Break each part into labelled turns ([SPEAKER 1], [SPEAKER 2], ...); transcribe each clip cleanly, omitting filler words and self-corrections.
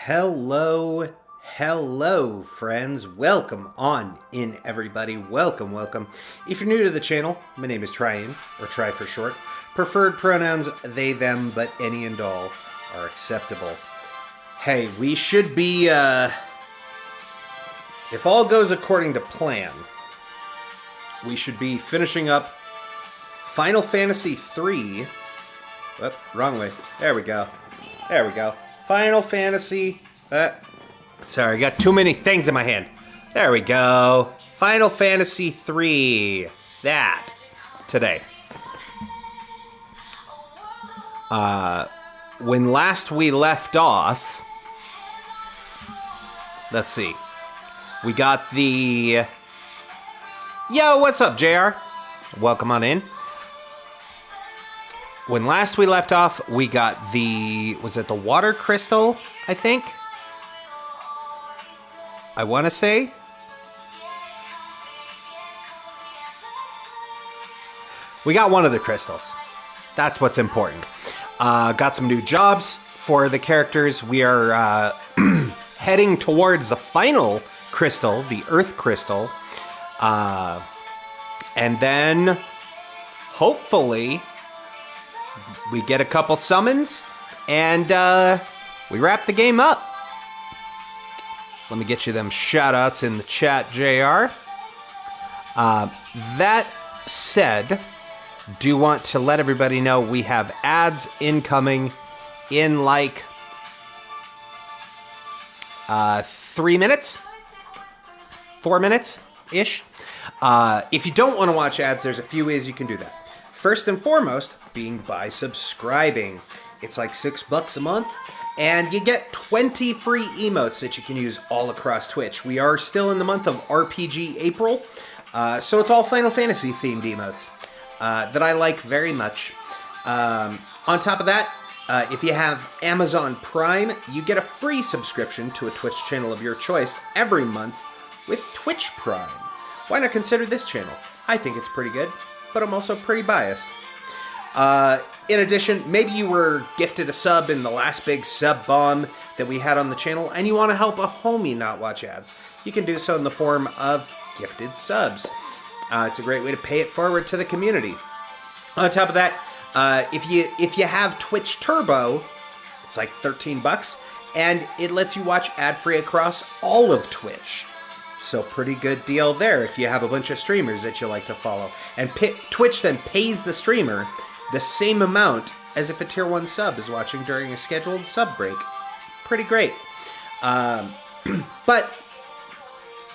[SPEAKER 1] Hello, hello, friends. Welcome on in, everybody. Welcome. If you're new to the channel, my name is Tryan, or Try for short. Preferred pronouns they, them, but any and all are acceptable. Hey, we should be, if all goes according to plan, we should be finishing up Final Fantasy III. Oh, wrong way. There we go. Final Fantasy... sorry, I got too many things in my hand. There we go. Final Fantasy III. That. Today. When last we left off... Let's see. We got the... Yo, what's up, JR? Welcome on in. When last we left off, we got the... Was it the water crystal, I think? I want to say? We got one of the crystals. That's what's important. Got some new jobs for the characters. We are heading towards the final crystal, the Earth crystal. And then, hopefully... we get a couple summons, and we wrap the game up. Let me get you them shoutouts in the chat, JR. That said, do want to let everybody know we have ads incoming in like 3 minutes? 4 minutes-ish. If you don't want to watch ads, there's a few ways you can do that. First and foremost, being by subscribing. It's like $6 a month, and you get 20 free emotes that you can use all across Twitch. We are still in the month of RPG April, so it's all Final Fantasy themed emotes that I like very much. On top of that, if you have Amazon Prime, you get a free subscription to a Twitch channel of your choice every month with Twitch Prime. Why not consider this channel? I think it's pretty good, but I'm also pretty biased. In addition, maybe you were gifted a sub in the last big sub bomb that we had on the channel, and you want to help a homie not watch ads. You can do so in the form of gifted subs. It's a great way to pay it forward to the community. On top of that, if you have Twitch Turbo, it's like $13, and it lets you watch ad-free across all of Twitch. So pretty good deal there if you have a bunch of streamers that you like to follow. And Twitch then pays the streamer the same amount as if a tier 1 sub is watching during a scheduled sub break. Pretty great. But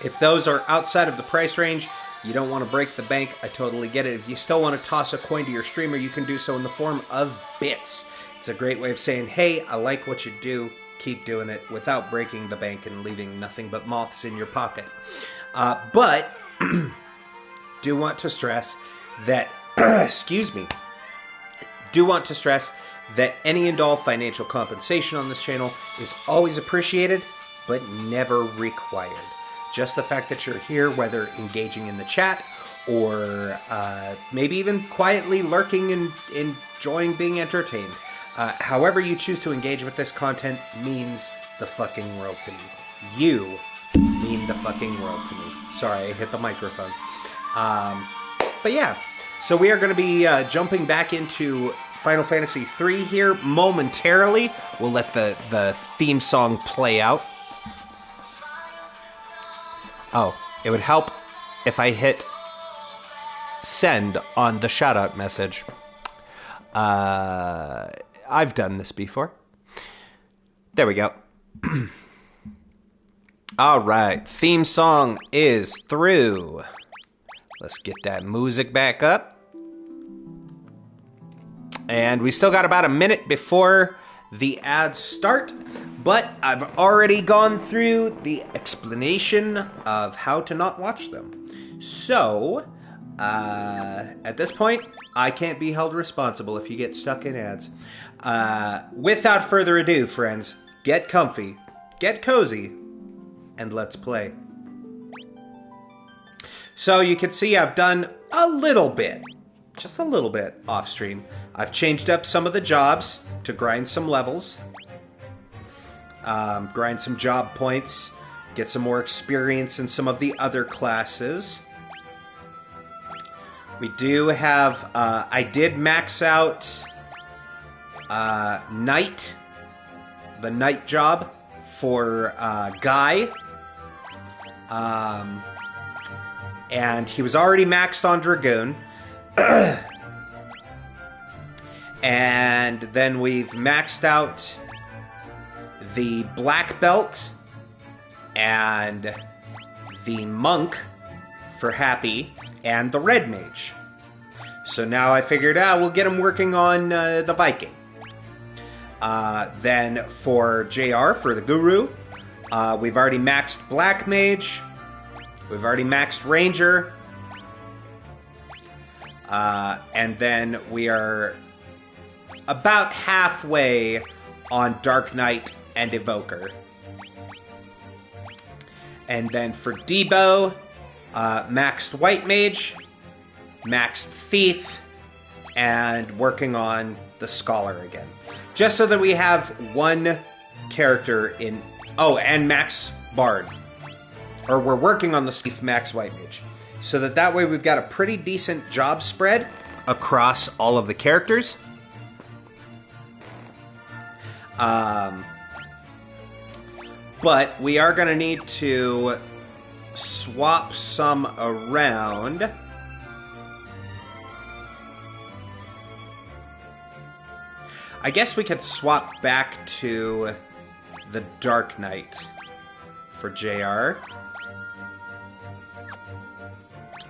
[SPEAKER 1] if those are outside of the price range, you don't want to break the bank, I totally get it. If you still want to toss a coin to your streamer, you can do so in the form of bits. It's a great way of saying, hey, I like what you do. Keep doing it without breaking the bank and leaving nothing but moths in your pocket. But do want to stress that, excuse me, do want to stress that any and all financial compensation on this channel is always appreciated, but never required. Just the fact that you're here, whether engaging in the chat or maybe even quietly lurking and enjoying being entertained. However you choose to engage with this content means the fucking world to me. You mean the fucking world to me. Sorry, I hit the microphone. But yeah, so we are going to be jumping back into Final Fantasy III here momentarily. We'll let the theme song play out. Oh, it would help if I hit send on the shoutout message. I've done this before. There we go. All right, theme song is through. Let's get that music back up. And we still got about a minute before the ads start, but I've already gone through the explanation of how to not watch them. So, at this point, I can't be held responsible if you get stuck in ads. Without further ado, friends, get comfy, get cozy, and let's play. So you can see I've done a little bit, just a little bit off stream. I've changed up some of the jobs to grind some levels. grind some job points, get some more experience in some of the other classes. We do have... I did max out Knight, the Knight job for Guy. And he was already maxed on Dragoon. And then we've maxed out the Black Belt and the Monk for Happy and the Red Mage. So now I figured, we'll get him working on the Viking. Then for JR, for the Guru, we've already maxed Black Mage. We've already maxed Ranger. And then we are about halfway on Dark Knight and Evoker. And then for Debo, maxed White Mage, maxed Thief, and working on the Scholar again. Just so that we have one character in... Oh, and max Bard. Or we're working on the Thief max White Mage. So that way we've got a pretty decent job spread across all of the characters. But we are going to need to swap some around. I guess we could swap back to the Dark Knight for JR.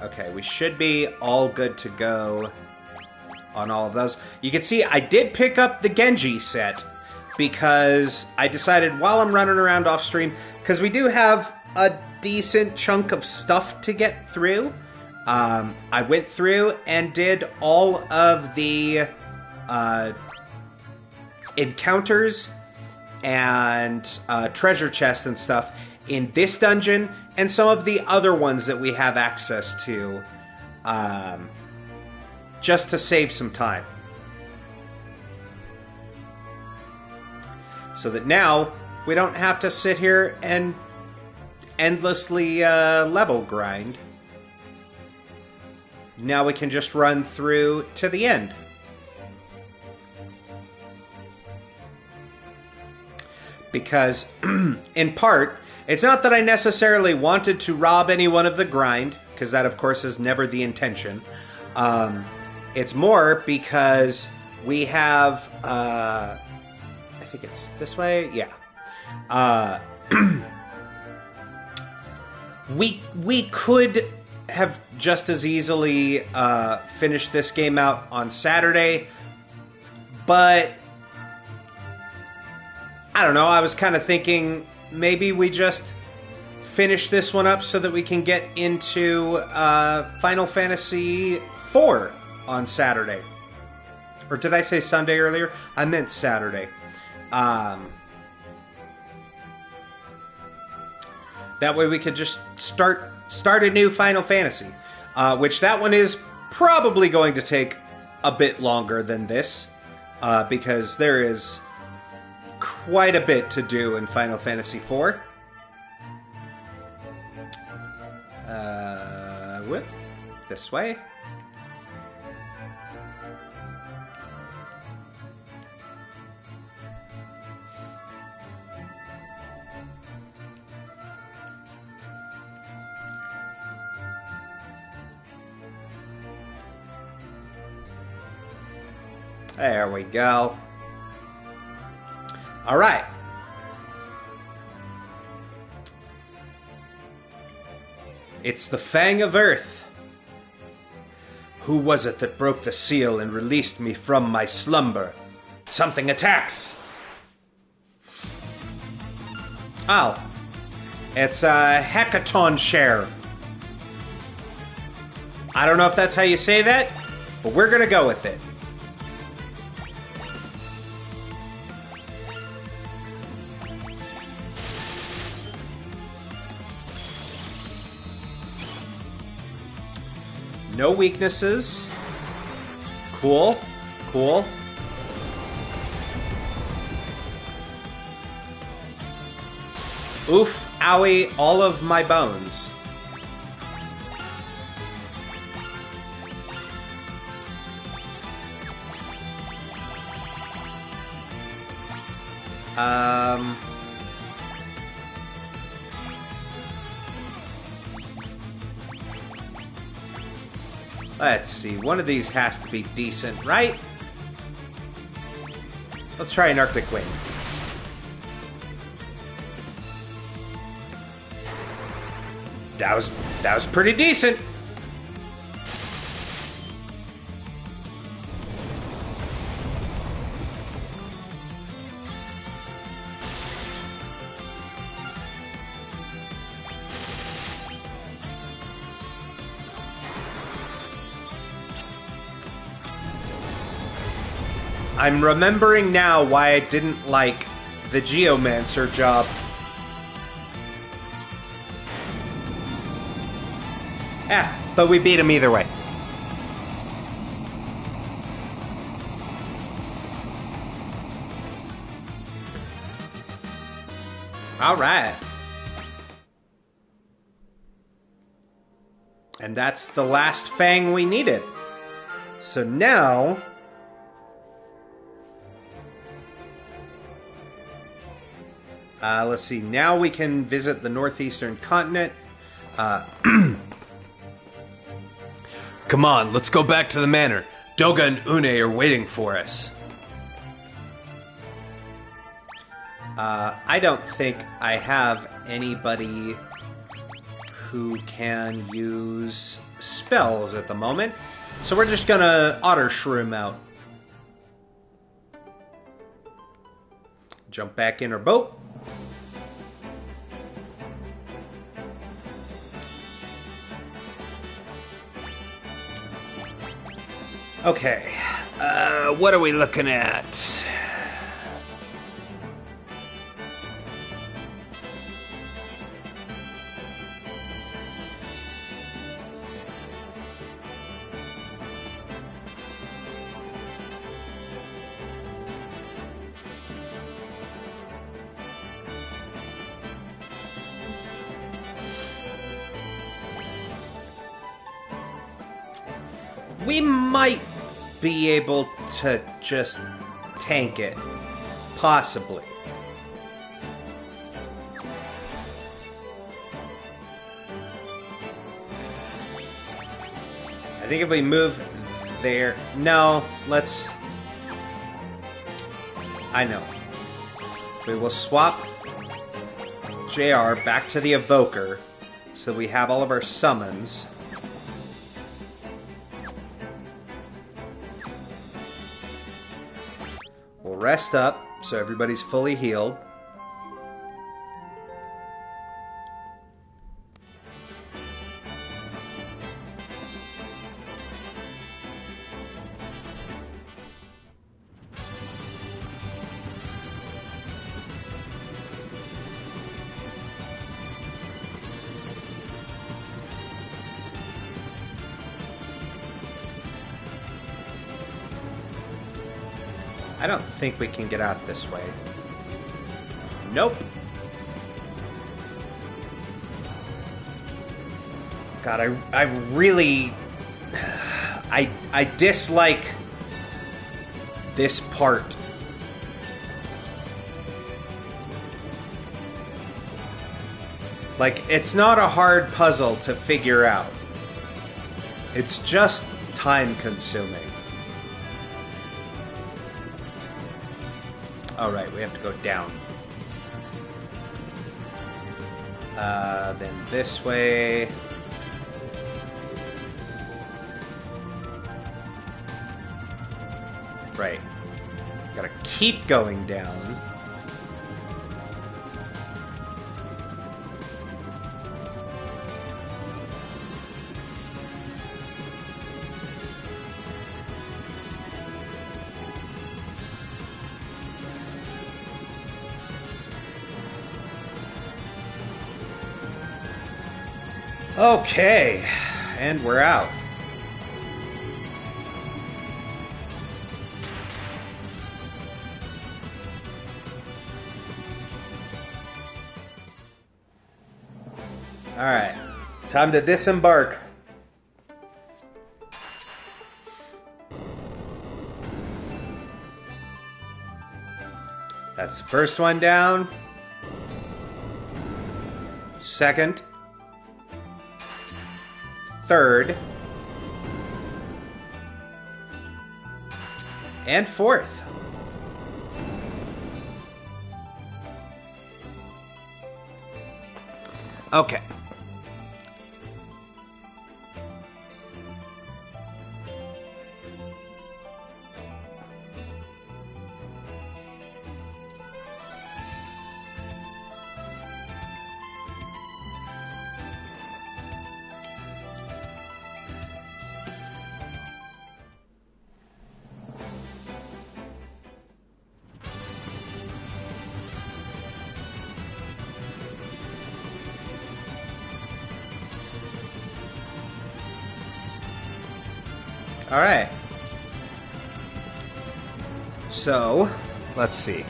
[SPEAKER 1] Okay, we should be all good to go on all of those. You can see I did pick up the Genji set because I decided while I'm running around off stream, because we do have a decent chunk of stuff to get through. I went through and did all of the encounters and treasure chests and stuff in this dungeon and some of the other ones that we have access to, just to save some time. So that now we don't have to sit here and endlessly level grind. Now we can just run through to the end. Because, in part, it's not that I necessarily wanted to rob anyone of the grind, because that, of course, is never the intention. It's more because we have... I think it's this way? Yeah. We could have just as easily finished this game out on Saturday, but... I don't know, I was kind of thinking maybe we just finish this one up so that we can get into Final Fantasy IV on Saturday. Or did I say Sunday earlier? I meant Saturday. That way we could just start a new Final Fantasy. Which that one is probably going to take a bit longer than this. Because there is... quite a bit to do in Final Fantasy IV. Whoop. This way. There we go. All right. It's the Fang of Earth. Who was it that broke the seal and released me from my slumber? Something attacks. Oh. It's a Hecaton share. I don't know if that's how you say that, but we're going to go with it. No weaknesses. Cool. Cool. Oof, owie, all of my bones. Let's see. One of these has to be decent, right? Let's try an Arctic Wing. That was pretty decent. I'm remembering now why I didn't like the Geomancer job. But we beat him either way. All right. And that's the last Fang we needed. So now... let's see. Now we can visit the northeastern continent. Come on, let's go back to the manor. Doga and Une are waiting for us. I don't think I have anybody who can use spells at the moment. So we're just gonna Otter Shroom out. Jump back in our boat. Okay, what are we looking at? We might be able to just tank it. Possibly. I think if we move there... No, let's... I know. We will swap JR back to the Evoker so we have all of our summons. We'll rest up so everybody's fully healed. I don't think we can get out this way. Nope. God, I really... I dislike this part. Like, it's not a hard puzzle to figure out. It's just time-consuming. Alright, we have to go down. Then this way. Right. Gotta keep going down. Okay, and we're out. Alright. Time to disembark. That's the first one down. Second. Third. And fourth. Okay. All right. So, let's see.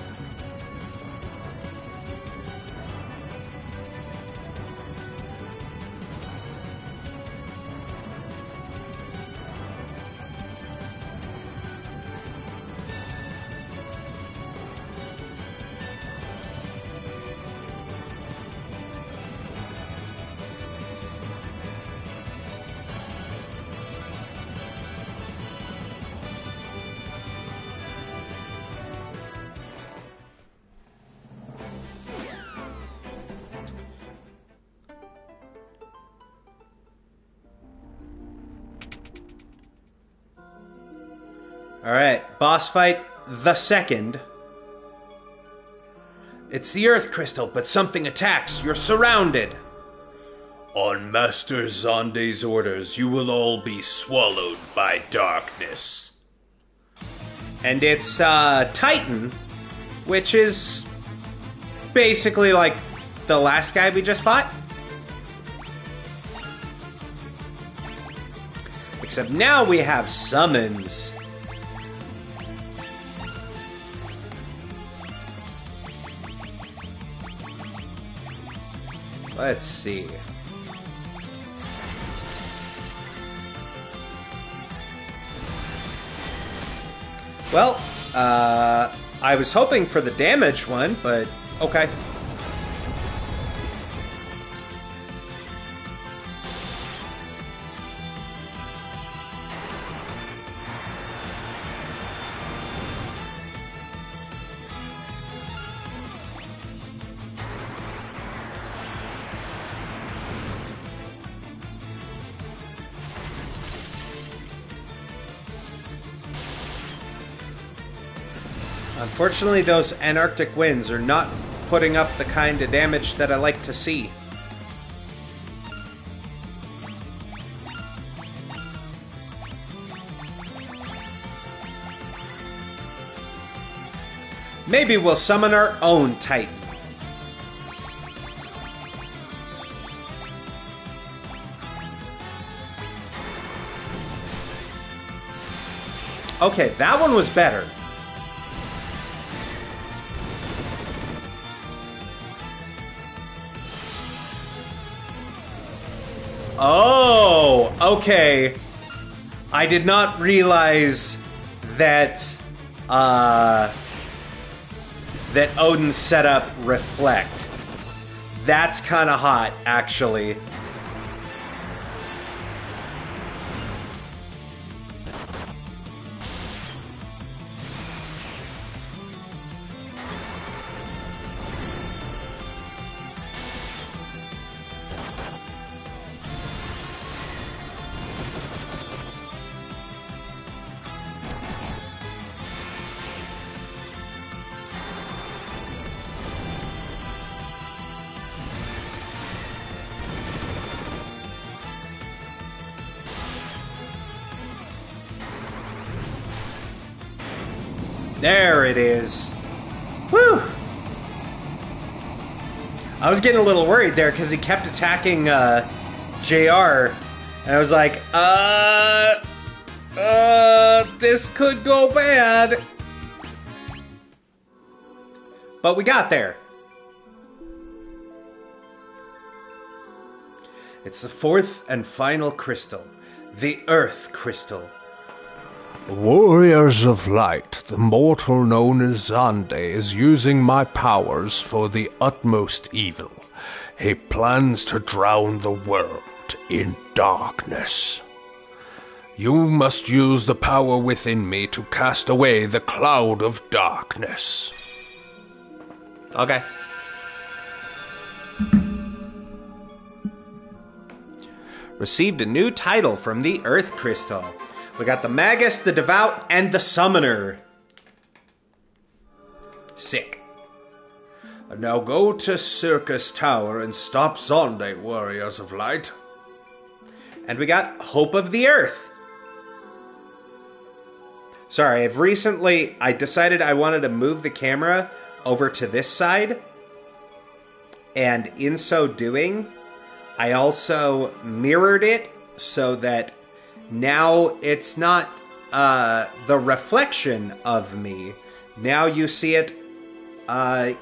[SPEAKER 1] All right, boss fight the second. It's the Earth Crystal, but something attacks. You're surrounded. On Master Zonde's orders, you will all be swallowed by darkness. And it's Titan, which is basically like the last guy we just fought. Except now we have summons. Let's see. Well, I was hoping for the damage one, but okay. Unfortunately, those Antarctic winds are not putting up the kind of damage that I like to see. Maybe we'll summon our own Titan. Okay, that one was better. Oh, okay. I did not realize that that Odin's setup reflect. That's kind of hot, actually. There it is. Woo! I was getting a little worried there because he kept attacking JR, and I was like, this could go bad. But we got there. It's the fourth and final crystal, the Earth Crystal.
[SPEAKER 2] Warriors of Light, the mortal known as Zande, is using my powers for the utmost evil. He plans to drown the world in darkness. You must use the power within me to cast away the cloud of darkness.
[SPEAKER 1] Okay. Received a new title from the Earth Crystal. We got the Magus, the Devout, and the Summoner. Sick.
[SPEAKER 2] Now go to Circus Tower and stop Zonde, Warriors of Light.
[SPEAKER 1] And we got Hope of the Earth. Sorry, I decided I wanted to move the camera over to this side. And in so doing, I also mirrored it so that now it's not the reflection of me. Now you see it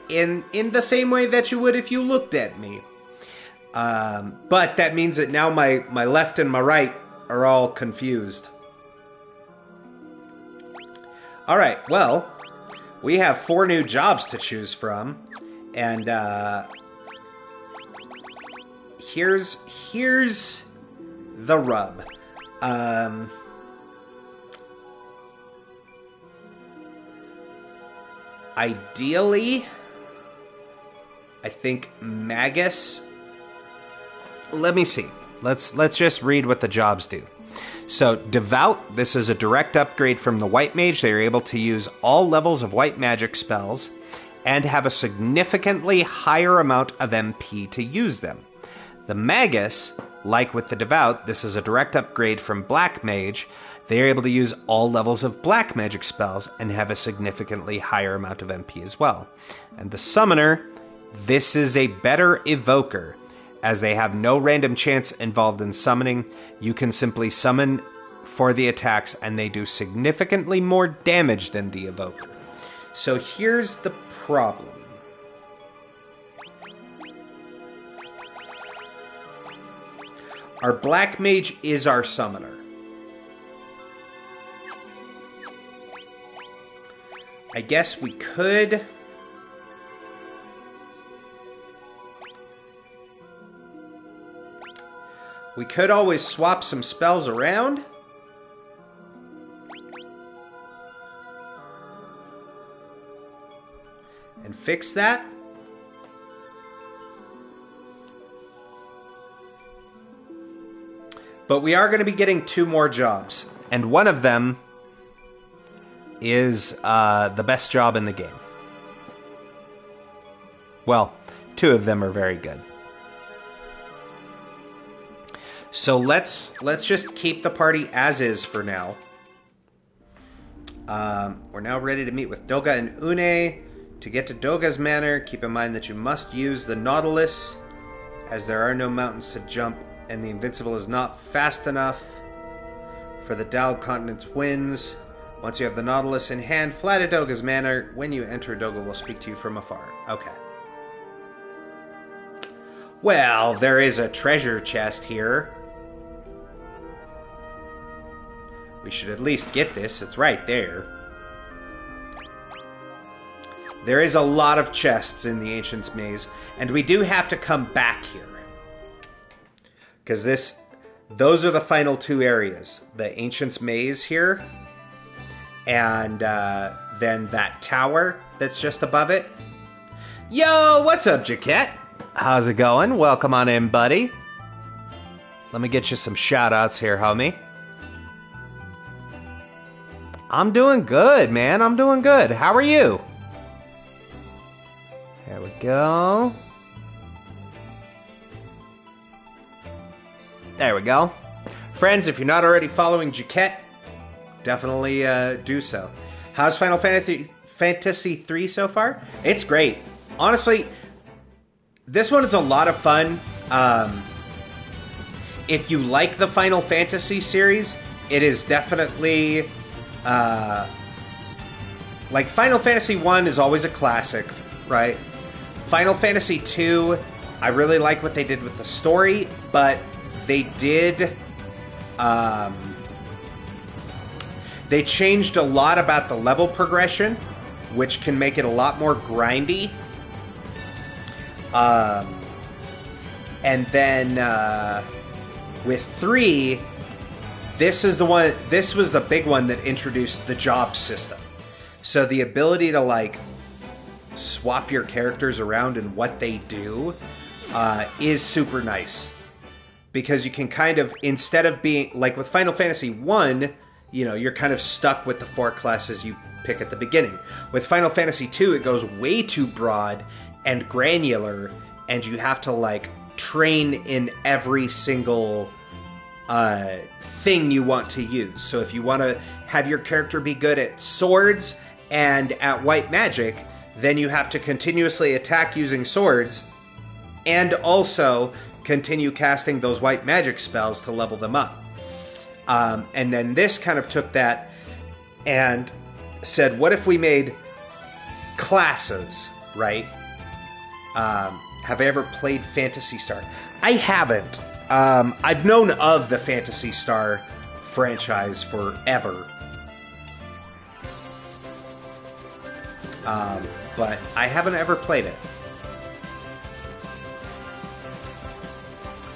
[SPEAKER 1] in the same way that you would if you looked at me. But that means that now my left and my right are all confused. All right, well, we have 4 new jobs to choose from, and here's the rub. Ideally, I think Magus. Let me see. Let's just read what the jobs do. So, Devout, this is a direct upgrade from the White Mage. They are able to use all levels of white magic spells and have a significantly higher amount of MP to use them. The Magus, like with the Devout, this is a direct upgrade from Black Mage. They are able to use all levels of black magic spells and have a significantly higher amount of MP as well. And the Summoner, this is a better Evoker. As they have no random chance involved in summoning, you can simply summon for the attacks and they do significantly more damage than the Evoker. So here's the problem. Our Black Mage is our Summoner. I guess we could... We could always swap some spells around. And fix that. But we are going to be getting 2 more jobs. And one of them is the best job in the game. Well, 2 of them are very good. So let's just keep the party as is for now. We're now ready to meet with Doga and Une. To get to Doga's manor, keep in mind that you must use the Nautilus, as there are no mountains to jump, and the Invincible is not fast enough for the Dal Continent's winds. Once you have the Nautilus in hand, fly to Doga's manor. When you enter, Doga will speak to you from afar. Okay. Well, there is a treasure chest here. We should at least get this. It's right there. There is a lot of chests in the Ancient's Maze, and we do have to come back here. Because those are the final 2 areas. The Ancient's Maze here, and then that tower that's just above it. Yo, what's up, Jaquette? How's it going? Welcome on in, buddy. Let me get you some shout-outs here, homie. I'm doing good, man. I'm doing good. How are you? There we go. There we go. Friends, if you're not already following Jaquette, definitely do so. How's Final Fantasy 3 so far? It's great. Honestly, this one is a lot of fun. If you like the Final Fantasy series, it is definitely... like Final Fantasy 1 is always a classic, right? Final Fantasy 2, I really like what they did with the story, but they did... they changed a lot about the level progression, which can make it a lot more grindy. And then with 3, this was the big one that introduced the job system. So the ability to like swap your characters around and what they do is super nice. Because you can kind of, instead of being, like with Final Fantasy 1, you know, you're kind of stuck with the 4 classes you pick at the beginning. With Final Fantasy 2, it goes way too broad and granular, and you have to, like, train in every single thing you want to use. So if you want to have your character be good at swords and at white magic, then you have to continuously attack using swords and also continue casting those white magic spells to level them up. And then this kind of took that and said, what if we made classes, right? Have I ever played Phantasy Star? I haven't. I've known of the Phantasy Star franchise forever. But I haven't ever played it.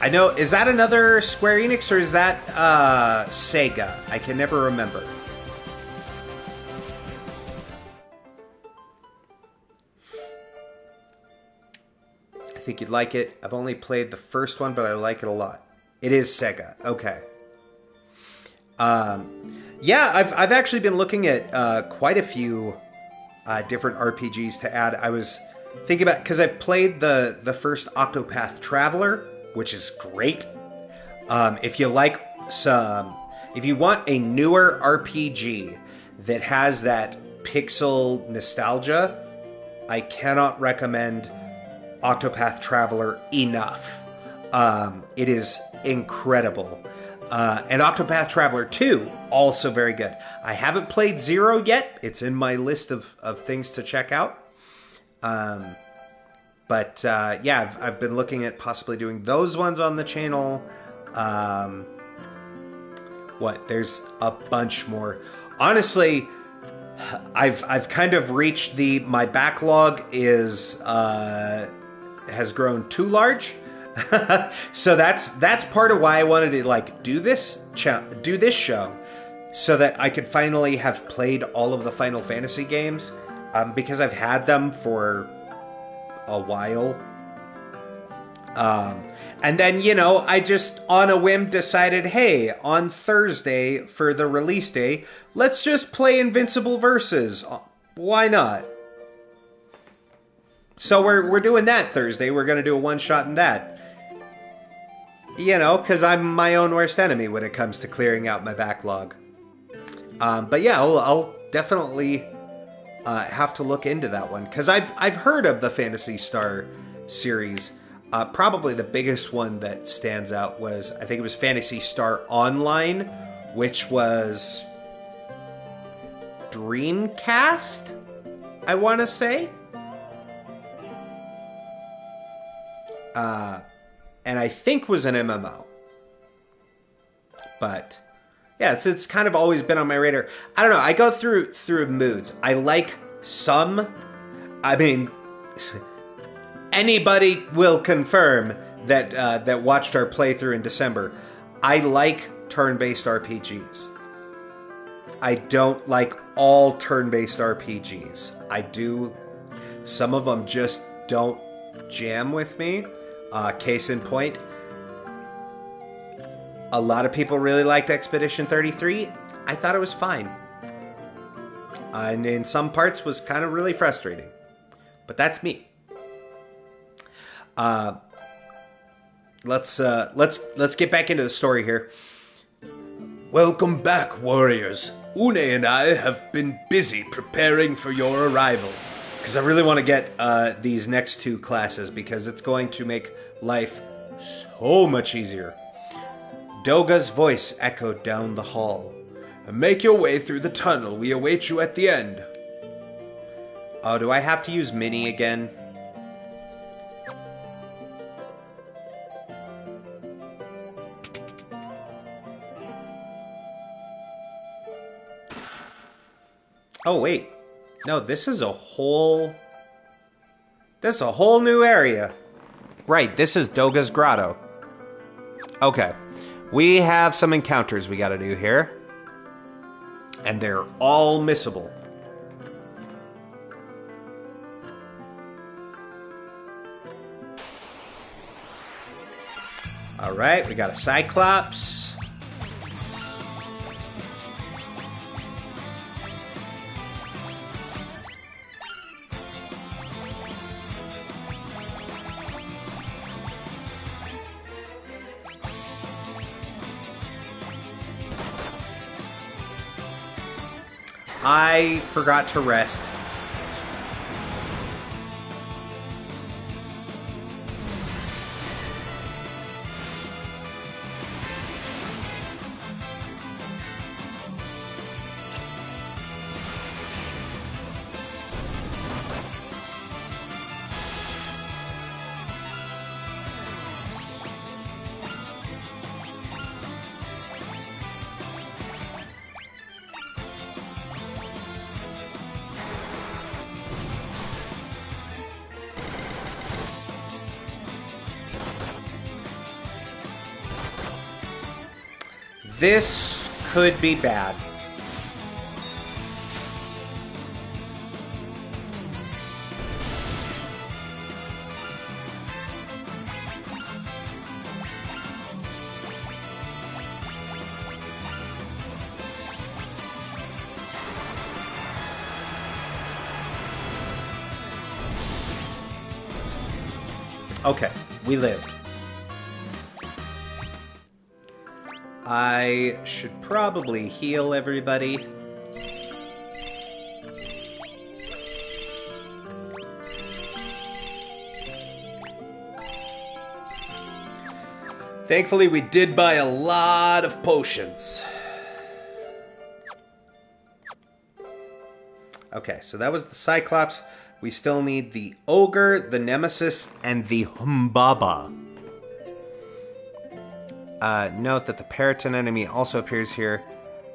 [SPEAKER 1] I know, is that another Square Enix or is that Sega? I can never remember. I think you'd like it. I've only played the first one, but I like it a lot. It is Sega. Okay. Yeah, I've actually been looking at quite a few different RPGs to add. I was thinking about, because I've played the first Octopath Traveler, which is great. If you like if you want a newer RPG that has that pixel nostalgia, I cannot recommend Octopath Traveler enough. It is incredible. And Octopath Traveler 2, also very good. I haven't played 0 yet. It's in my list of things to check out. But yeah, I've been looking at possibly doing those ones on the channel. There's a bunch more. Honestly, I've kind of reached my backlog has grown too large. So that's part of why I wanted to like do this show, so that I could finally have played all of the Final Fantasy games, because I've had them for a while. And then, you know, I just on a whim decided, hey, on Thursday for the release day, let's just play Invincible Versus. Why not? So we're doing that Thursday. We're going to do a one-shot in that. You know, because I'm my own worst enemy when it comes to clearing out my backlog. But yeah, I'll definitely have to look into that one, because I've heard of the Phantasy Star series. Probably the biggest one that stands out was, I think it was Phantasy Star Online, which was Dreamcast, I want to say. And I think was an MMO. But yeah, it's kind of always been on my radar. I don't know, I go through moods. I like some. I mean, anybody will confirm that watched our playthrough in December. I like turn-based RPGs. I don't like all turn-based RPGs. I do. Some of them just don't jam with me. Case in point, a lot of people really liked Expedition 33. I thought it was fine. And in some parts was kind of really frustrating. But that's me. Let's get back into the story here.
[SPEAKER 2] Welcome back, warriors. Une and I have been busy preparing for your arrival.
[SPEAKER 1] Because I really want to get these next 2 classes, because it's going to make life so much easier. Doga's voice echoed down the hall.
[SPEAKER 2] Make your way through the tunnel. We await you at the end.
[SPEAKER 1] Oh, do I have to use Mini again? Oh, wait. No, this is a whole... This is a whole new area. Right, this is Doga's Grotto. Okay. We have some encounters we gotta do here. And they're all missable. Alright, we got a Cyclops. I forgot to rest. This could be bad. Okay, we lived. I should probably heal everybody. Thankfully, we did buy a lot of potions. Okay, so that was the Cyclops. We still need the Ogre, the Nemesis, and the Humbaba. Note that the Periton enemy also appears here.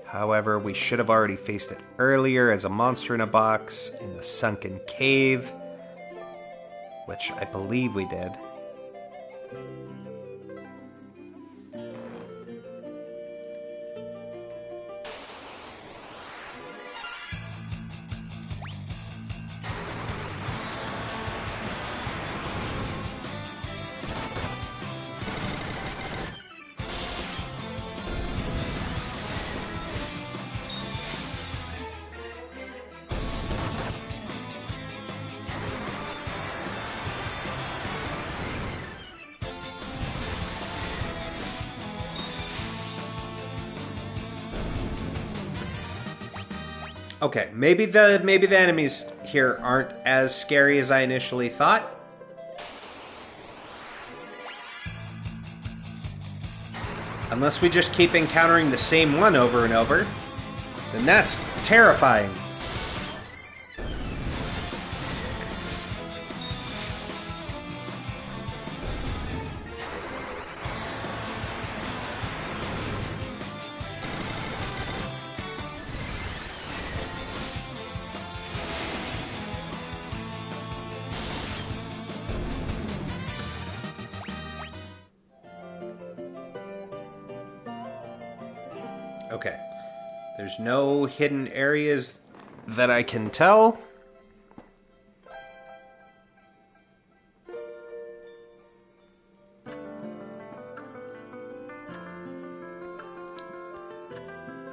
[SPEAKER 1] However, we should have already faced it earlier as a monster in a box in the sunken cave, which I believe we did. Okay, maybe the enemies here aren't as scary as I initially thought. Unless we just keep encountering the same one over and over, then that's terrifying. Okay. There's no hidden areas that I can tell.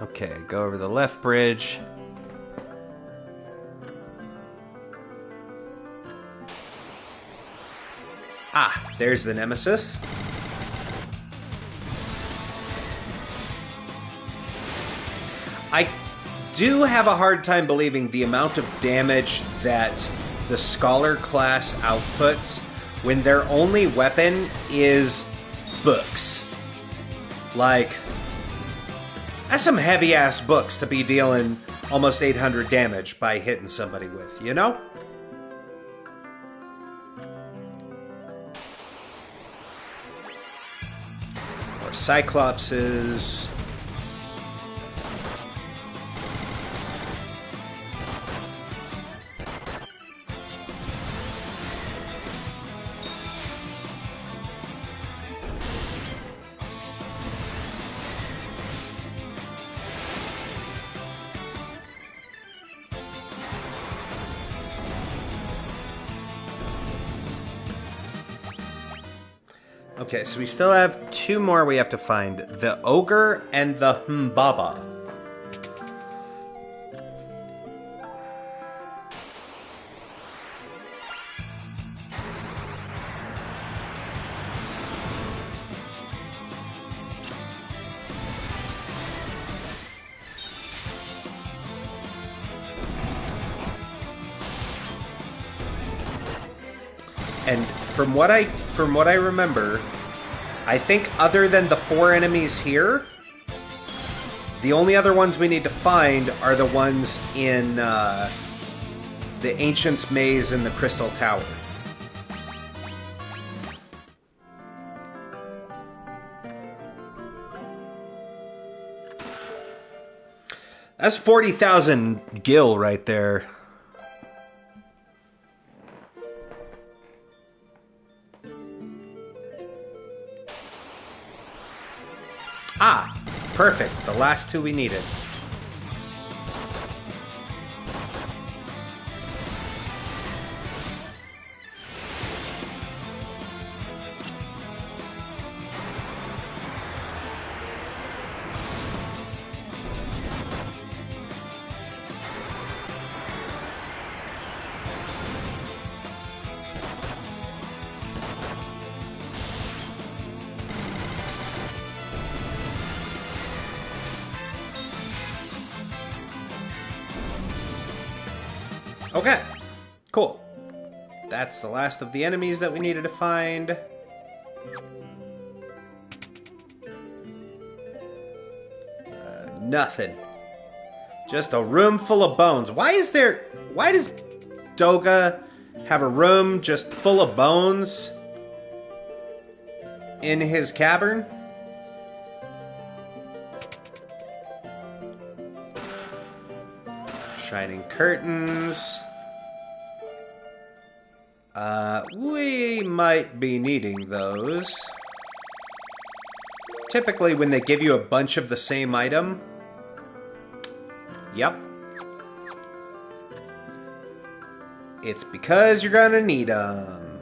[SPEAKER 1] Okay, go over the left bridge. Ah, there's the Nemesis. I do have a hard time believing the amount of damage that the Scholar class outputs when their only weapon is books. Like, that's some heavy-ass books to be dealing almost 800 damage by hitting somebody with, you know? Or Cyclopses. Okay, so we still have 2 more we have to find. The Ogre and the Mbaba. And from what I remember, I think other than the 4 enemies here, the only other ones we need to find are the ones in the Ancient's Maze and the Crystal Tower. That's 40,000 gil right there. Ah, perfect. The last 2 we needed. Okay, cool. That's the last of the enemies that we needed to find. Nothing. Just a room full of bones. Why does Doga have a room just full of bones in his cavern? Shining curtains. We might be needing those. Typically, when they give you a bunch of the same item. Yep. It's because you're gonna need them.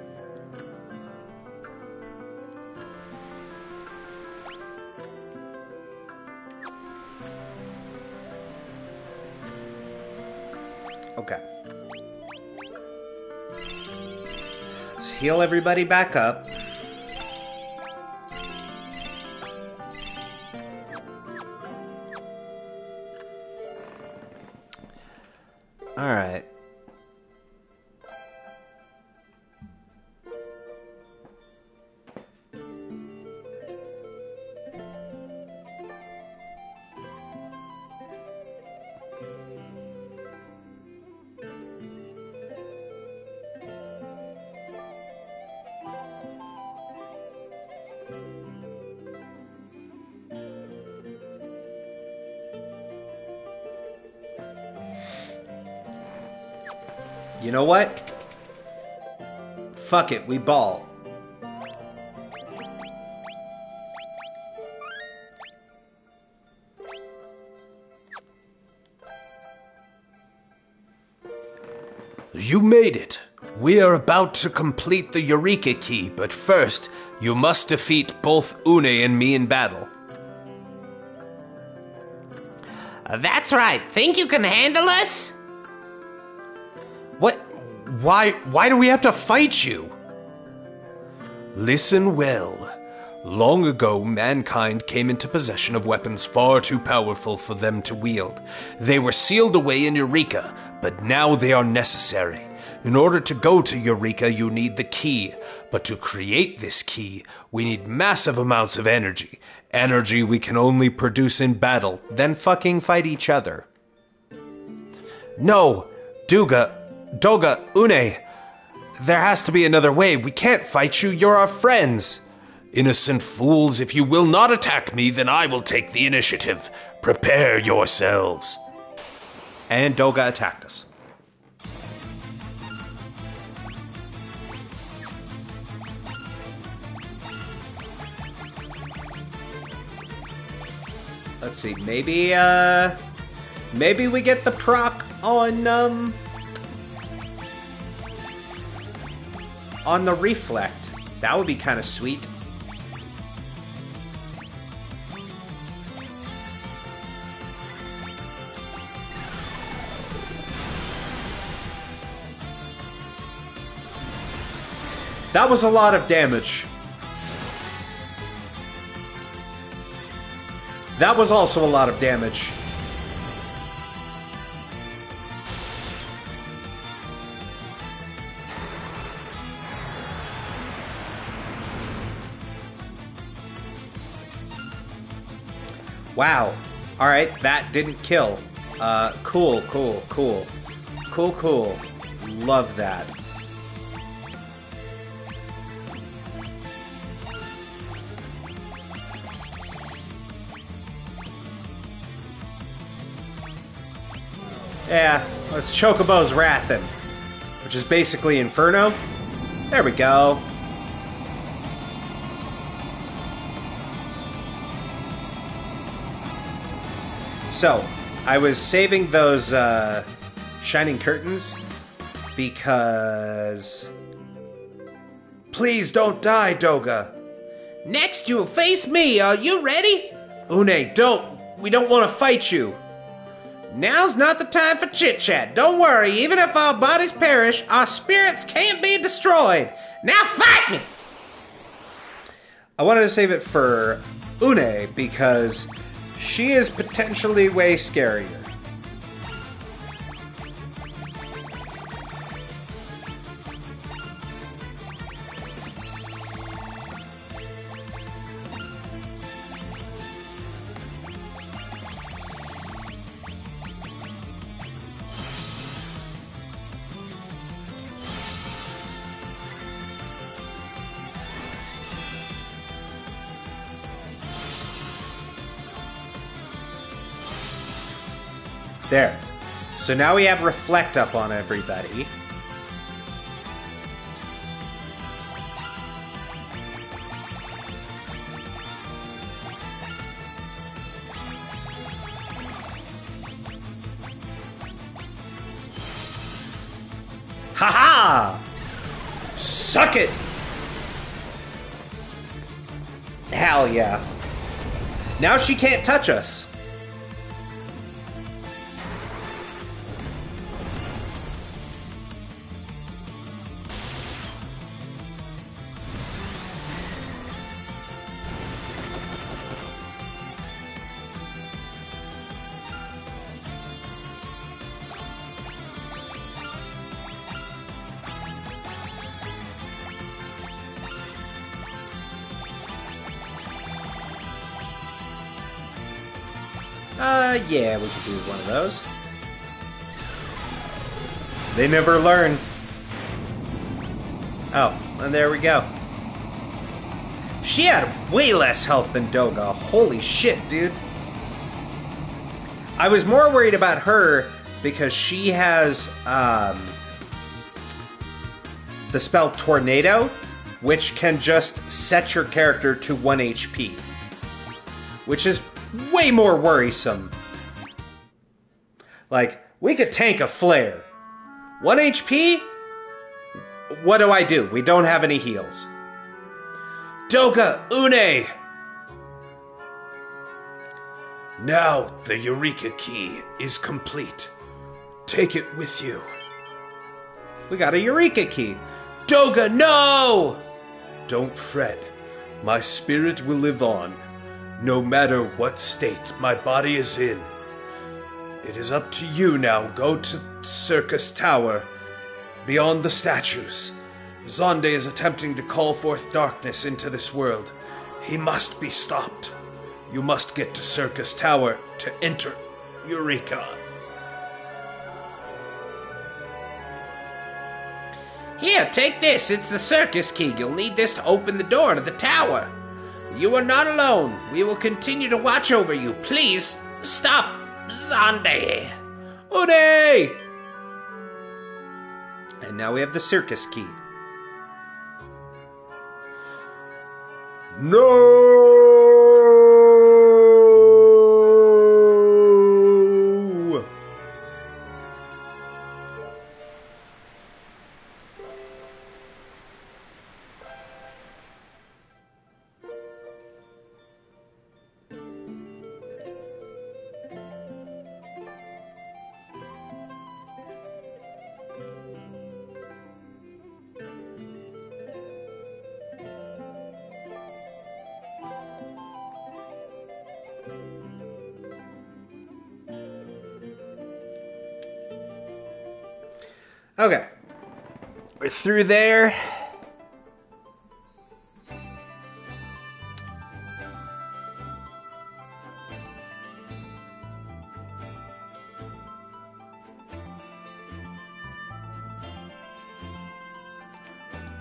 [SPEAKER 1] Okay. Let's heal everybody back up. All right. You know what? Fuck it, we ball.
[SPEAKER 2] You made it. We are about to complete the Eureka Key, but first, you must defeat both Une and me in battle.
[SPEAKER 3] That's right. Think you can handle us?
[SPEAKER 2] What? Why do we have to fight you? Listen well. Long ago, mankind came into possession of weapons far too powerful for them to wield. They were sealed away in Eureka, but now they are necessary. In order to go to Eureka, you need the key. But to create this key, we need massive amounts of energy. Energy we can only produce in battle, then fucking fight each other. No, Doga, Une, there has to be another way. We can't fight you, you're our friends. Innocent fools, if you will not attack me, then I will take the initiative. Prepare yourselves.
[SPEAKER 1] And Doga attacked us. Let's see, maybe we get the proc on the reflect. That would be kind of sweet. That was a lot of damage. That was also a lot of damage. Wow. Alright, that didn't kill. Cool. Cool. Love that. Yeah, let's Chocobo's Wrathin', which is basically Inferno. There we go. So, I was saving those shining curtains because... Please don't die, Doga.
[SPEAKER 3] Next, you'll face me. Are you ready?
[SPEAKER 1] Une, don't. We don't want to fight you.
[SPEAKER 3] Now's not the time for chit-chat. Don't worry, even if our bodies perish, our spirits can't be destroyed. Now fight me!
[SPEAKER 1] I wanted to save it for Une because she is potentially way scarier. There. So now we have Reflect up on everybody. Ha-ha! Suck it! Hell yeah. Now she can't touch us. Yeah, we could do one of those. They never learn. Oh, and there we go. She had way less health than Doga. Holy shit, dude. I was more worried about her because she has the spell Tornado, which can just set your character to 1 HP. Which is way more worrisome. Like, we could tank a flare. 1 HP? What do? We don't have any heals. Doga, Une!
[SPEAKER 2] Now the Eureka Key is complete. Take it with you.
[SPEAKER 1] We got a Eureka Key. Doga, no!
[SPEAKER 2] Don't fret. My spirit will live on, no matter what state my body is in. It is up to you now. Go to Circus Tower, beyond the statues. Zonde is attempting to call forth darkness into this world. He must be stopped. You must get to Circus Tower to enter Eureka.
[SPEAKER 3] Here, take this. It's the circus key. You'll need this to open the door to the tower. You are not alone. We will continue to watch over you. Please, stop. Zonde.
[SPEAKER 1] Une! And now we have the circus key.
[SPEAKER 2] No!
[SPEAKER 1] Okay. We're through there.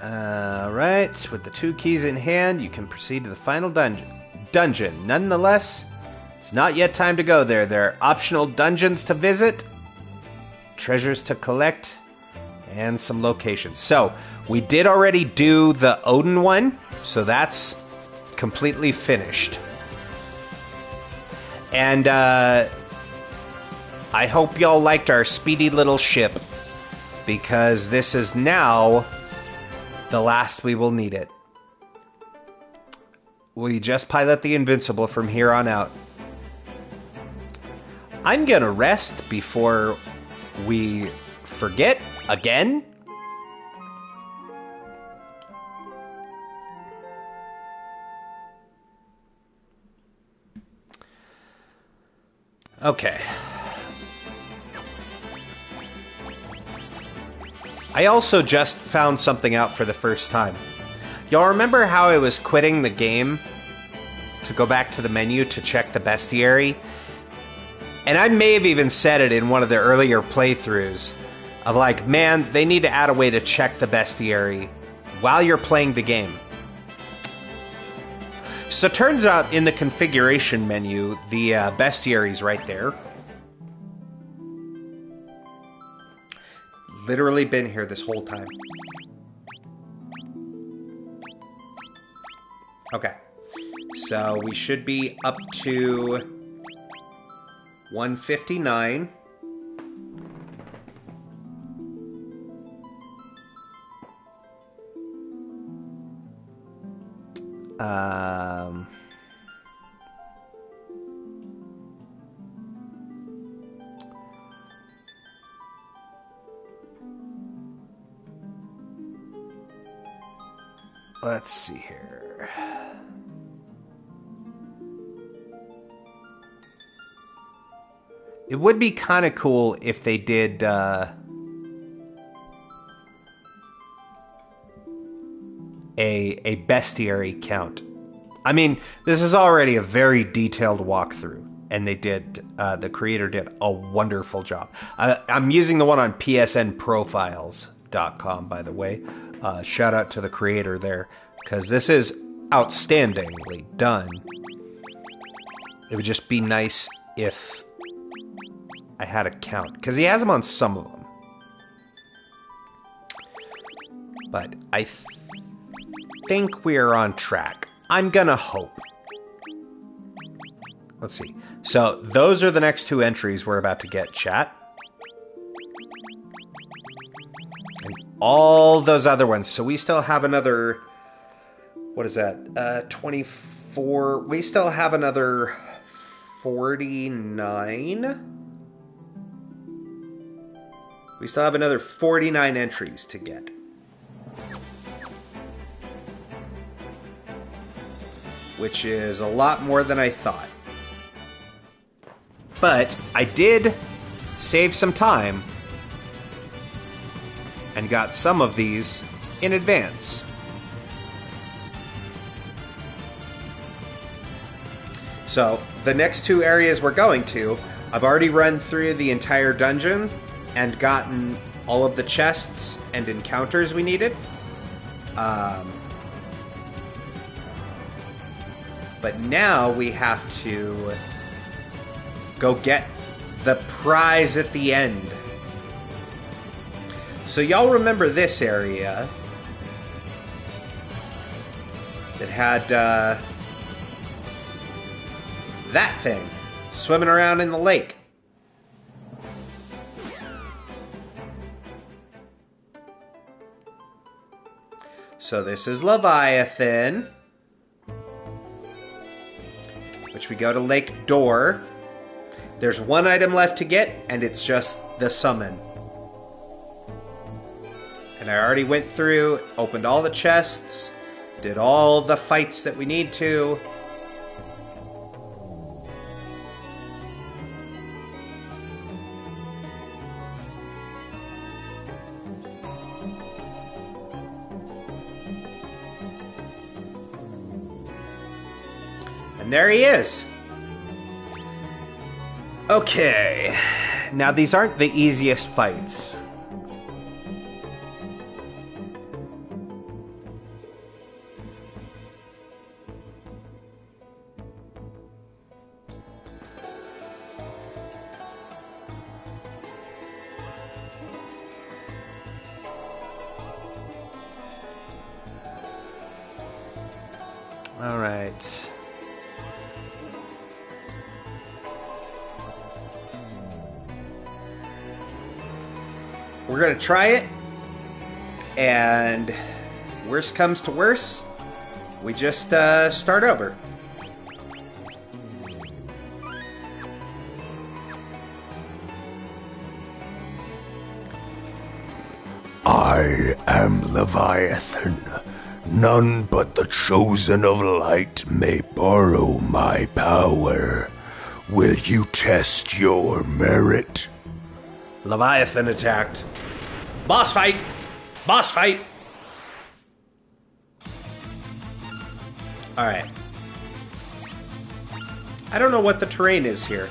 [SPEAKER 1] Alright, with the 2 keys in hand, you can proceed to the final dungeon. Nonetheless, it's not yet time to go there. There are optional dungeons to visit, treasures to collect, and some locations. So, we did already do the Odin one, so that's completely finished. And I hope y'all liked our speedy little ship, because this is now the last we will need it. We just pilot the Invincible from here on out. I'm gonna rest before we forget again. Okay. I also just found something out for the first time. Y'all remember how I was quitting the game to go back to the menu to check the bestiary? And I may have even said it in one of the earlier playthroughs of like, man, they need to add a way to check the bestiary while you're playing the game. So it turns out in the configuration menu, the bestiary's right there. Literally been here this whole time. Okay. So we should be up to 159. Let's see here. It would be kind of cool if they did a bestiary count. I mean, this is already a very detailed walkthrough, and they did, the creator did a wonderful job. I'm using the one on psnprofiles.com, by the way. Shout out to the creator there, because this is outstandingly done. It would just be nice if I had a count, because he has them on some of them. But I think we're on track. I'm gonna hope. Let's see. So those are the next 2 entries we're about to get, chat. And all those other ones. So we still have another... What is that? 24... We still have another 49... We still have another 49 entries to get. Which is a lot more than I thought. But I did save some time and got some of these in advance. So, the next 2 areas we're going to, I've already run through the entire dungeon and gotten all of the chests and encounters we needed. But now we have to go get the prize at the end. So y'all remember this area that had that thing swimming around in the lake. So this is Leviathan, which we go to Lake Door. There's 1 item left to get, and it's just the summon. And I already went through, opened all the chests, did all the fights that we need to. And there he is. Okay. Now, these aren't the easiest fights. All right. We're gonna try it, and worst comes to worst, we just start over.
[SPEAKER 2] I am Leviathan. None but the chosen of light may borrow my power. Will you test your merit?
[SPEAKER 1] Leviathan attacked. Boss fight! Boss fight! Alright. I don't know what the terrain is here.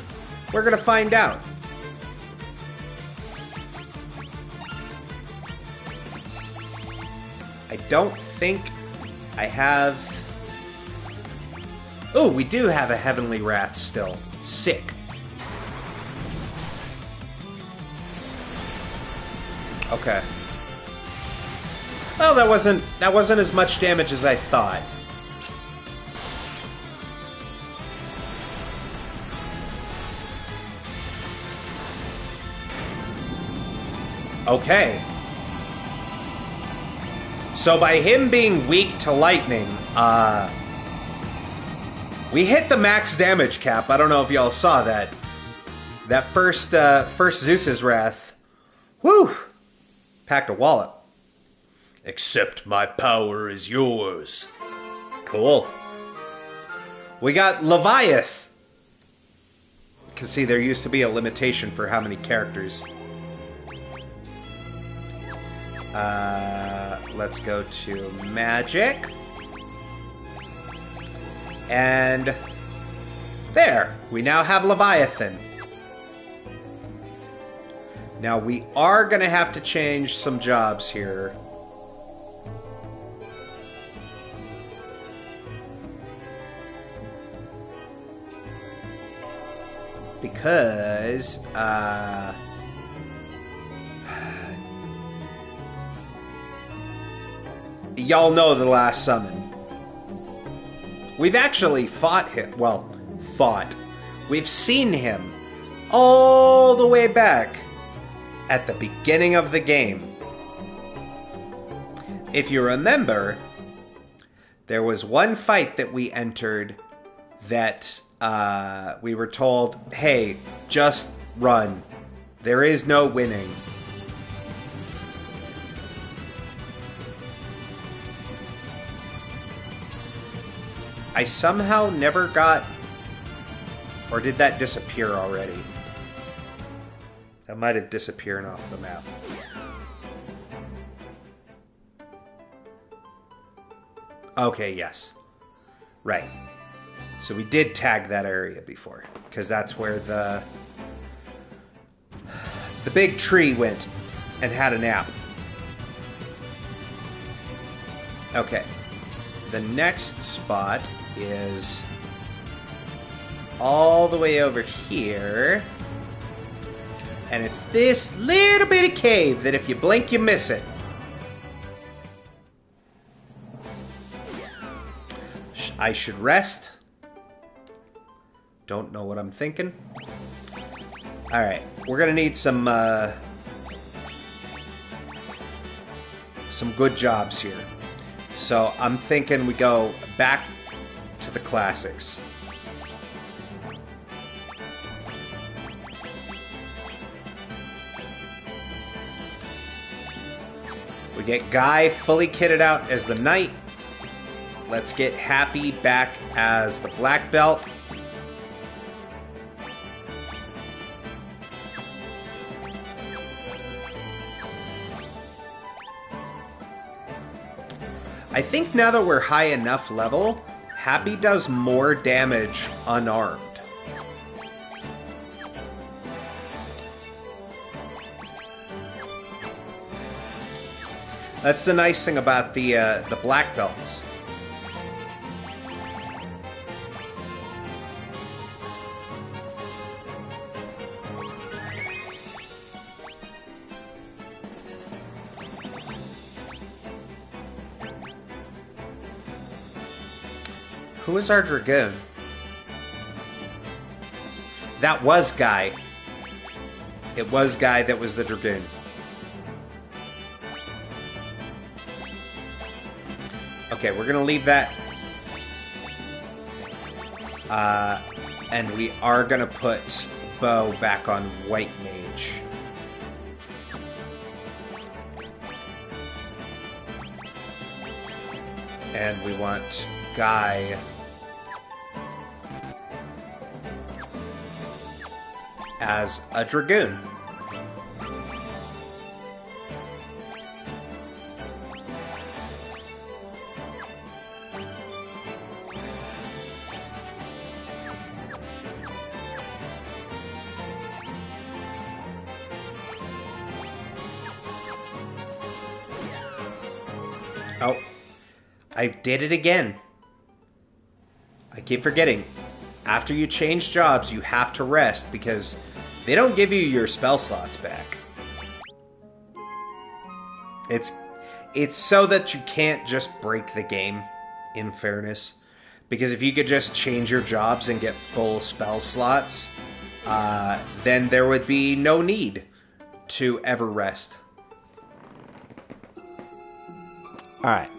[SPEAKER 1] We're gonna find out. I don't think I have... Oh, we do have a Heavenly Wrath still. Sick. Okay. Well, that wasn't as much damage as I thought. Okay. So by him being weak to lightning, we hit the max damage cap. I don't know if y'all saw that. That first Zeus's Wrath. Whew! Packed a wallop. Accept my power is yours. Cool. We got Leviathan. Because see, there used to be a limitation for how many characters. Let's go to magic. And there, we now have Leviathan. Now we are going to have to change some jobs here. Because, y'all know the last summon. We've actually fought him. Well, fought. We've seen him all the way back at the beginning of the game. If you remember, there was one fight that we entered that we were told, hey, just run. There is no winning. I somehow never got... Or did that disappear already? That might have disappeared off the map. Okay, yes. Right. So we did tag that area before, because that's where the big tree went and had a nap. Okay. The next spot is all the way over here. And it's this little bitty cave that if you blink, you miss it. I should rest. Don't know what I'm thinking. Alright, we're gonna need some good jobs here. So I'm thinking we go back to the classics. We get Guy fully kitted out as the Knight. Let's get Happy back as the Black Belt. I think now that we're high enough level, Happy does more damage unarmed. That's the nice thing about the black belts. Who is our Dragoon? That was Guy. It was Guy that was the Dragoon. Okay, we're gonna leave that. And we are gonna put Bo back on White Mage. And we want Guy as a Dragoon. Oh, I did it again. I keep forgetting. After you change jobs, you have to rest because they don't give you your spell slots back. It's so that you can't just break the game, in fairness. Because if you could just change your jobs and get full spell slots, then there would be no need to ever rest. Alright.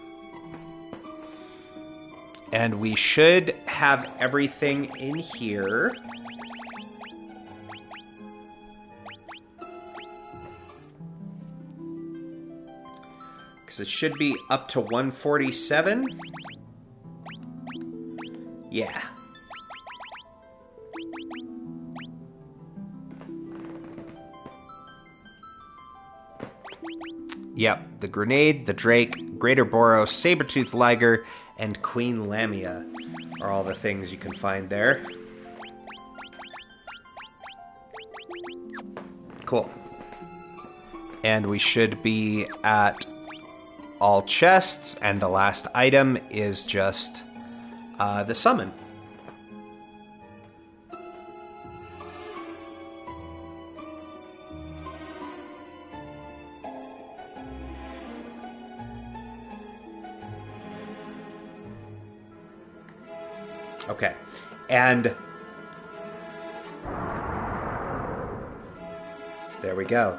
[SPEAKER 1] And we should have everything in here. Because it should be up to 147. Yeah. Yep, the Grenade, the Drake, Greater Boros, Saber-Tooth Liger, and Queen Lamia are all the things you can find there. Cool. And we should be at all chests, and the last item is just the summon. Okay, and there we go.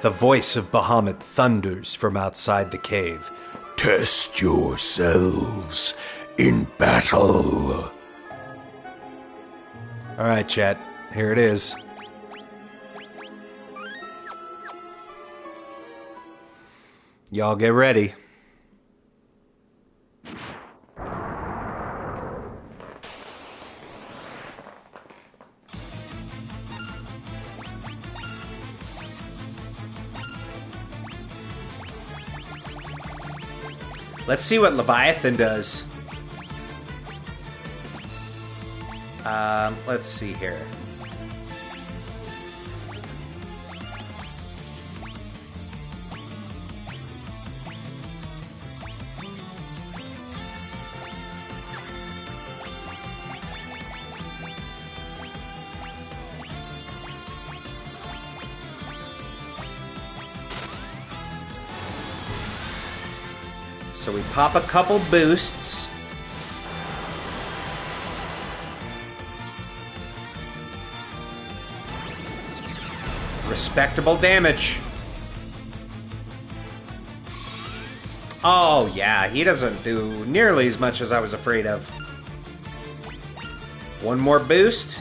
[SPEAKER 1] The voice of Bahamut thunders from outside the cave.
[SPEAKER 2] Test yourselves in battle.
[SPEAKER 1] All right, chat, here it is. Y'all get ready. Let's see what Leviathan does. Let's see here. So we pop a couple boosts. Respectable damage. Oh yeah, he doesn't do nearly as much as I was afraid of. One more boost.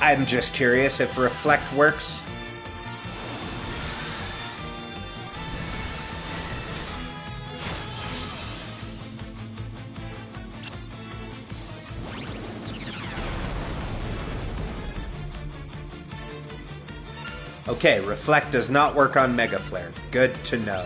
[SPEAKER 1] I'm just curious if Reflect works. Okay, Reflect does not work on Mega Flare. Good to know.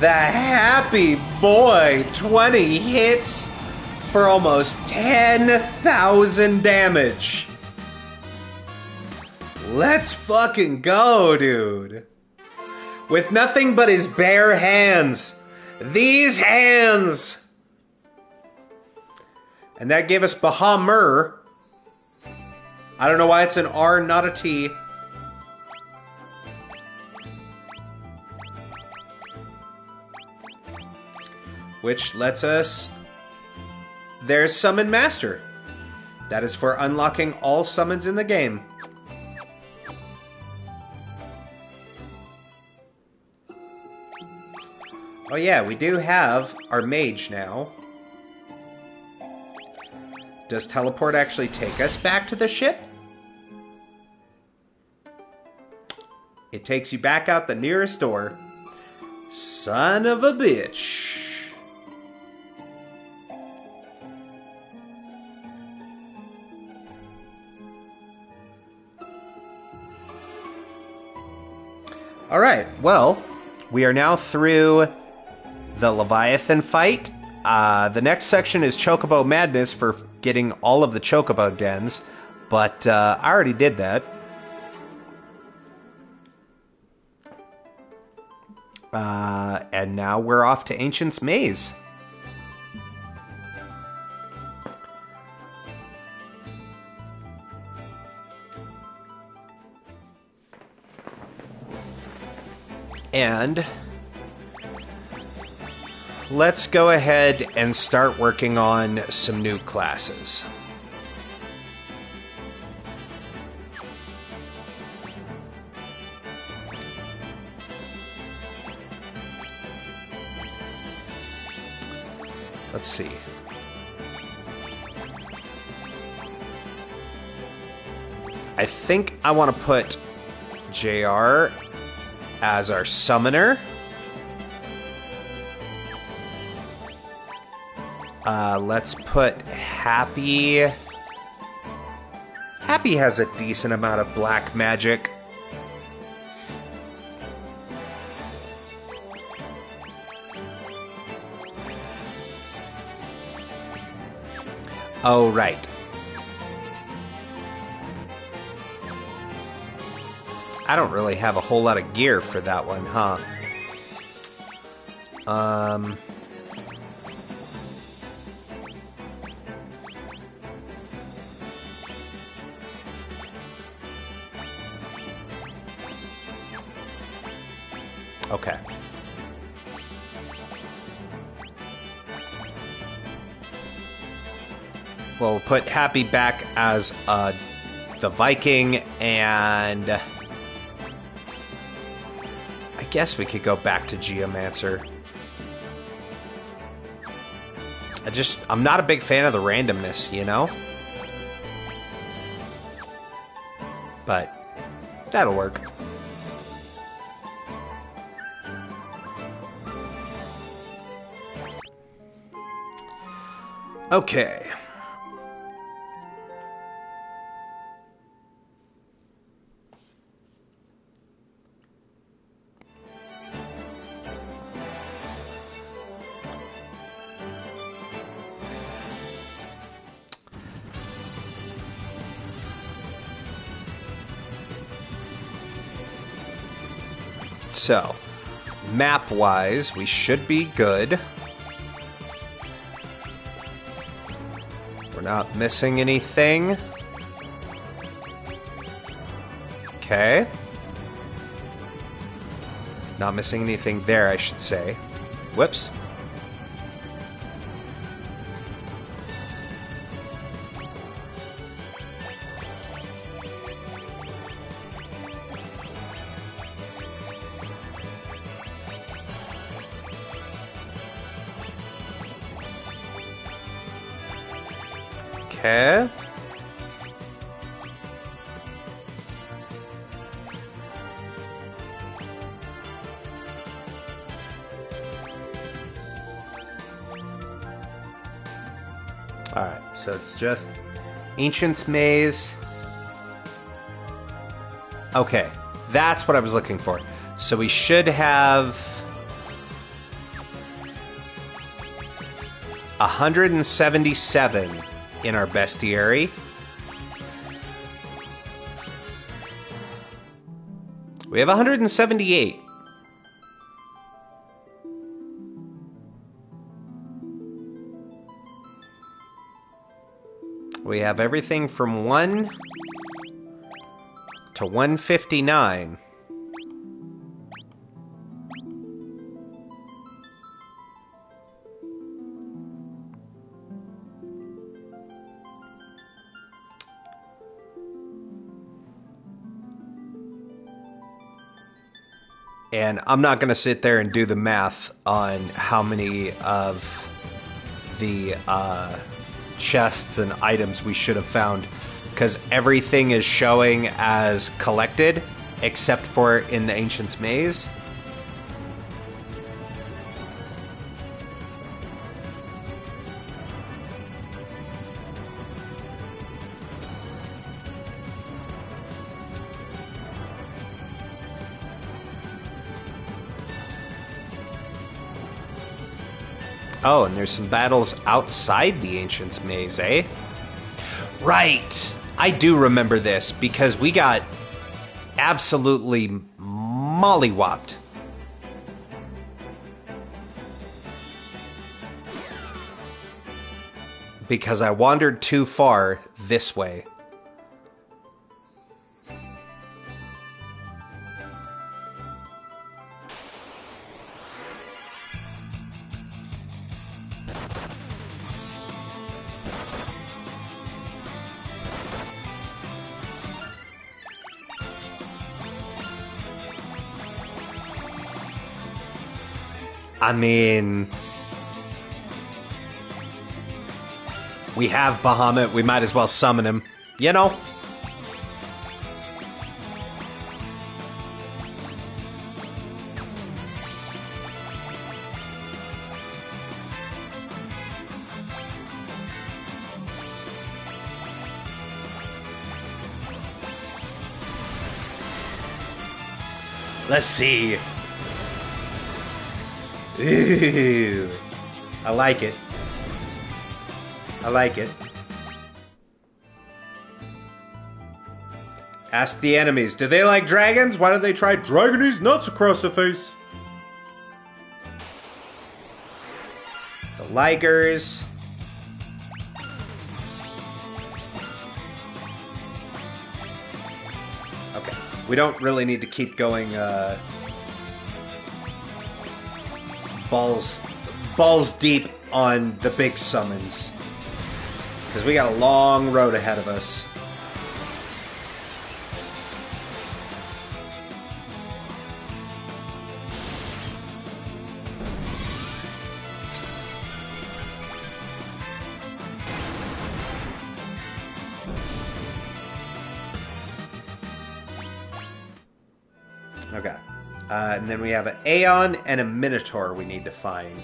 [SPEAKER 1] The happy boy, 20 hits for almost 10,000 damage. Let's fucking go, dude. With nothing but his bare hands. These hands. And that gave us Bahamur. I don't know why it's an R, not a T. Which lets us... There's Summon Master. That is for unlocking all summons in the game. Oh yeah, we do have our mage now. Does teleport actually take us back to the ship? It takes you back out the nearest door. Son of a bitch. Alright, well, we are now through the Leviathan fight. The next section is Chocobo Madness for getting all of the Chocobo dens, but I already did that. And now we're off to Ancient's Maze. And let's go ahead and start working on some new classes. Let's see. I think I want to put JR as our summoner. Let's put Happy. Happy has a decent amount of black magic. Oh, right. I don't really have a whole lot of gear for that one, huh? Okay. Well, we'll put Happy back as the Viking, and I guess we could go back to Geomancer. I'm not a big fan of the randomness, you know? But that'll work. Okay. So, map-wise, we should be good. We're not missing anything. Okay. Not missing anything there, I should say. Whoops. Okay. Alright, so it's just Ancient's Maze. Okay, that's what I was looking for. So we should have 177 in our bestiary. We have 178. We have everything from 1 to 159. And I'm not going to sit there and do the math on how many of the chests and items we should have found, because everything is showing as collected except for in the Ancient's Maze. Oh, and there's some battles outside the Ancient's Maze, eh? Right! I do remember this, because we got absolutely mollywopped. Because I wandered too far this way. I mean, we have Bahamut, we might as well summon him, you know? Let's see. Ooh, I like it. I like it. Ask the enemies, do they like dragons? Why don't they try dragging these nuts across the face? The Ligers. Okay, we don't really need to keep going, balls deep on the big summons, because we got a long road ahead of us. Okay. And then we have an Aeon and a Minotaur we need to find.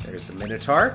[SPEAKER 1] There's the Minotaur.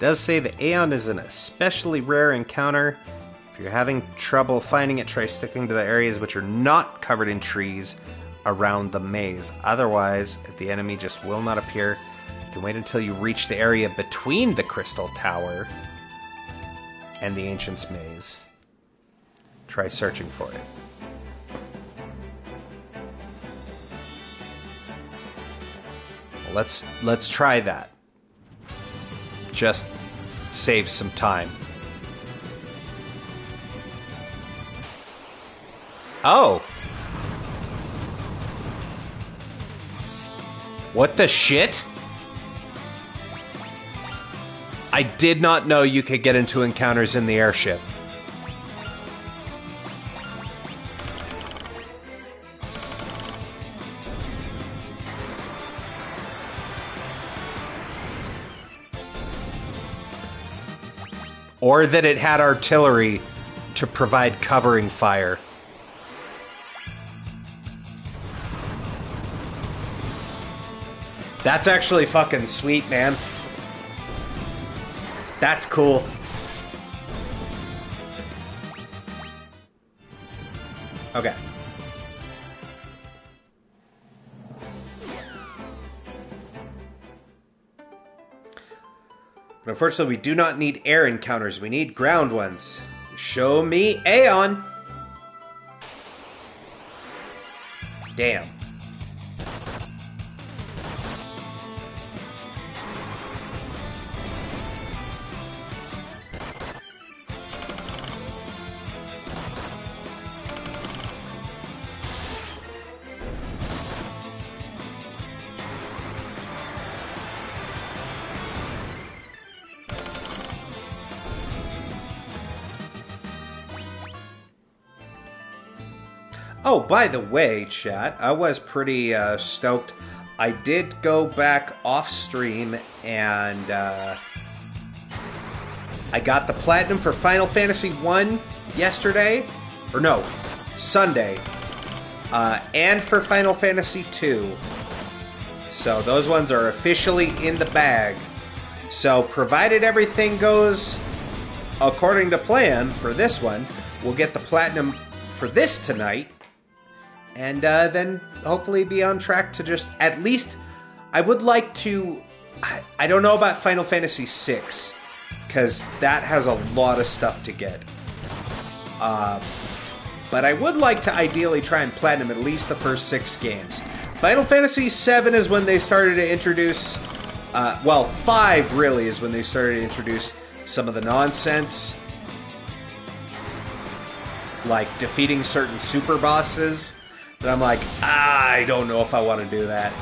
[SPEAKER 1] does say the Aeon is an especially rare encounter. If you're having trouble finding it, try sticking to the areas which are not covered in trees around the maze. Otherwise, if the enemy just will not appear, you can wait until you reach the area between the Crystal Tower and the Ancient's Maze. Try searching for it. Well, let's try that. Just save some time. Oh! What the shit? I did not know you could get into encounters in the airship. Or that it had artillery to provide covering fire. That's actually fucking sweet, man. That's cool. Okay. But unfortunately, we do not need air encounters. We need ground ones. Show me Aeon. Damn. Oh, by the way, chat, I was pretty stoked. I did go back off stream and I got the platinum for Final Fantasy 1 yesterday, or no, Sunday, and for Final Fantasy 2. So those ones are officially in the bag. So provided everything goes according to plan for this one, we'll get the platinum for this tonight. And then hopefully be on track to just at least... I would like to... I don't know about Final Fantasy VI, because that has a lot of stuff to get. But I would like to ideally try and platinum at least the first 6 games. Final Fantasy VII is when they started to introduce... well, 5 really is when they started to introduce some of the nonsense. Like defeating certain super bosses. But I'm like, I don't know if I want to do that.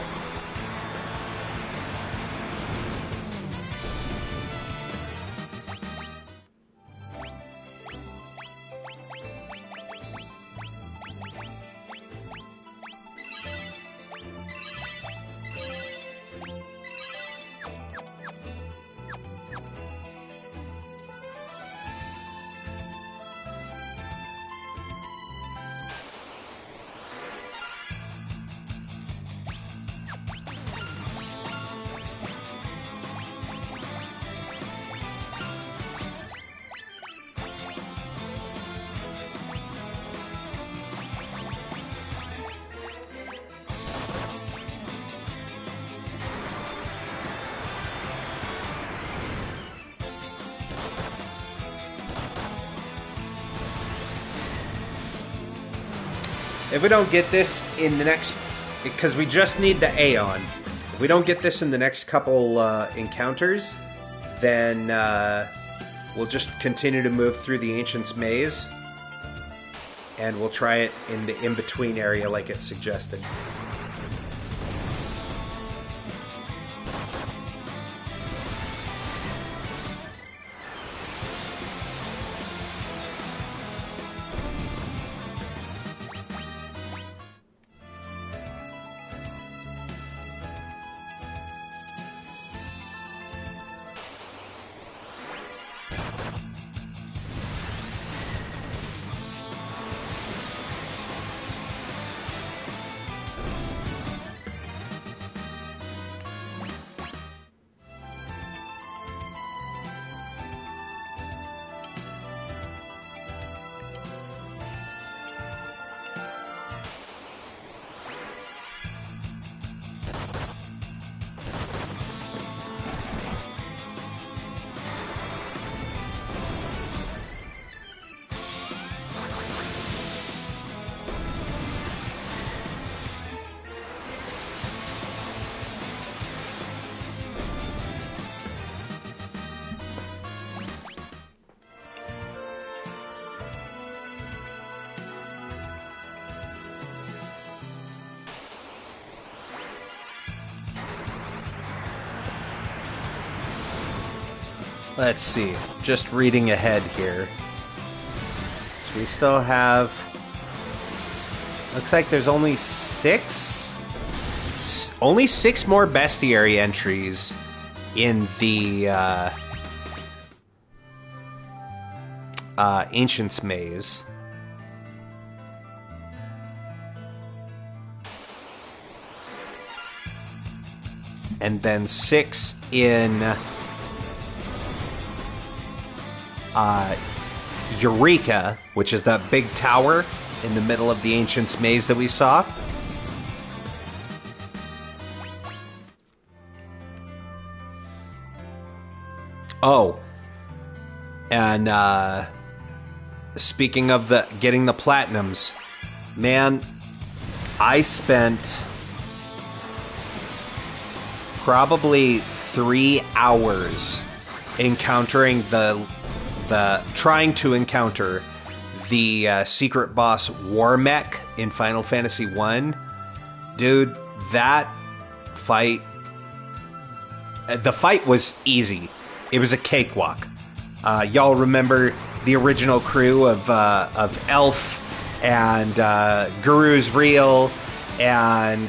[SPEAKER 1] If we don't get this in the next... Because we just need the Aeon. If we don't get this in the next couple encounters, then we'll just continue to move through the Ancient's Maze. And we'll try it in the in-between area like it suggested. Let's see. Just reading ahead here. So we still have... Looks like there's only 6? Only 6 more bestiary entries in the Ancient's Maze. And then 6 in Eureka, which is that big tower in the middle of the Ancient's Maze that we saw. Oh, and speaking of getting the platinums, man, I spent probably 3 hours encountering trying to encounter the secret boss War Mech in Final Fantasy 1. Dude, that fight, the fight was easy. It was a cakewalk. Y'all remember the original crew of Elf and Guru's Real and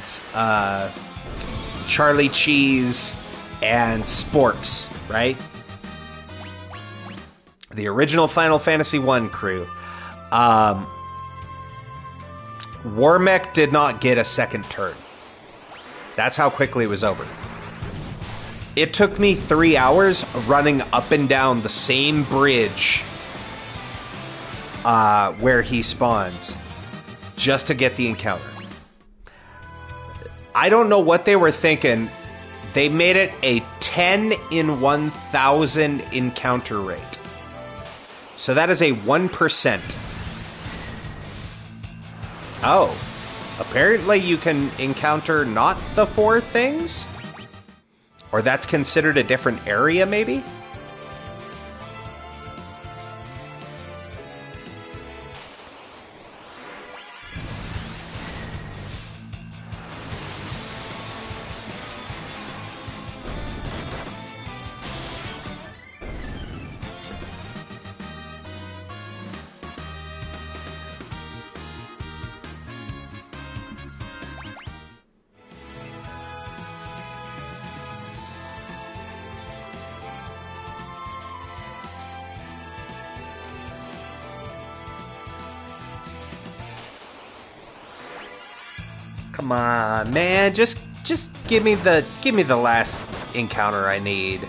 [SPEAKER 1] Charlie Cheese and Sporks, right? The original Final Fantasy 1 crew. War Mech did not get a second turn. That's how quickly it was over. It took me 3 hours running up and down the same bridge where he spawns just to get the encounter. I don't know what they were thinking. They made it a 10 in 1,000 encounter rate. So that is a 1%. Oh. Apparently you can encounter not the 4 things? Or that's considered a different area, maybe? Come on, man. Just give me the last encounter I need.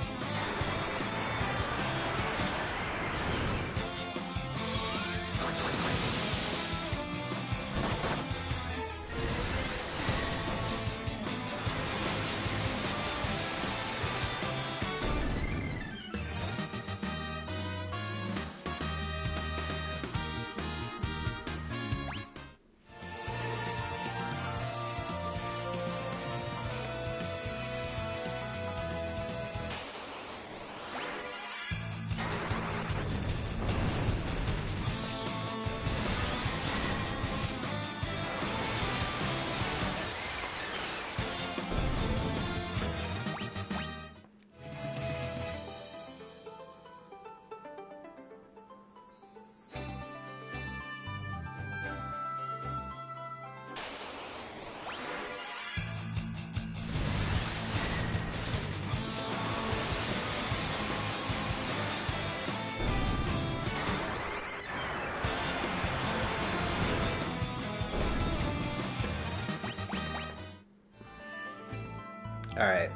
[SPEAKER 1] Alright.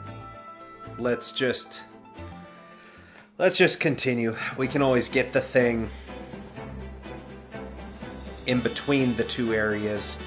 [SPEAKER 1] Let's just continue. We can always get the thing in between the 2 areas.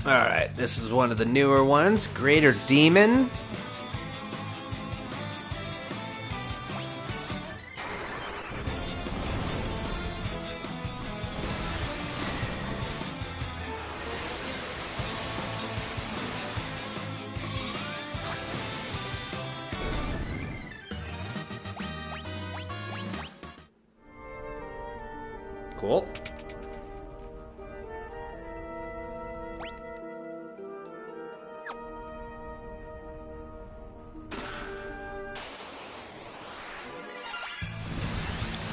[SPEAKER 1] Alright, this is one of the newer ones. Greater Demon. Cool.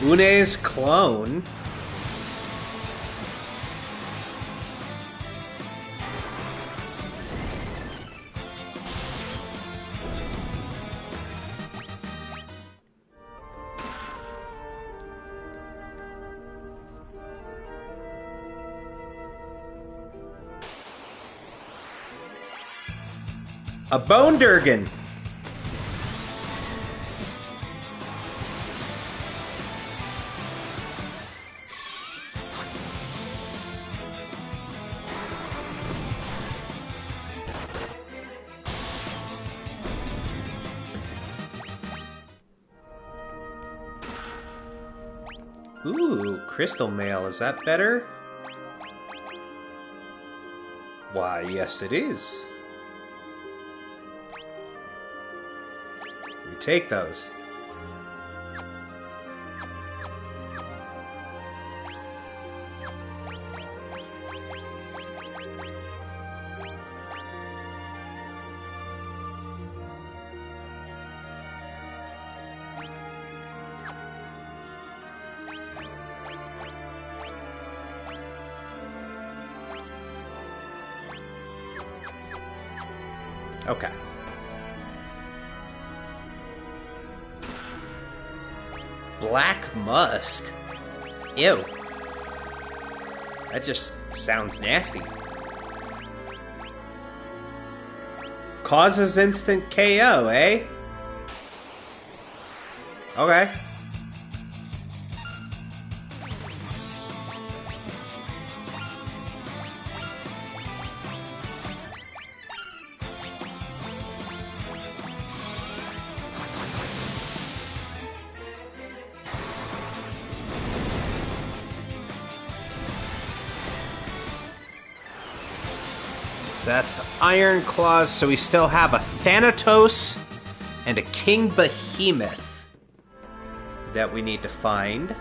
[SPEAKER 1] Une's clone. A Bone Durgan. Ooh, Crystal Mail. Is that better? Why, yes it is. We take those. Okay. Black Musk. Ew. That just sounds nasty. Causes instant KO, eh? Okay. So that's the Iron Claws, so we still have a Thanatos and a King Behemoth that we need to find.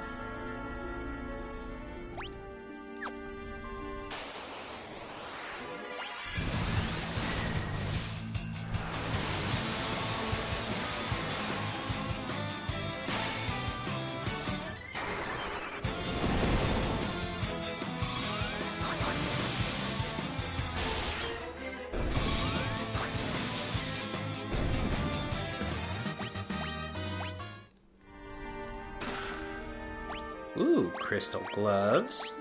[SPEAKER 1] Ooh, crystal gloves.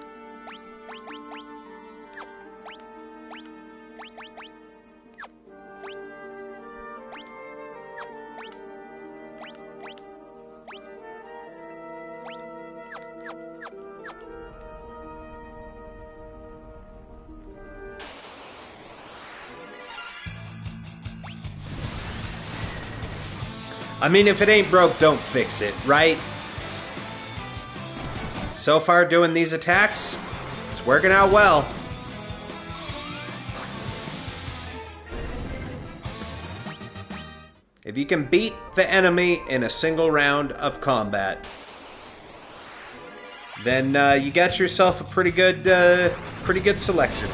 [SPEAKER 1] I mean, if it ain't broke, don't fix it, right? So far, doing these attacks, it's working out well. If you can beat the enemy in a single round of combat, then you got yourself a pretty good selection.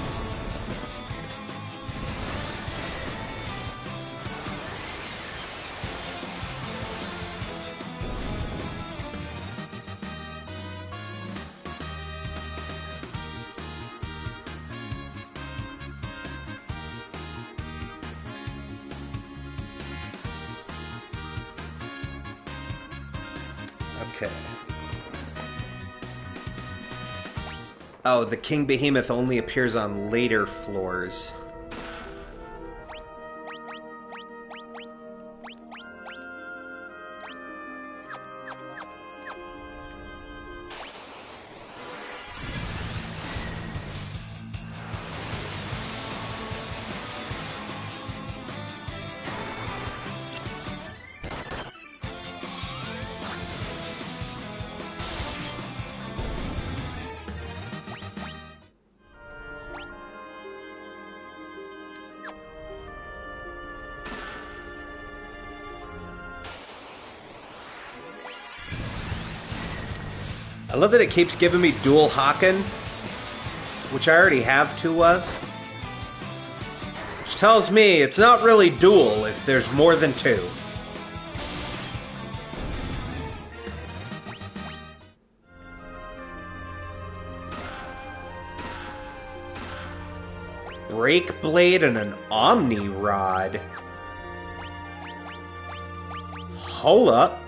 [SPEAKER 1] Okay. Oh, the King Behemoth only appears on later floors. I love that it keeps giving me dual Haken, which I already have 2 of. Which tells me it's not really dual if there's more than 2. Break Blade and an Omni Rod. Hold up.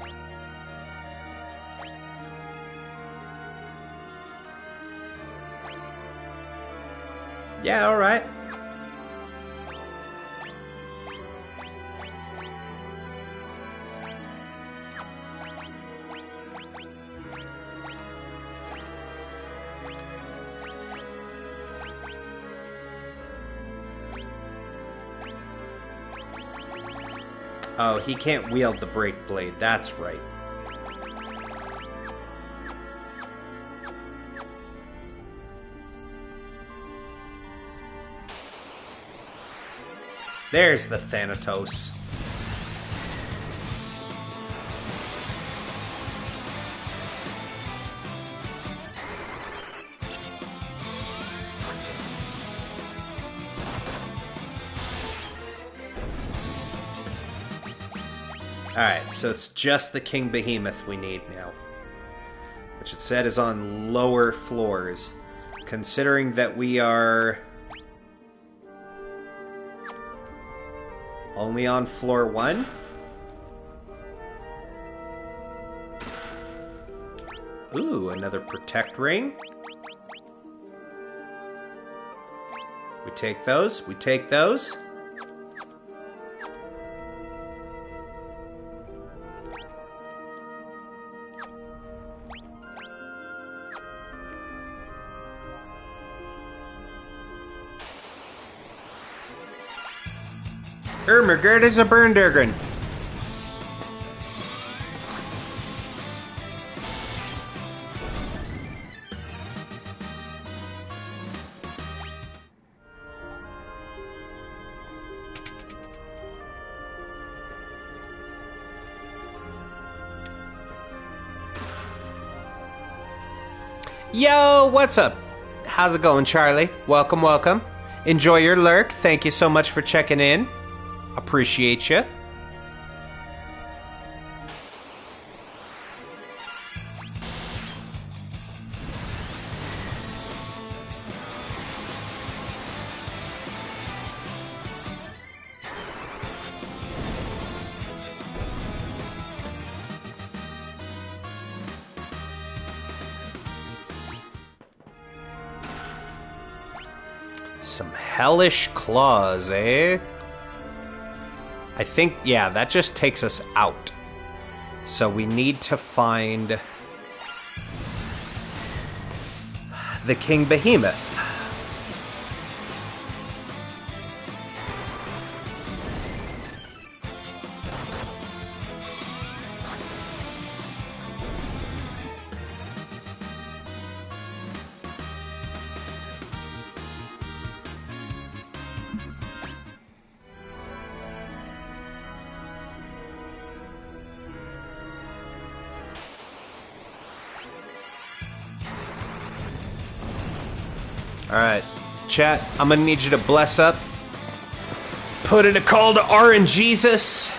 [SPEAKER 1] Yeah, alright. Oh, he can't wield the Break Blade. That's right. There's the Thanatos. Alright, so it's just the King Behemoth we need now. Which it said is on lower floors. Considering that we are only on floor 1? Ooh, another Protect Ring. We take those, we take those. Ermagerd is a Burndergren. Yo, what's up? How's it going, Charlie? Welcome, welcome. Enjoy your lurk. Thank you so much for checking in. Appreciate you. Some hellish claws, eh? I think, yeah, that just takes us out. So we need to find the King Behemoth. Alright, chat, I'm gonna need you to bless up. Put in a call to RNGesus.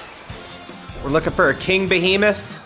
[SPEAKER 1] We're looking for a King Behemoth.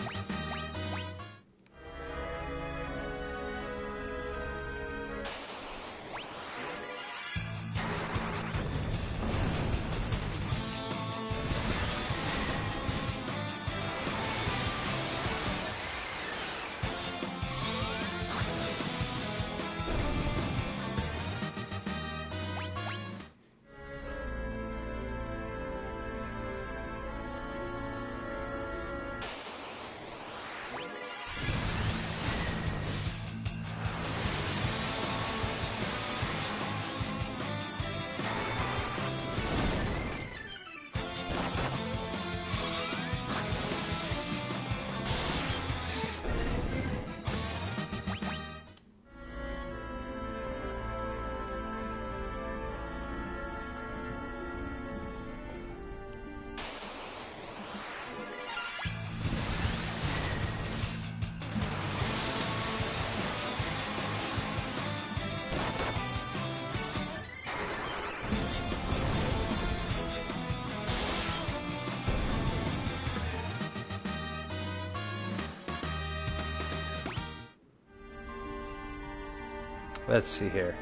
[SPEAKER 1] Let's see here.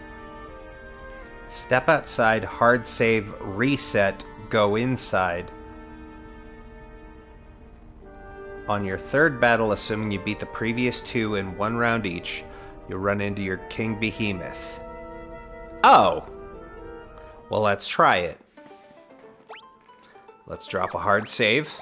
[SPEAKER 1] Step outside, hard save, reset, go inside. On your third battle, assuming you beat the previous two in 1 round each, you'll run into your King Behemoth. Oh! Well, let's try it. Let's drop a hard save.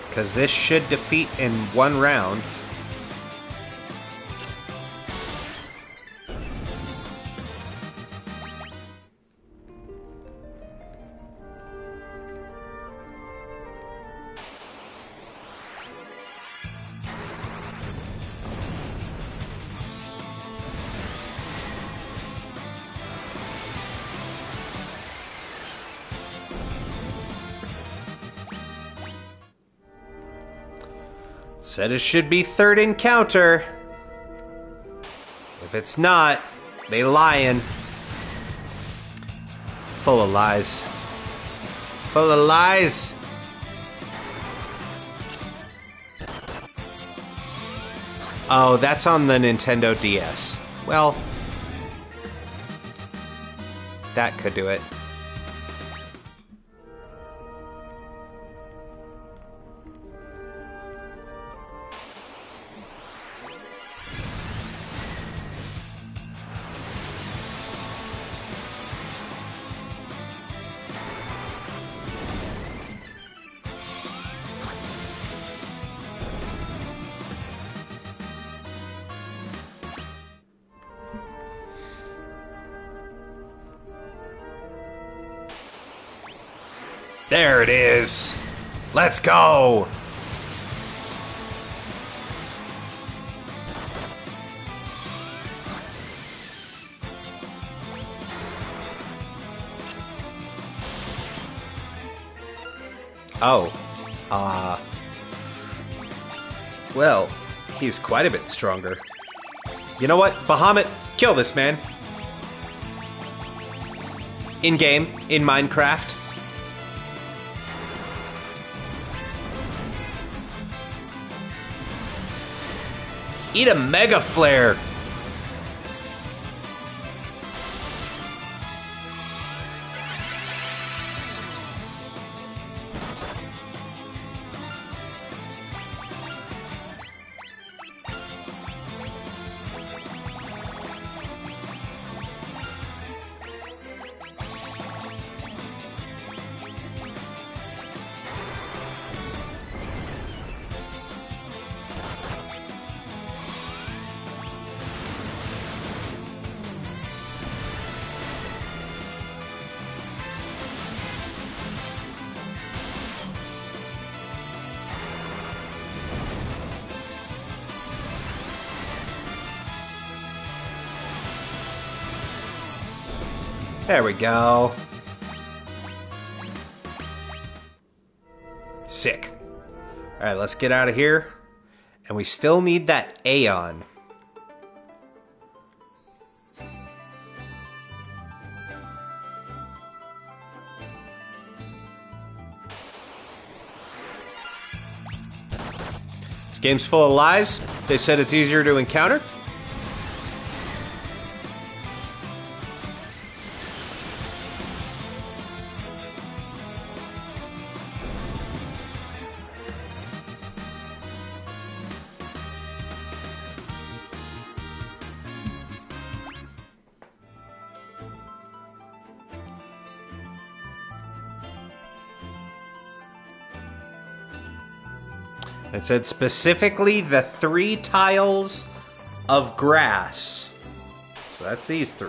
[SPEAKER 1] Because this should defeat in 1 round. Said it should be 3rd encounter. If it's not, they lying. Full of lies. Full of lies. Oh, that's on the Nintendo DS. Well, that could do it. There it is. Let's go. Oh. Well, he's quite a bit stronger. You know what? Bahamut, kill this man. In-game, in Minecraft. Eat a Mega Flare! There we go. Sick. Alright, let's get out of here. And we still need that Aeon. This game's full of lies. They said it's easier to encounter. It said specifically the 3 tiles of grass. So that's these 3.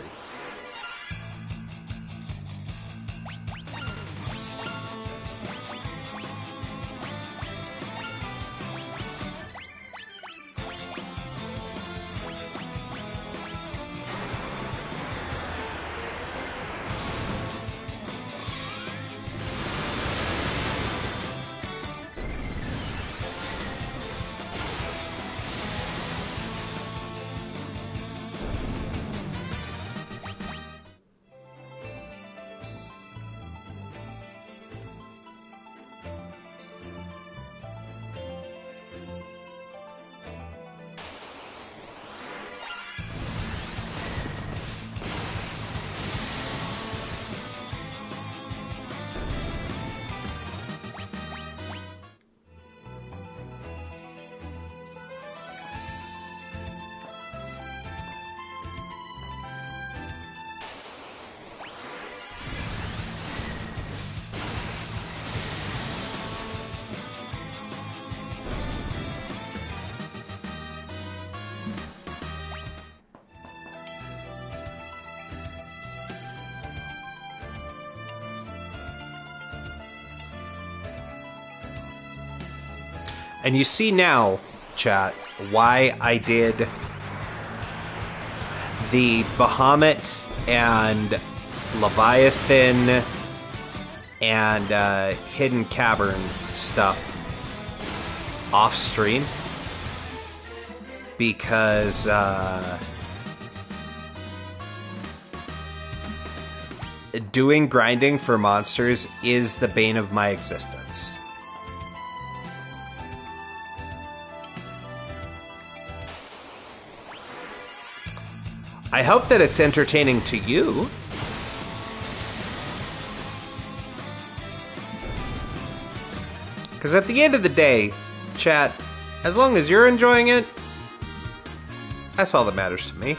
[SPEAKER 1] And you see now, chat, why I did the Bahamut and Leviathan and Hidden Cavern stuff off stream. Because doing grinding for monsters is the bane of my existence. I hope that it's entertaining to you. Because at the end of the day, chat, as long as you're enjoying it, that's all that matters to me.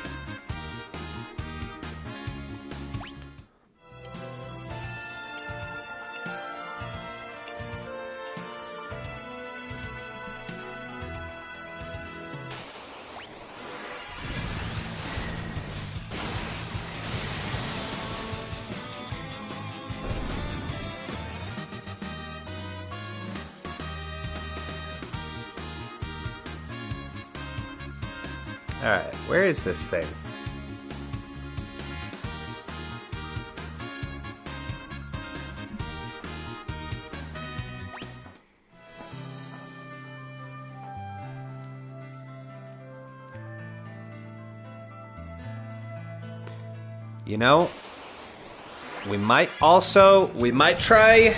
[SPEAKER 1] Alright, where is this thing? You know, we might try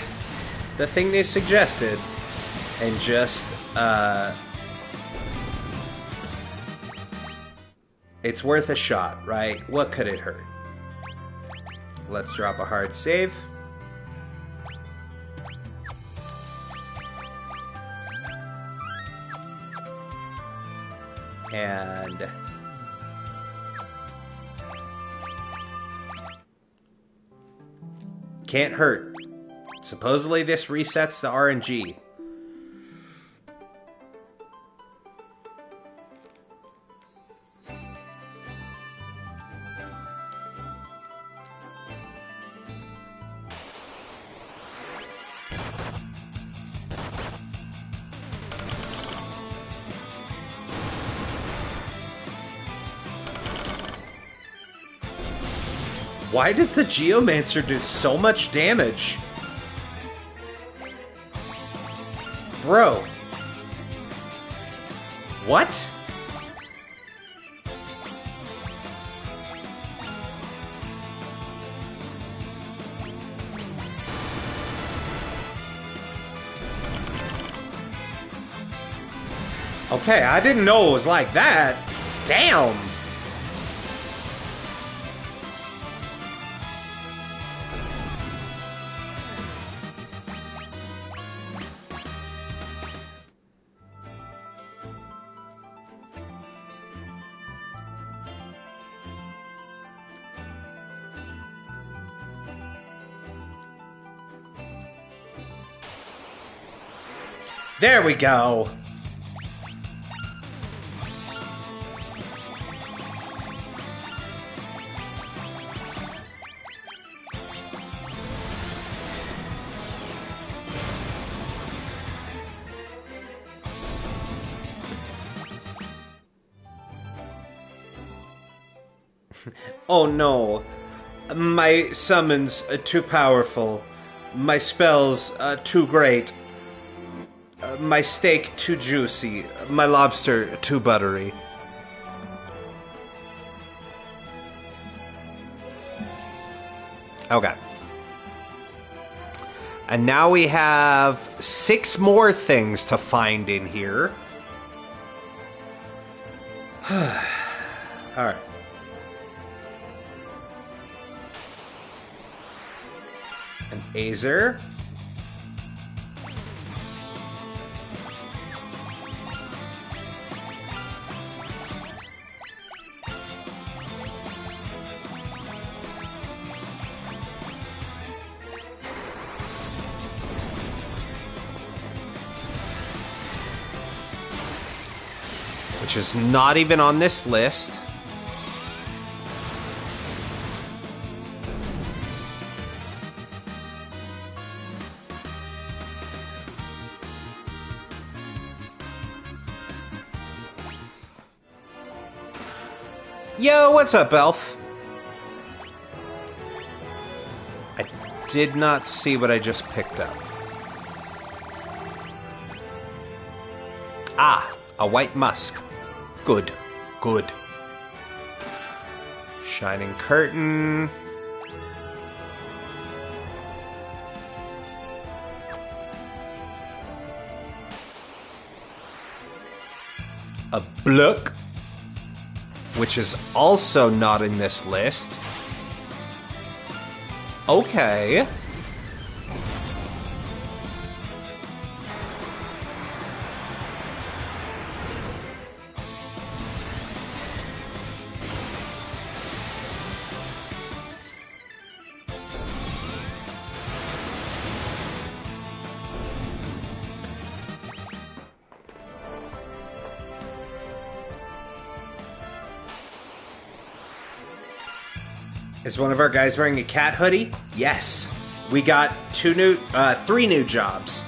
[SPEAKER 1] the thing they suggested and just, it's worth a shot, right? What could it hurt? Let's drop a hard save. And can't hurt. Supposedly this resets the RNG. Why does the Geomancer do so much damage? Bro. What? Okay, I didn't know it was like that. Damn. There we go. Oh no. My summons too powerful. My spells too great. My steak too juicy. My lobster too buttery. Okay. And now we have 6 more things to find in here. Alright. An Azer. Which is not even on this list. Yo, what's up, Elf? I did not see what I just picked up. Ah, a white musk. Good, good. Shining curtain. A blook, which is also not in this list. Okay. Is one of our guys wearing a cat hoodie? Yes. We got three new jobs.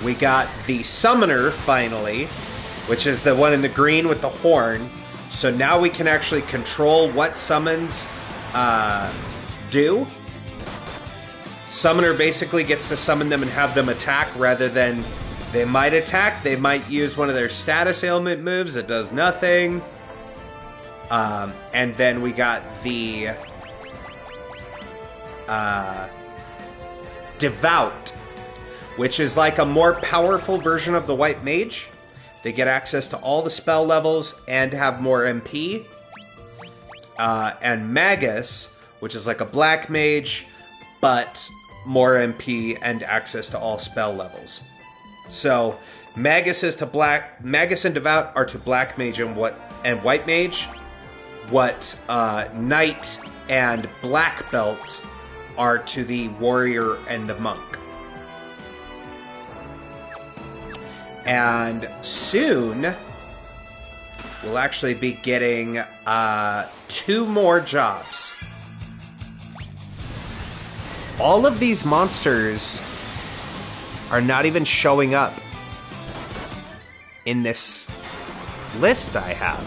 [SPEAKER 1] We got the summoner, finally, which is the one in the green with the horn. So now we can actually control what summons do. Summoner basically gets to summon them and have them attack rather than they might attack. They might use one of their status ailment moves that does nothing. And then we got the Devout, which is like a more powerful version of the White Mage. They get access to all the spell levels and have more MP. And Magus, which is like a Black Mage, but more MP and access to all spell levels. So Magus and Devout are to Black Mage and White Mage. What Knight and Black Belt are to the Warrior and the Monk. And soon, we'll actually be getting 2 more jobs. All of these monsters are not even showing up in this list I have.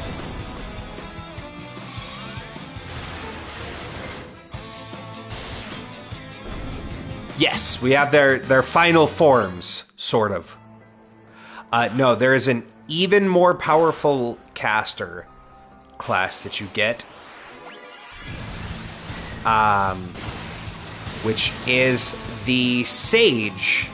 [SPEAKER 1] Yes, we have their final forms, sort of. No, there is an even more powerful caster class that you get. Which is the Sage.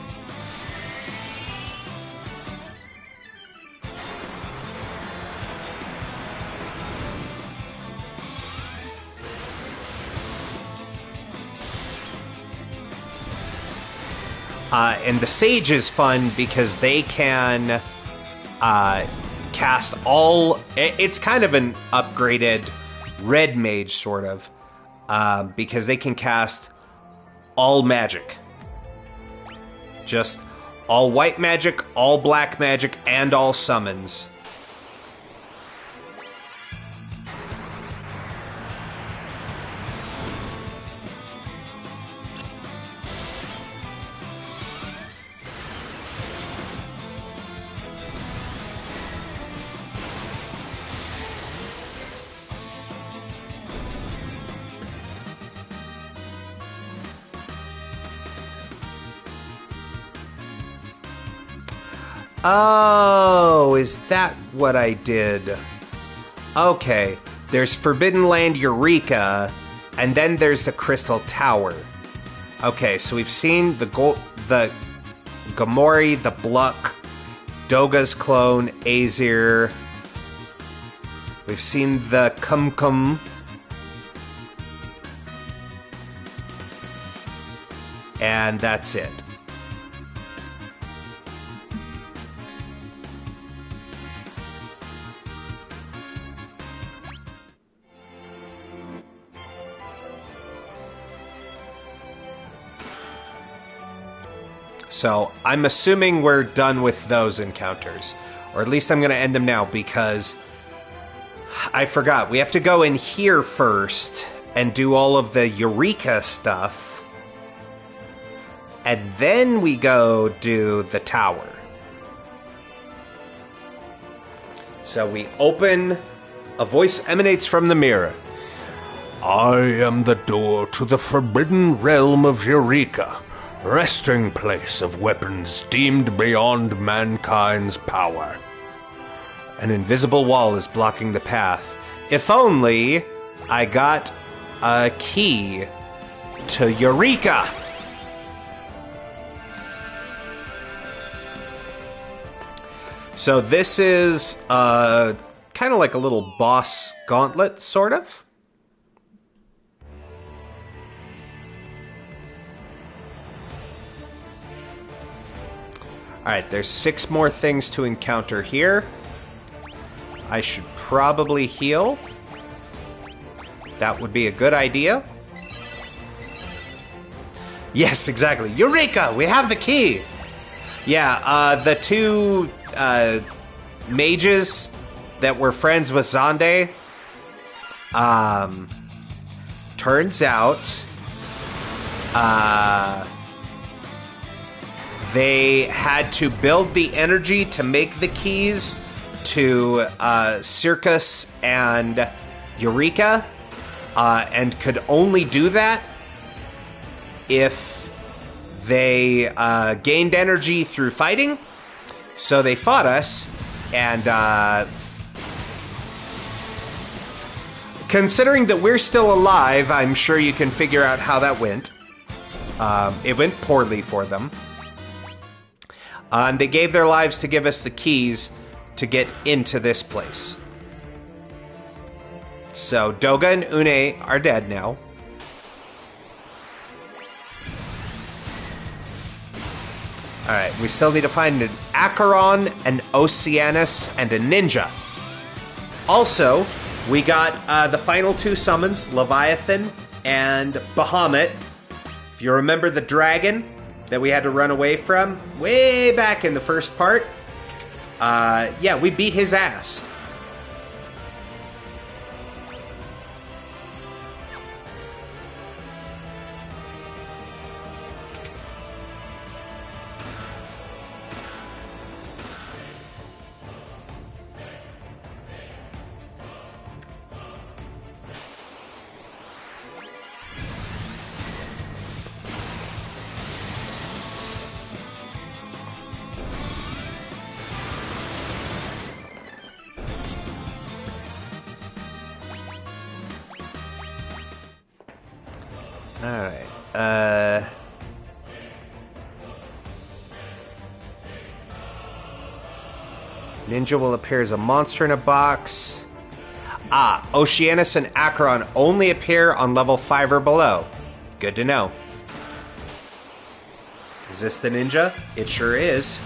[SPEAKER 1] And the Sage is fun because they can cast all... It's kind of an upgraded Red Mage, sort of. Because they can cast all magic. Just all white magic, all black magic, and all summons. Oh, is that what I did? Okay, there's Forbidden Land Eureka, and then there's the Crystal Tower. Okay, so we've seen the Gamori, the Bluck, Doga's clone, Azir. We've seen the Kum. And that's it. So I'm assuming we're done with those encounters. Or at least I'm going to end them now because I forgot. We have to go in here first and do all of the Eureka stuff. And then we go do the tower. So we open A voice emanates from the mirror.
[SPEAKER 2] I am the door to the forbidden realm of Eureka, resting place of weapons deemed beyond mankind's power.
[SPEAKER 1] An invisible wall is blocking the path. If only I got a key to Eureka! So this is kind of like a little boss gauntlet, sort of. Alright, there's 6 more things to encounter here. I should probably heal. That would be a good idea. Yes, exactly. Eureka! We have the key! Yeah, the 2 mages that were friends with Xande, turns out they had to build the energy to make the keys to Circus and Eureka, and could only do that if they gained energy through fighting. So they fought us, and considering that we're still alive, I'm sure you can figure out how that went. It went poorly for them. And they gave their lives to give us the keys to get into this place. So Doga and Une are dead now. Alright, we still need to find an Acheron, an Oceanus, and a Ninja. Also, we got the final 2 summons, Leviathan and Bahamut. If you remember the dragon that we had to run away from way back in the first part, yeah, we beat his ass. Alright, Ninja will appear as a monster in a box. Oceanus and Acheron only appear on level 5 or below. Good to know. Is this the ninja? It sure is.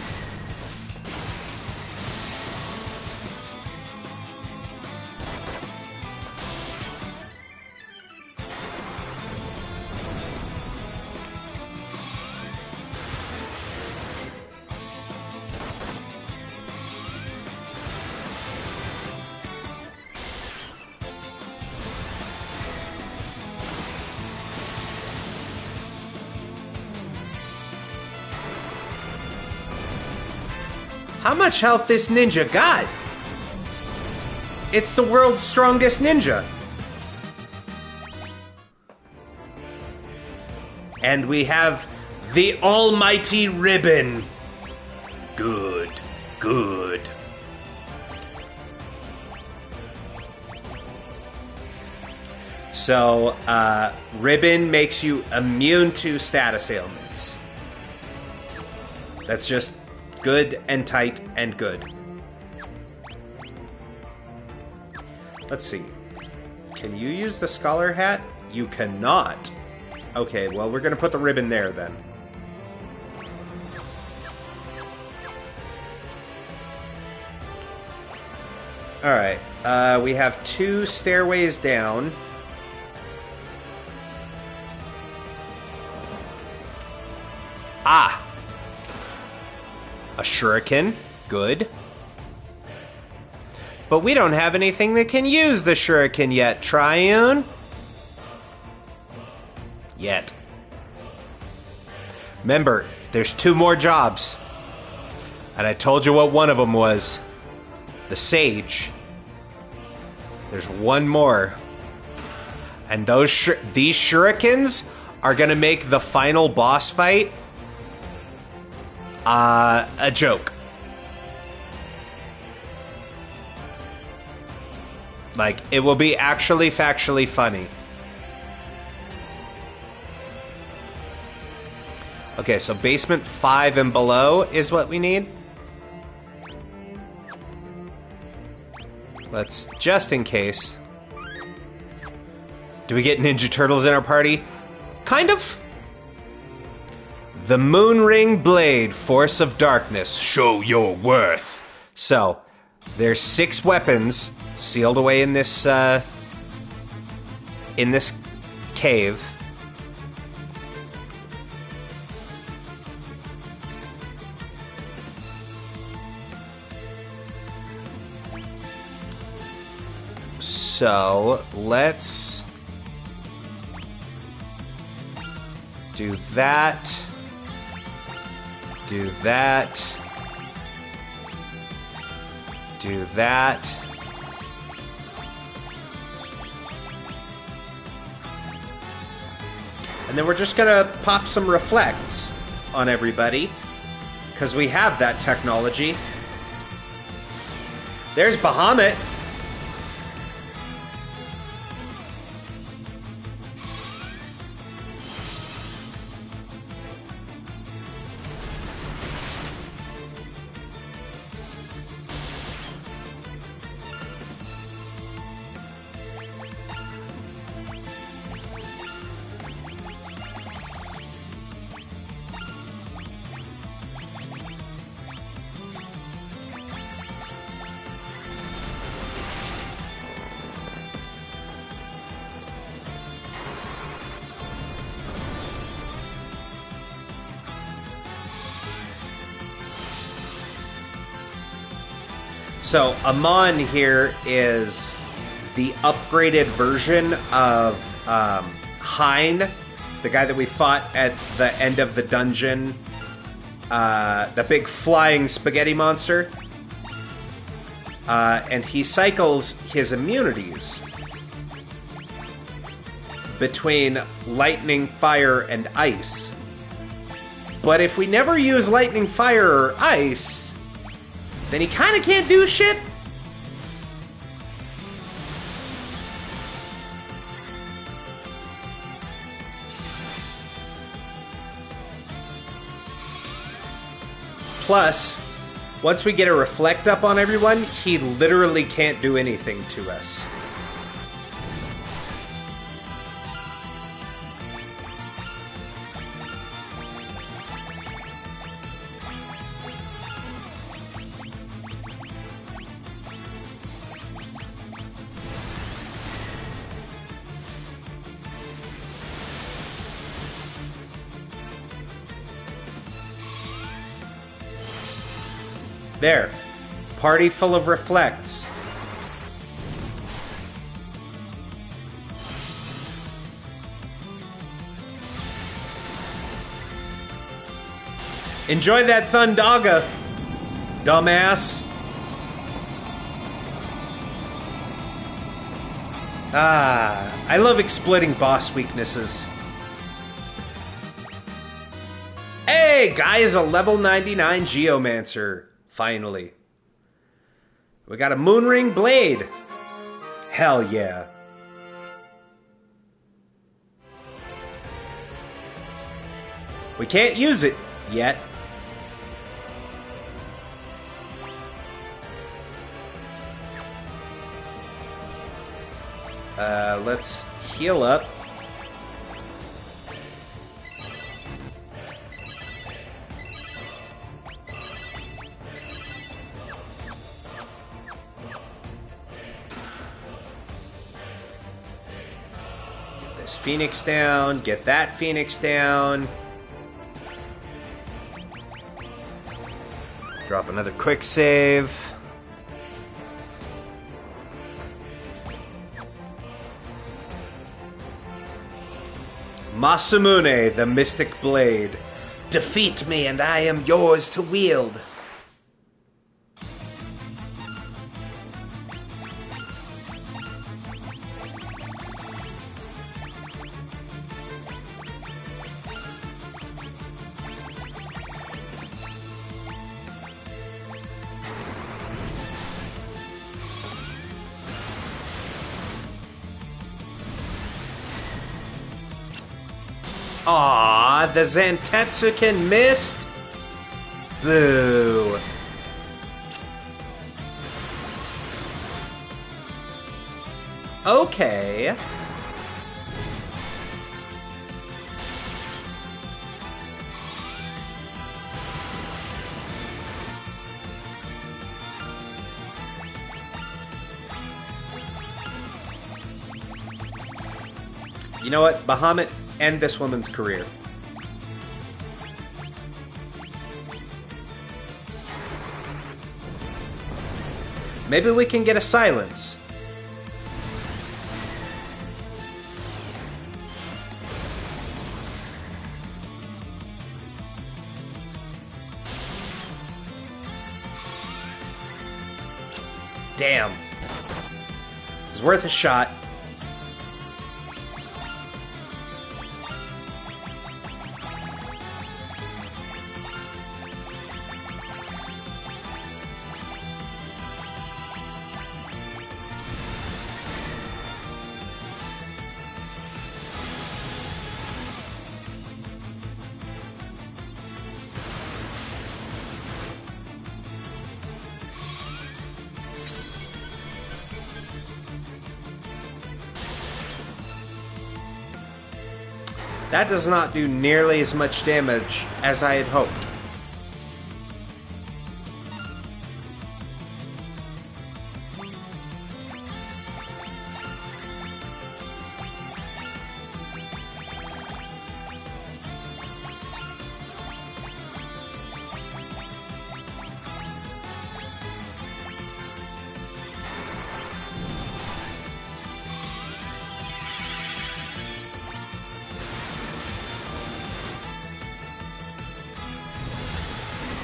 [SPEAKER 1] How much health this ninja got? It's the world's strongest ninja. And we have the almighty ribbon. Good, good. So, ribbon makes you immune to status ailments. That's just good and tight and good. Let's see. Can you use the scholar hat? You cannot. Okay, well, we're going to put the ribbon there then. Alright, we have 2 stairways down. A shuriken. Good. But we don't have anything that can use the shuriken yet, Triune. Yet. Remember, there's 2 more jobs. And I told you what one of them was. The Sage. There's one more. And these shurikens are going to make the final boss fight a joke. Like, it will be actually factually funny. Okay, so basement 5 and below is what we need. Let's, just in case. Do we get Ninja Turtles in our party? Kind of. The Moonring Blade, Force of Darkness, show your worth. So, there's 6 weapons sealed away in this cave. So, let's do that. Do that. Do that. And then we're just gonna pop some reflects on everybody, because we have that technology. There's Bahamut. So Amon here is the upgraded version of Hein, the guy that we fought at the end of the dungeon, the big flying spaghetti monster. And he cycles his immunities between lightning, fire, and ice. But if we never use lightning, fire, or ice, then he kind of can't do shit. Plus, once we get a reflect up on everyone, he literally can't do anything to us. There. Party full of reflects. Enjoy that Thundaga, dumbass. I love exploiting boss weaknesses. Hey, guys, a level 99 Geomancer. Finally. We got a Moonring Blade. Hell yeah. We can't use it yet. Let's heal up. This Phoenix down, get that Phoenix down. Drop another quick save. Masamune, the Mystic Blade. Defeat me and I am yours to wield. Aw, the Zantetsuken missed? Boo. Okay. You know what? Bahamut, end this woman's career. Maybe we can get a silence. Damn. It's worth a shot. That does not do nearly as much damage as I had hoped.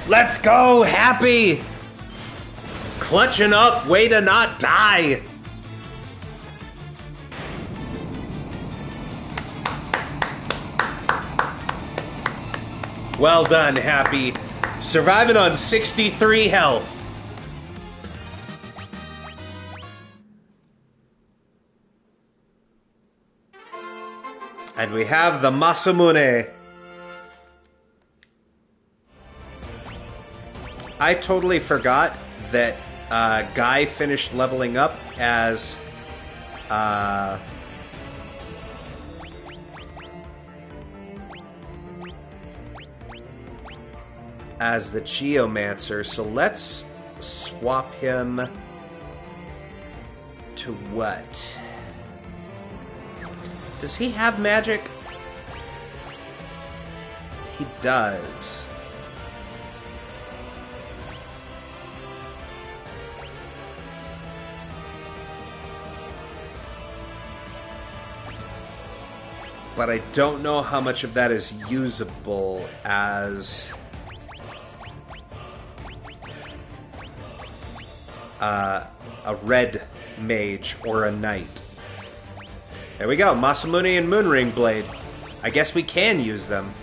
[SPEAKER 1] Let's go, Happy! Clutching up, way to not die! Well done, Happy. Surviving on 63 health. And we have the Masamune. I totally forgot that Guy finished leveling up as the Geomancer, so let's swap him to what? Does he have magic? He does. But I don't know how much of that is usable as a red mage or a knight. There we go, Masamune and Moonring Blade. I guess we can use them.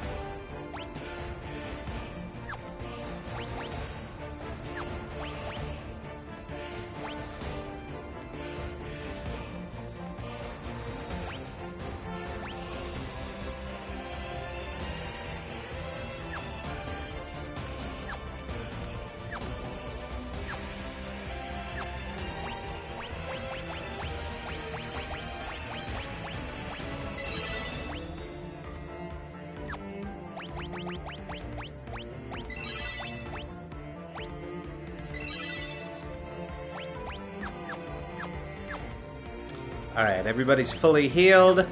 [SPEAKER 1] Alright, everybody's fully healed.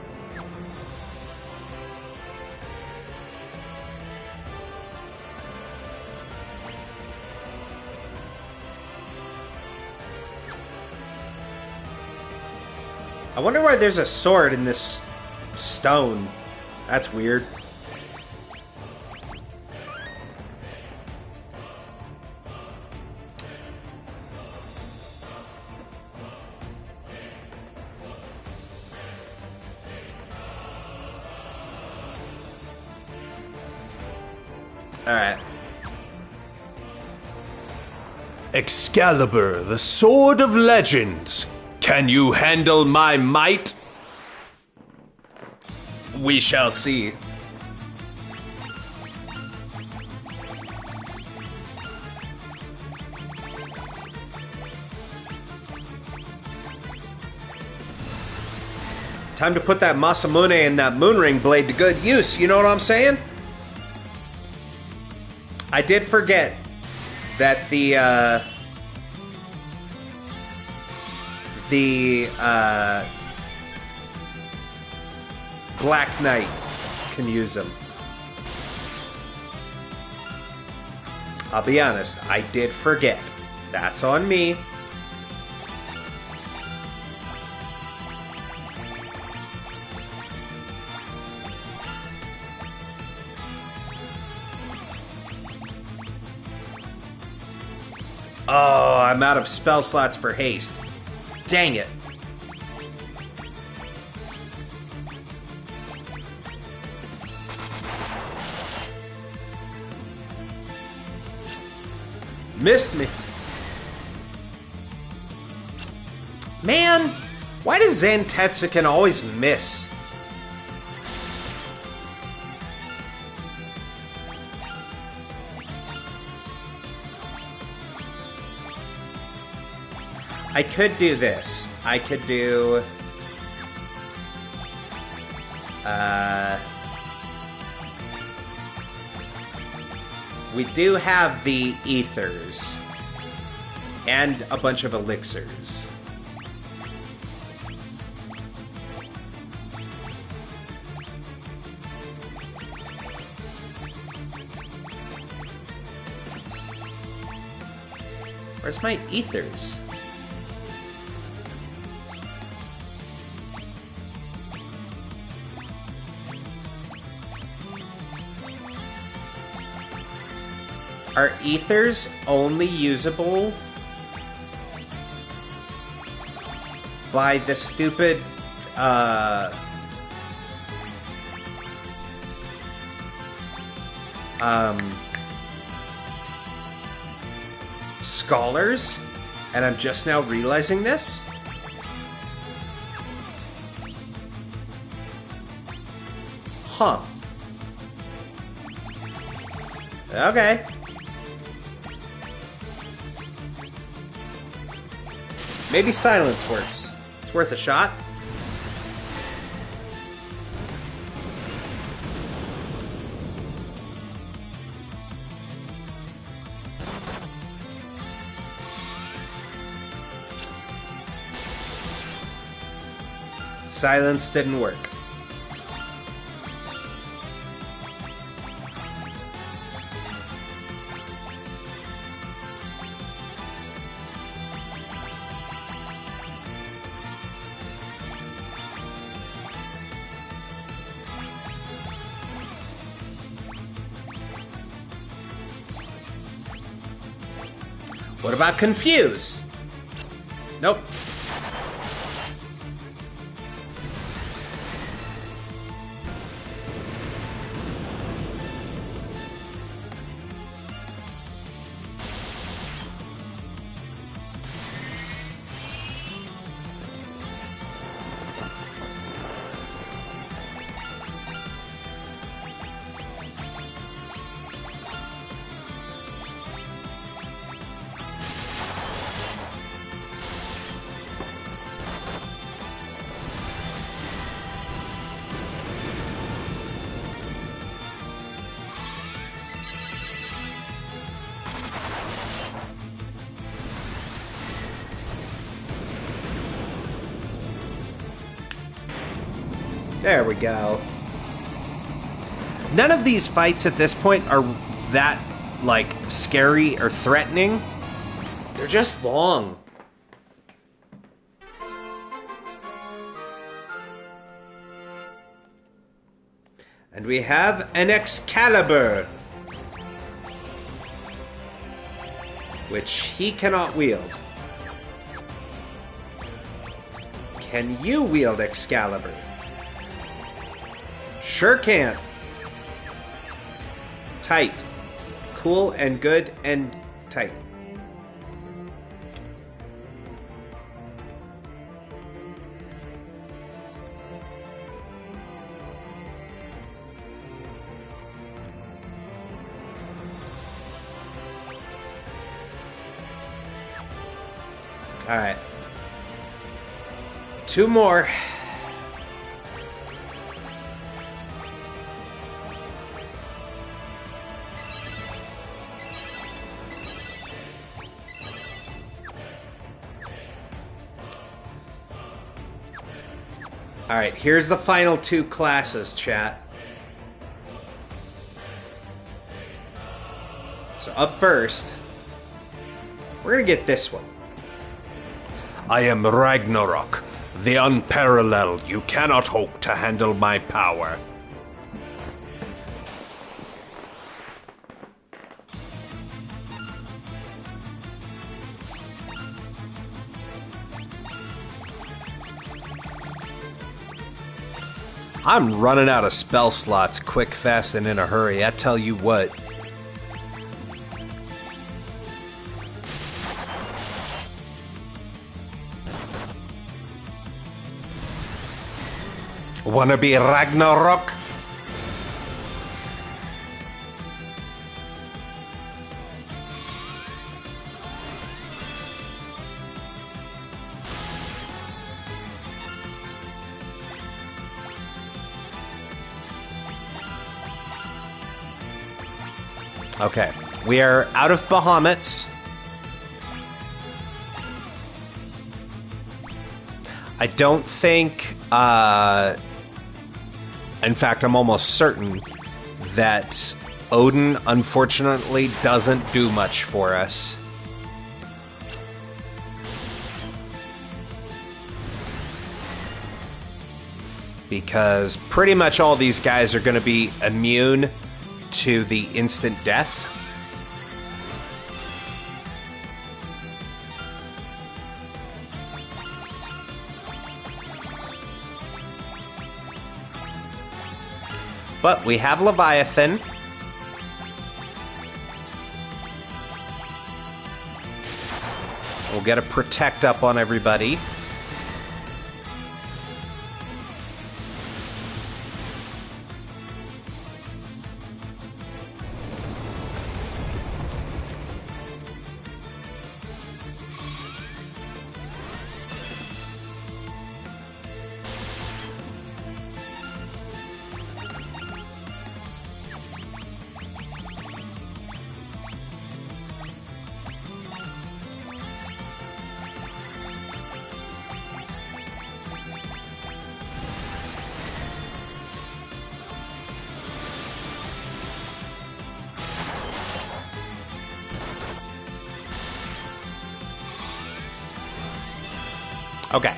[SPEAKER 1] I wonder why there's a sword in this stone. That's weird. Alright.
[SPEAKER 2] Excalibur, the sword of legends. Can you handle my might?
[SPEAKER 1] We shall see. Time to put that Masamune and that Moonring blade to good use, you know what I'm saying? I did forget that the Black Knight can use them. I'll be honest, I did forget. That's on me. Oh, I'm out of spell slots for haste. Dang it. Missed me. Man, why does Zantetsuken always miss? I could do this. I could do... we do have the ethers. And a bunch of elixirs. Where's my ethers? Are ethers only usable by the stupid, scholars? And I'm just now realizing this? Huh. Okay. Maybe silence works. It's worth a shot. Silence didn't work. What about confuse? Nope. There we go. None of these fights at this point are that, like, scary or threatening. They're just long. And we have an Excalibur, which he cannot wield. Can you wield Excalibur? Sure can. Tight. Cool and good and tight. All right. Two more. Alright, here's the final two classes, chat. So up first, we're gonna get this one.
[SPEAKER 2] I am Ragnarok, the unparalleled. You cannot hope to handle my power.
[SPEAKER 1] I'm running out of spell slots quick, fast, and in a hurry. I tell you what. Wanna be Ragnarok? Okay, we are out of Bahamut's. I don't think, in fact, I'm almost certain that Odin, unfortunately, doesn't do much for us. Because pretty much all these guys are going to be immune to the instant death. But we have Leviathan. We'll get a protect up on everybody. Okay.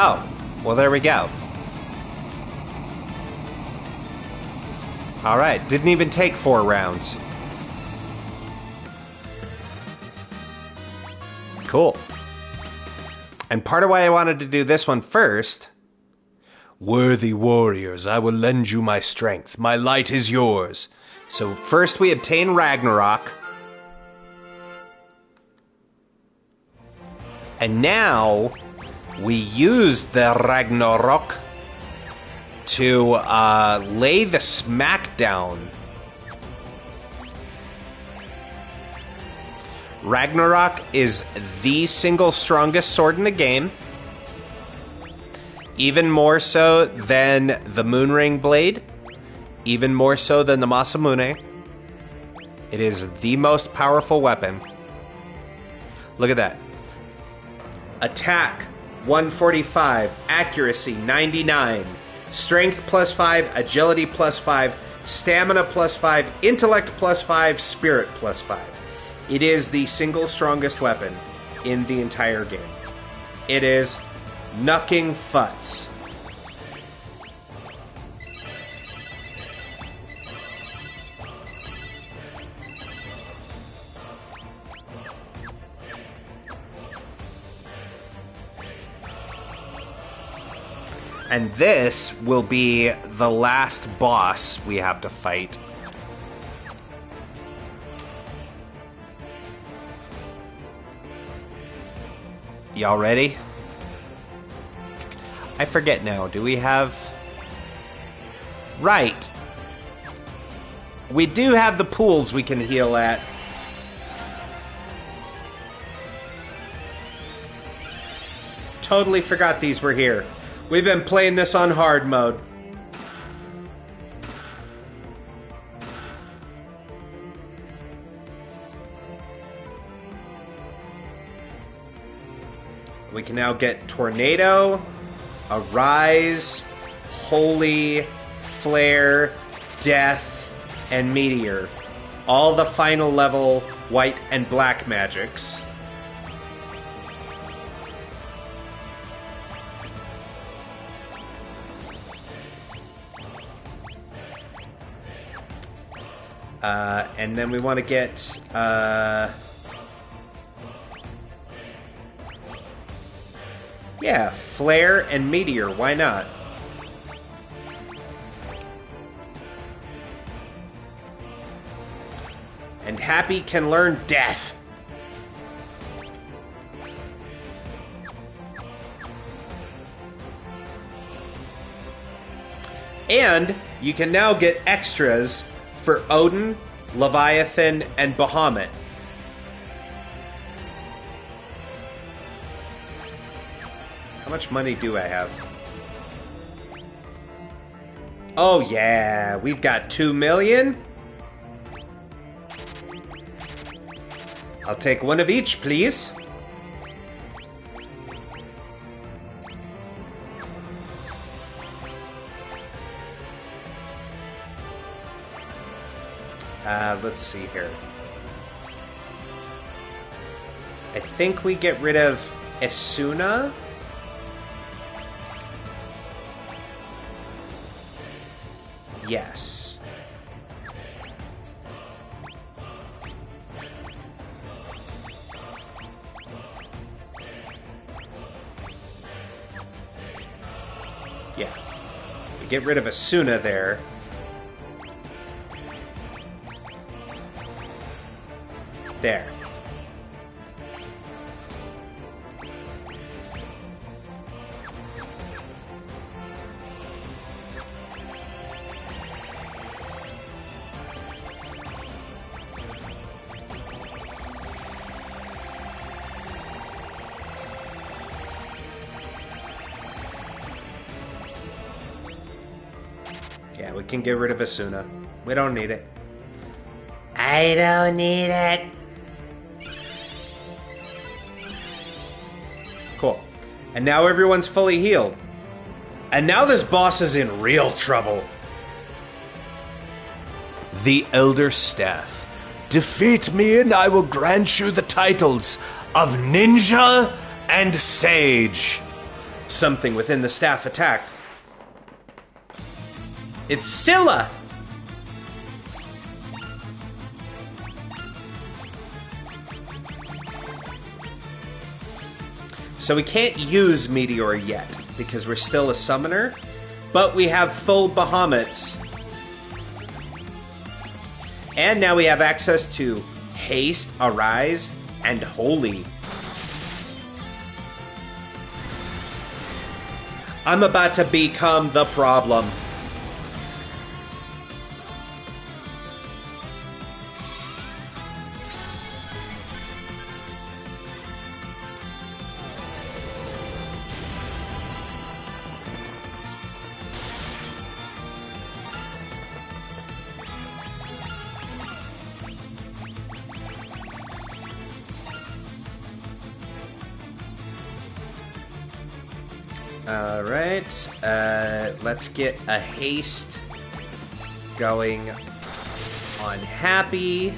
[SPEAKER 1] Oh, well, there we go. All right, didn't even take 4 rounds. Cool. And part of why I wanted to do this one first...
[SPEAKER 2] Worthy warriors, I will lend you my strength. My light is yours.
[SPEAKER 1] So first we obtain Ragnarok. And now we use the Ragnarok to lay the smackdown. Ragnarok is the single strongest sword in the game. Even more so than the Moonring Blade. Even more so than the Masamune. It is the most powerful weapon. Look at that. Attack 145, accuracy 99, strength +5, agility +5, stamina +5, intellect +5, spirit +5. It is the single strongest weapon in the entire game. It is knucking futz. And this will be the last boss we have to fight. Y'all ready? I forget now. Do we have... Right. We do have the pools we can heal at. Totally forgot these were here. We've been playing this on hard mode. we can now get Tornado, Arise, Holy, Flare, Death, and Meteor. All the final level white and black magics. And then we want to get... yeah, Flare and Meteor. Why not? And Happy can learn Death. And you can now get extras for Odin, Leviathan, and Bahamut. How much money do I have? Oh yeah, we've got 2 million. I'll take one of each, please. Let's see here. I think we get rid of Esuna. Yes. Yeah. We get rid of Esuna there. There. Yeah, we can get rid of Esuna. We don't need it. I don't need it. Cool. And now everyone's fully healed. And now this boss is in real trouble.
[SPEAKER 2] The Elder Staff. Defeat me and I will grant you the titles of Ninja and Sage.
[SPEAKER 1] Something within the staff attacked. It's Scylla! So we can't use Meteor yet, because we're still a summoner, but we have full Bahamuts. And now we have access to Haste, Arise, and Holy. I'm about to become the problem. Alright, let's get a haste going on Happy.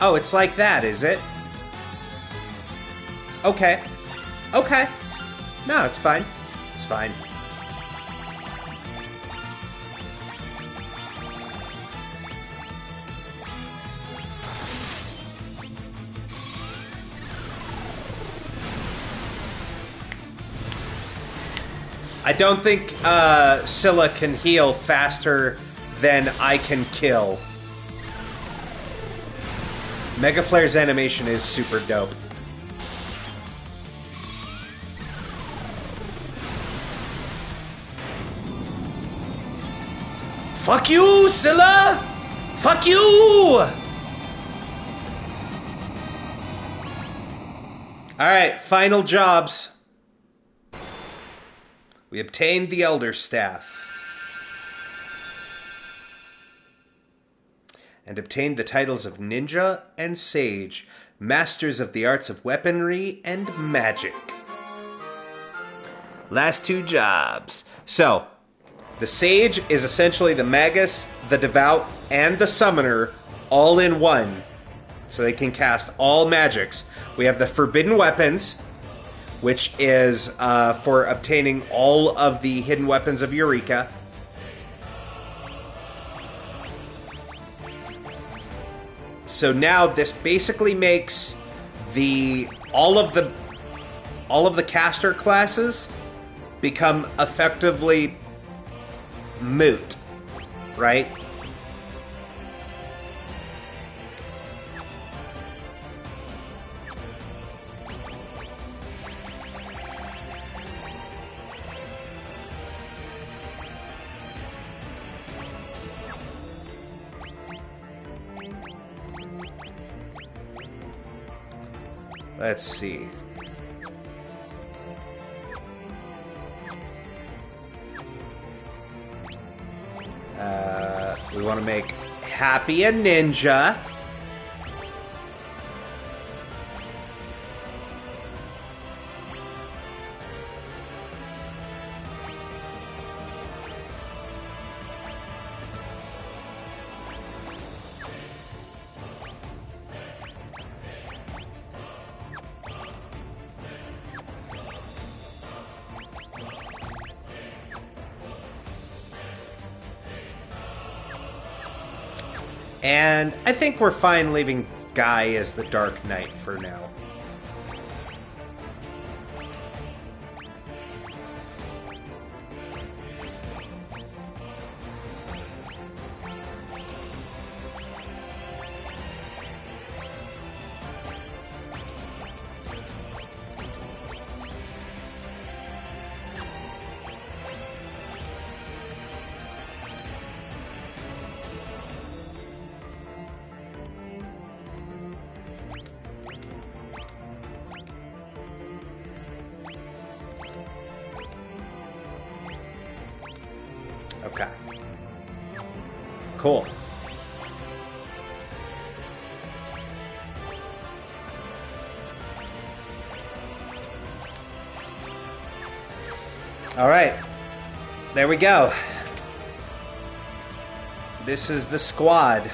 [SPEAKER 1] Oh, it's like that, is it? Okay. Okay. No, it's fine. It's fine. I don't think Scylla can heal faster than I can kill. Mega Flare's animation is super dope. Fuck you, Scylla! Fuck you! All right, final jobs. We obtained the Elder Staff. And obtained the titles of Ninja and Sage, masters of the arts of weaponry and magic. Last 2 jobs. So, the Sage is essentially the Magus, the Devout, and the Summoner all in one. So they can cast all magics. We have the Forbidden Weapons, which is for obtaining all of the hidden weapons of Eureka. So now this basically makes all of the caster classes become effectively moot, right? Let's see. We want to make Happy a ninja. And I think we're fine leaving Guy as the Dark Knight for now. Okay. Cool. All right. There we go. This is the squad.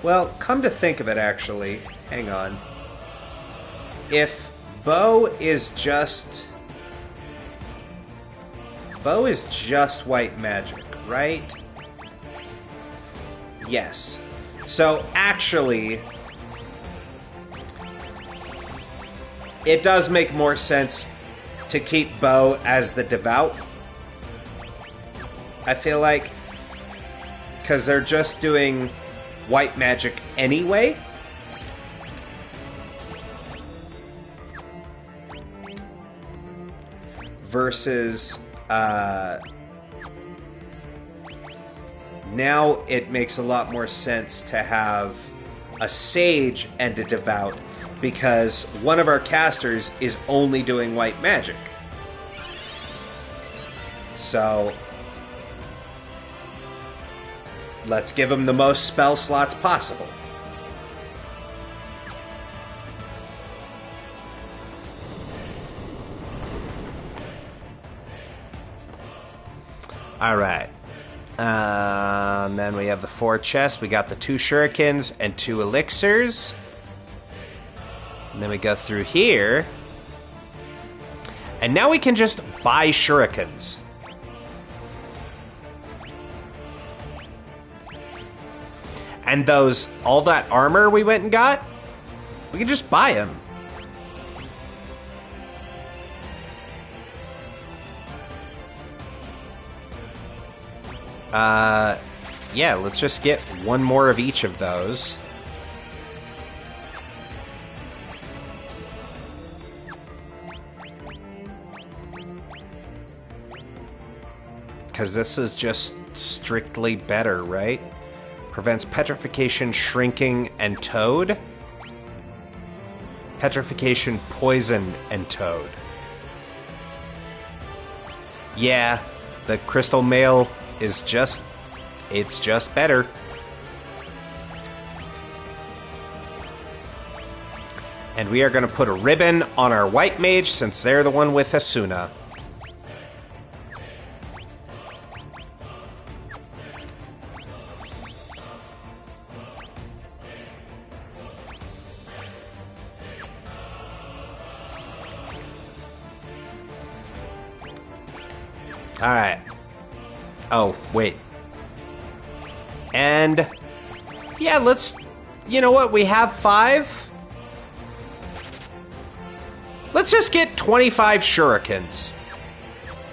[SPEAKER 1] Well, come to think of it, actually, hang on. If Bo is just white magic, right? Yes. So, actually, it does make more sense to keep Bo as the Devout. I feel like, because they're just doing white magic anyway. Versus now it makes a lot more sense to have a Sage and a Devout, because one of our casters is only doing white magic. So let's give him the most spell slots possible. All right. And then we have the 4 chests. We got the 2 shurikens and 2 elixirs. And then we go through here. And now we can just buy shurikens. And all that armor we went and got, we can just buy them. Yeah, let's just get one more of each of those. because this is just strictly better, right? Prevents petrification, shrinking, and toad. Petrification, poison, and toad. Yeah, the crystal mail is just... it's just better. And we are going to put a ribbon on our white mage since they're the one with Asuna. Alright. Oh, wait. And... yeah, let's... you know what? We have 5. Let's just get 25 shurikens.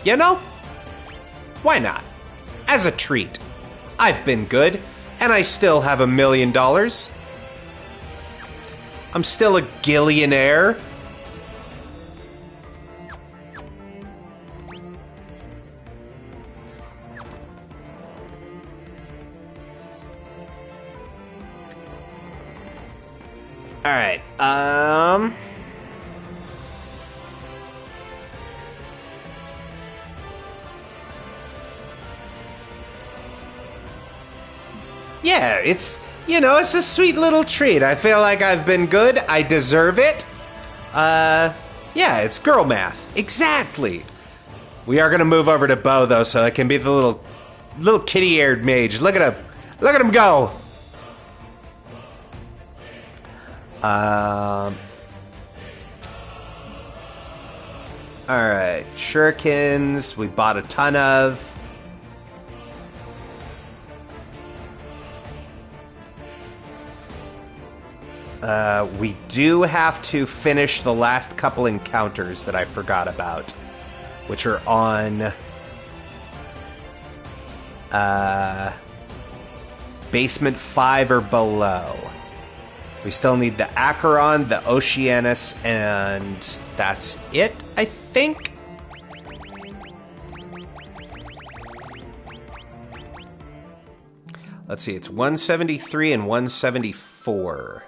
[SPEAKER 1] You know? Why not? As a treat. I've been good, and I still have $1 million. I'm still a gillionaire. Alright, yeah, it's, you know, it's a sweet little treat. I feel like I've been good. I deserve it. Yeah, it's girl math. Exactly. We are gonna move over to Bo, though, so I can be the little kitty-eared mage. Look at him. Look at him go. Alright, shurikens, we bought a ton of. We do have to finish the last couple encounters that I forgot about, which are on basement 5 or below. We still need the Acheron, the Oceanus, and that's it, I think? Let's see, it's 173 and 174.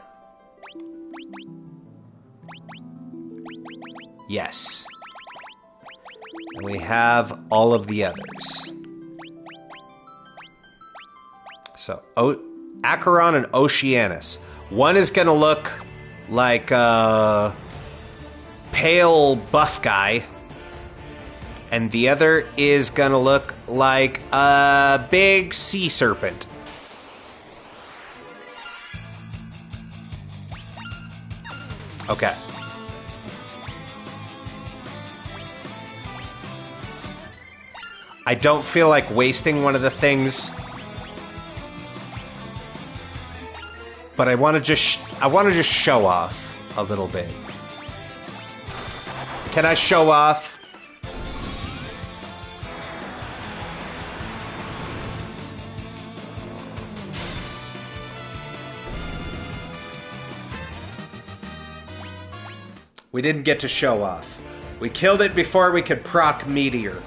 [SPEAKER 1] Yes. And we have all of the others. So, Acheron and Oceanus. One is going to look like a pale buff guy, and the other is going to look like a big sea serpent. Okay. I don't feel like wasting one of the things, but I want to just show off a little bit. Can I show off? We didn't get to show off. We killed it before we could proc Meteor.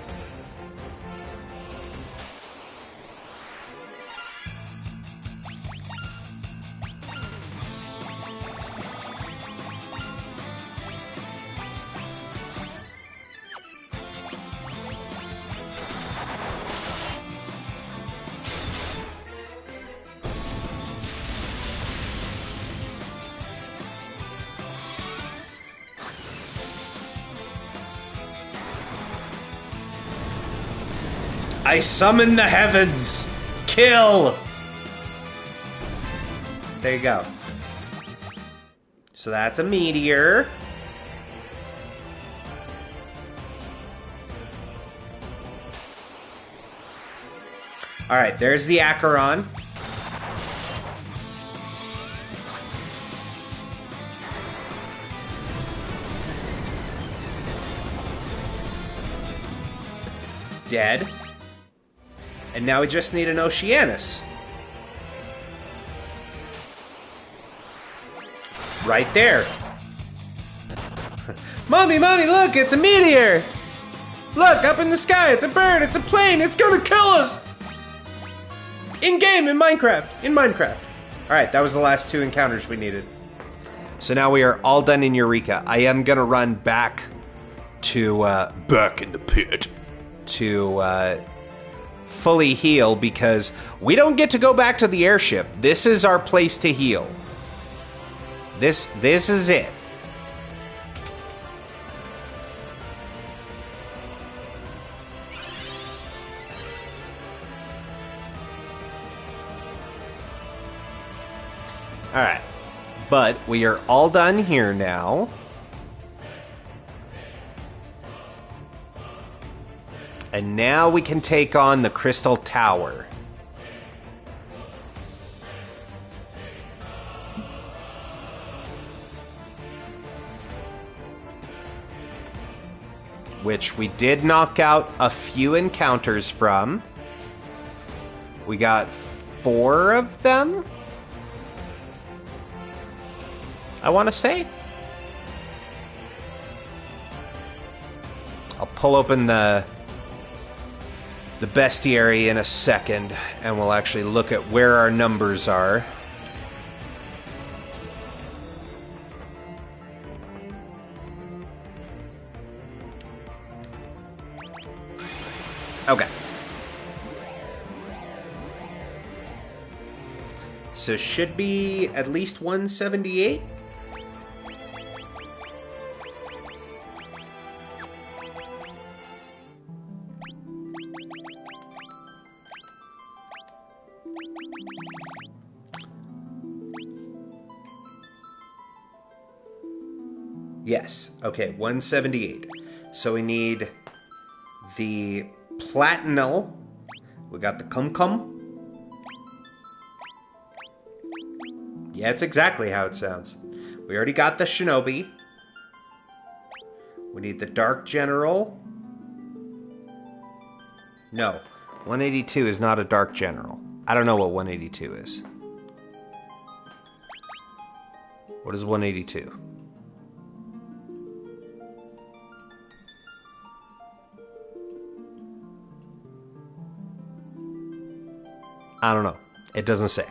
[SPEAKER 1] I summon the heavens! Kill! There you go. So that's a meteor. Alright, there's the Acheron. Dead. And now we just need an Oceanus. Right there. Mommy, look, it's a meteor! Look, up in the sky, it's a bird, it's a plane, it's gonna kill us! In-game, in Minecraft. Alright, that was the last 2 encounters we needed. So now we are all done in Eureka. I am gonna run back to,
[SPEAKER 2] Back in the pit.
[SPEAKER 1] to, fully heal because we don't get to go back to the airship. This is our place to heal. This is it. All right. But we are all done here now. And now we can take on the Crystal Tower. Which we did knock out a few encounters from. We got 4 of them, I want to say. I'll pull open the bestiary in a second, and we'll actually look at where our numbers are. Okay. So should be at least 178. Yes. Okay, 178. So we need the Platinal. We got the Cum. Yeah, it's exactly how it sounds. We already got the Shinobi. We need the Dark General. No, 182 is not a Dark General. I don't know what 182 is. What is 182? I don't know. It doesn't say.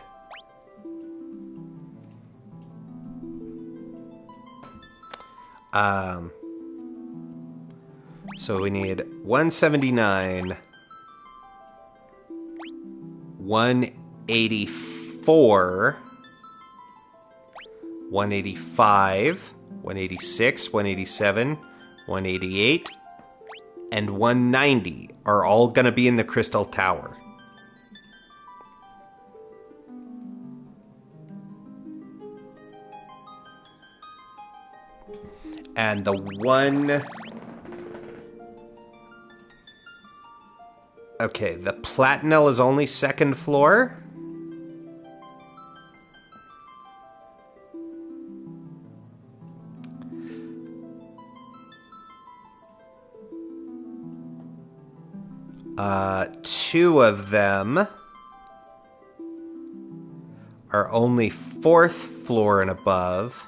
[SPEAKER 1] So we need 179, 184, 185, 186, 187, 188, and 190 are all going to be in the Crystal Tower. And the one... Okay, the Platinel is only 2nd floor. Two of them are only 4th floor and above.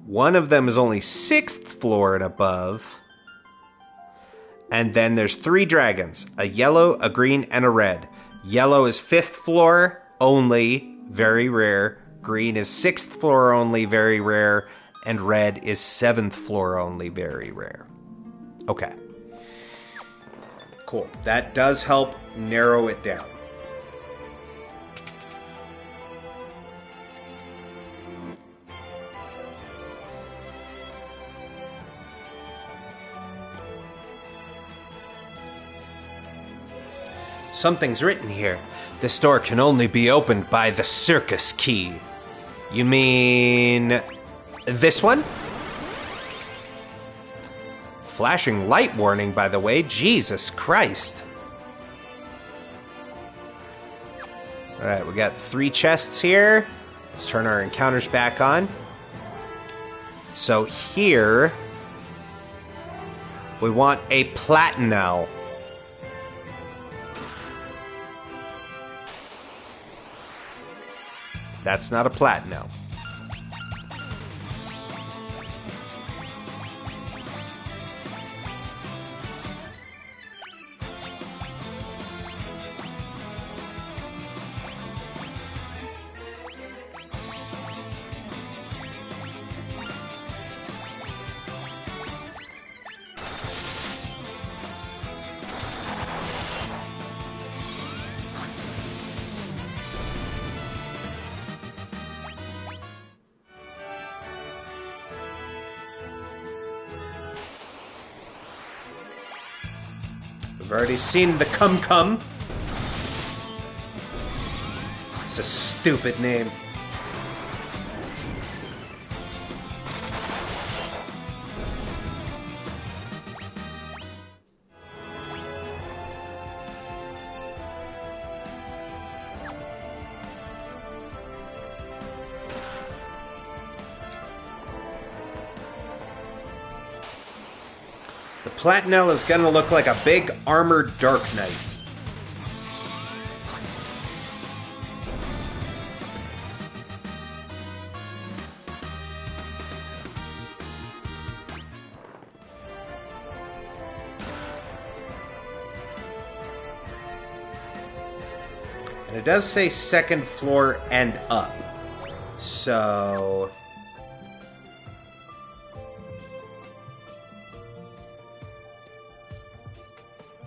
[SPEAKER 1] One of them is only 6th floor and above. And then there's 3 dragons. A yellow, a green, and a red. Yellow is 5th floor only, very rare. Green is 6th floor only, very rare. And red is 7th floor only, very rare. Okay. Cool. That does help narrow it down. Something's written here. This door can only be opened by the circus key. You mean... this one? Flashing light warning, by the way. Jesus Christ. Alright, we got 3 chests here. Let's turn our encounters back on. So here... we want a Platinel. That's not a Platinel. We've already seen the Cum. It's a stupid name. The Platinel is gonna look like a big armored Dark Knight. And it does say second floor and up. So...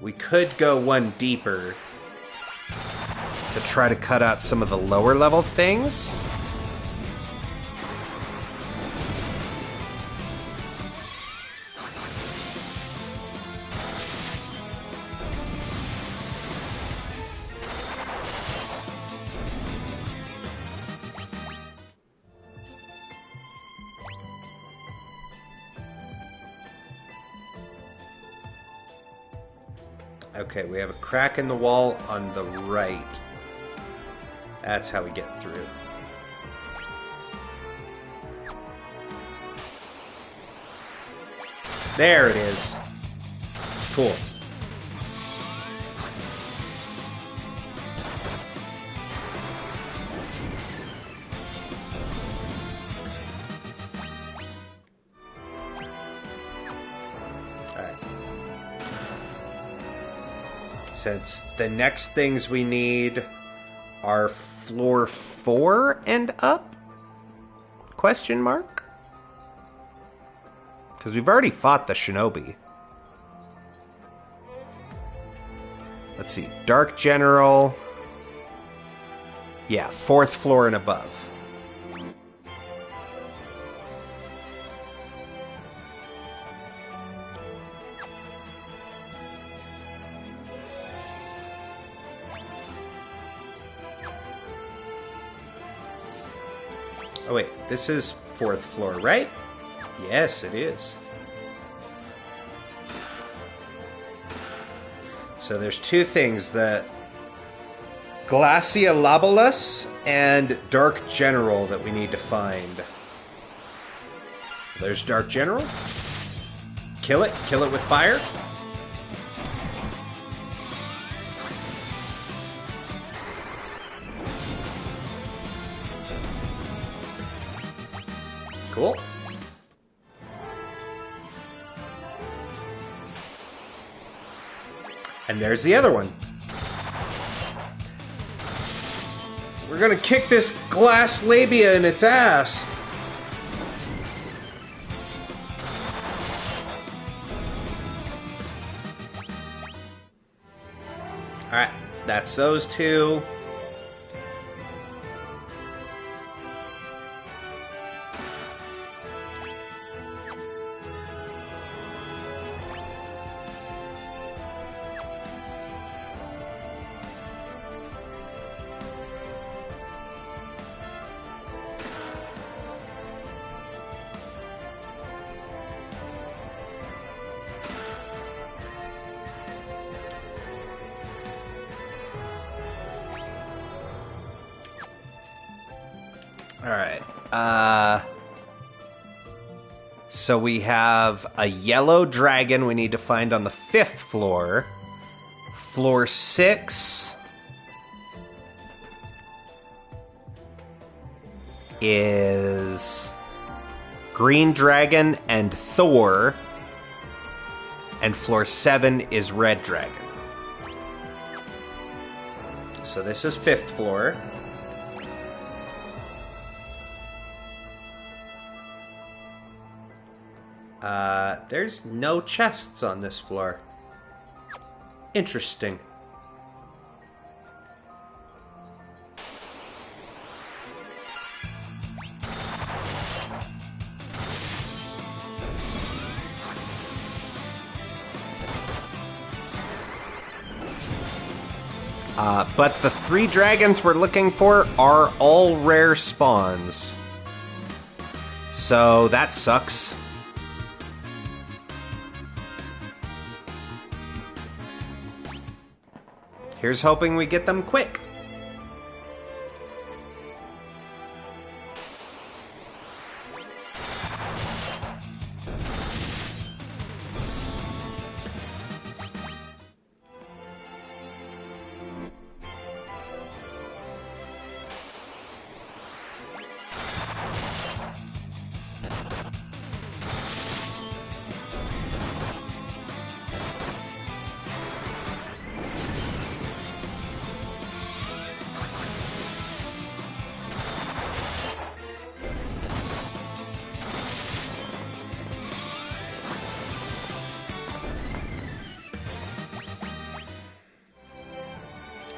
[SPEAKER 1] we could go one deeper to try to cut out some of the lower level things. Okay, we have a crack in the wall on the right. That's how we get through. There it is. Cool. Since the next things we need are floor 4 and up? Question mark? Because we've already fought the shinobi. Let's see. Dark General. Yeah, 4th floor and above. Oh wait, this is 4th floor, right? Yes, it is. So there's two things, the Glaciolobulus and Dark General that we need to find. There's Dark General. Kill it with fire. Cool. And there's the other one. We're gonna kick this glass labia in its ass. Alright, that's those two. Alright, so we have a yellow dragon we need to find on the 5th floor. Floor 6 is green dragon and Thor, and floor 7 is red dragon. So this is 5th floor. There's no chests on this floor. Interesting. But the 3 dragons we're looking for are all rare spawns. So that sucks. Here's hoping we get them quick.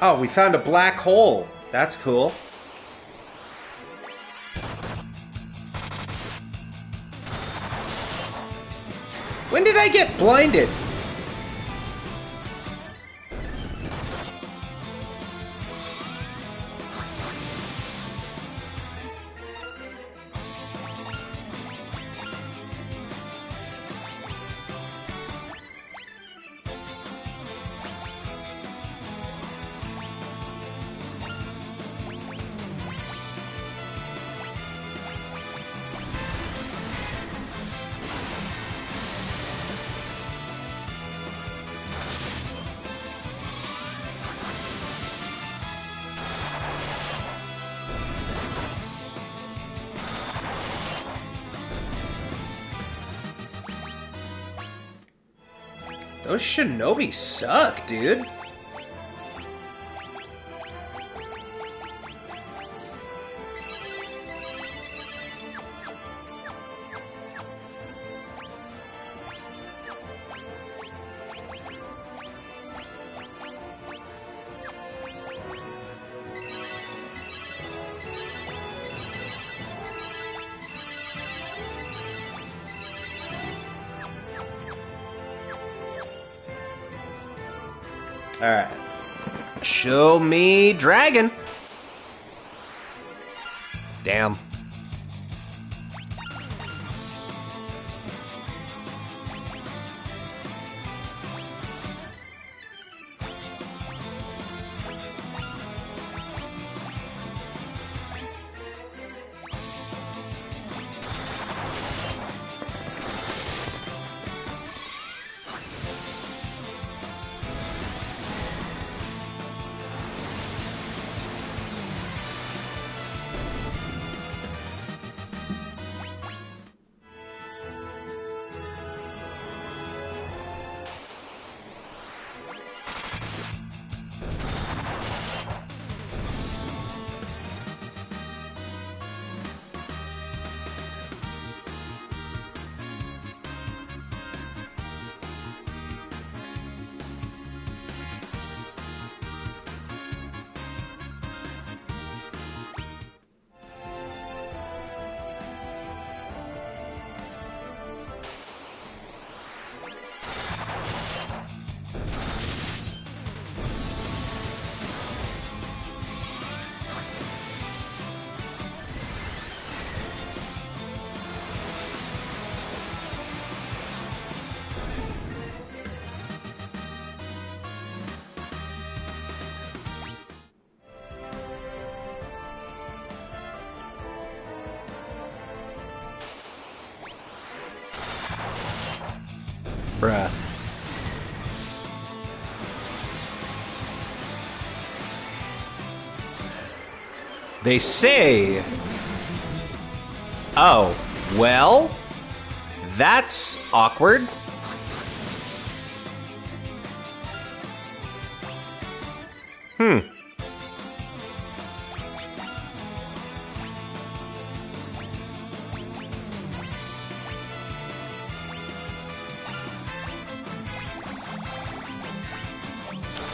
[SPEAKER 1] Oh, we found a black hole. That's cool. When did I get blinded? Those shinobi suck, dude. Alright. Show me dragon. Damn. Bruh. They say... Oh, well... That's awkward.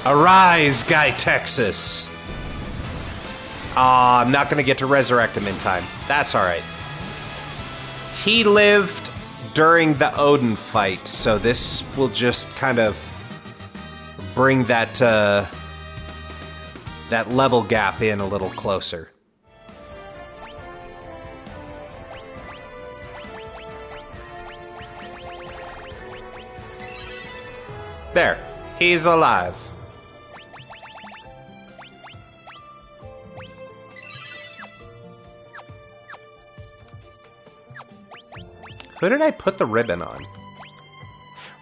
[SPEAKER 1] Arise, Guy Texas! Aw, I'm not gonna get to resurrect him in time. That's alright. He lived during the Odin fight, so this will just kind of bring that that level gap in a little closer. There, he's alive. Who did I put the ribbon on?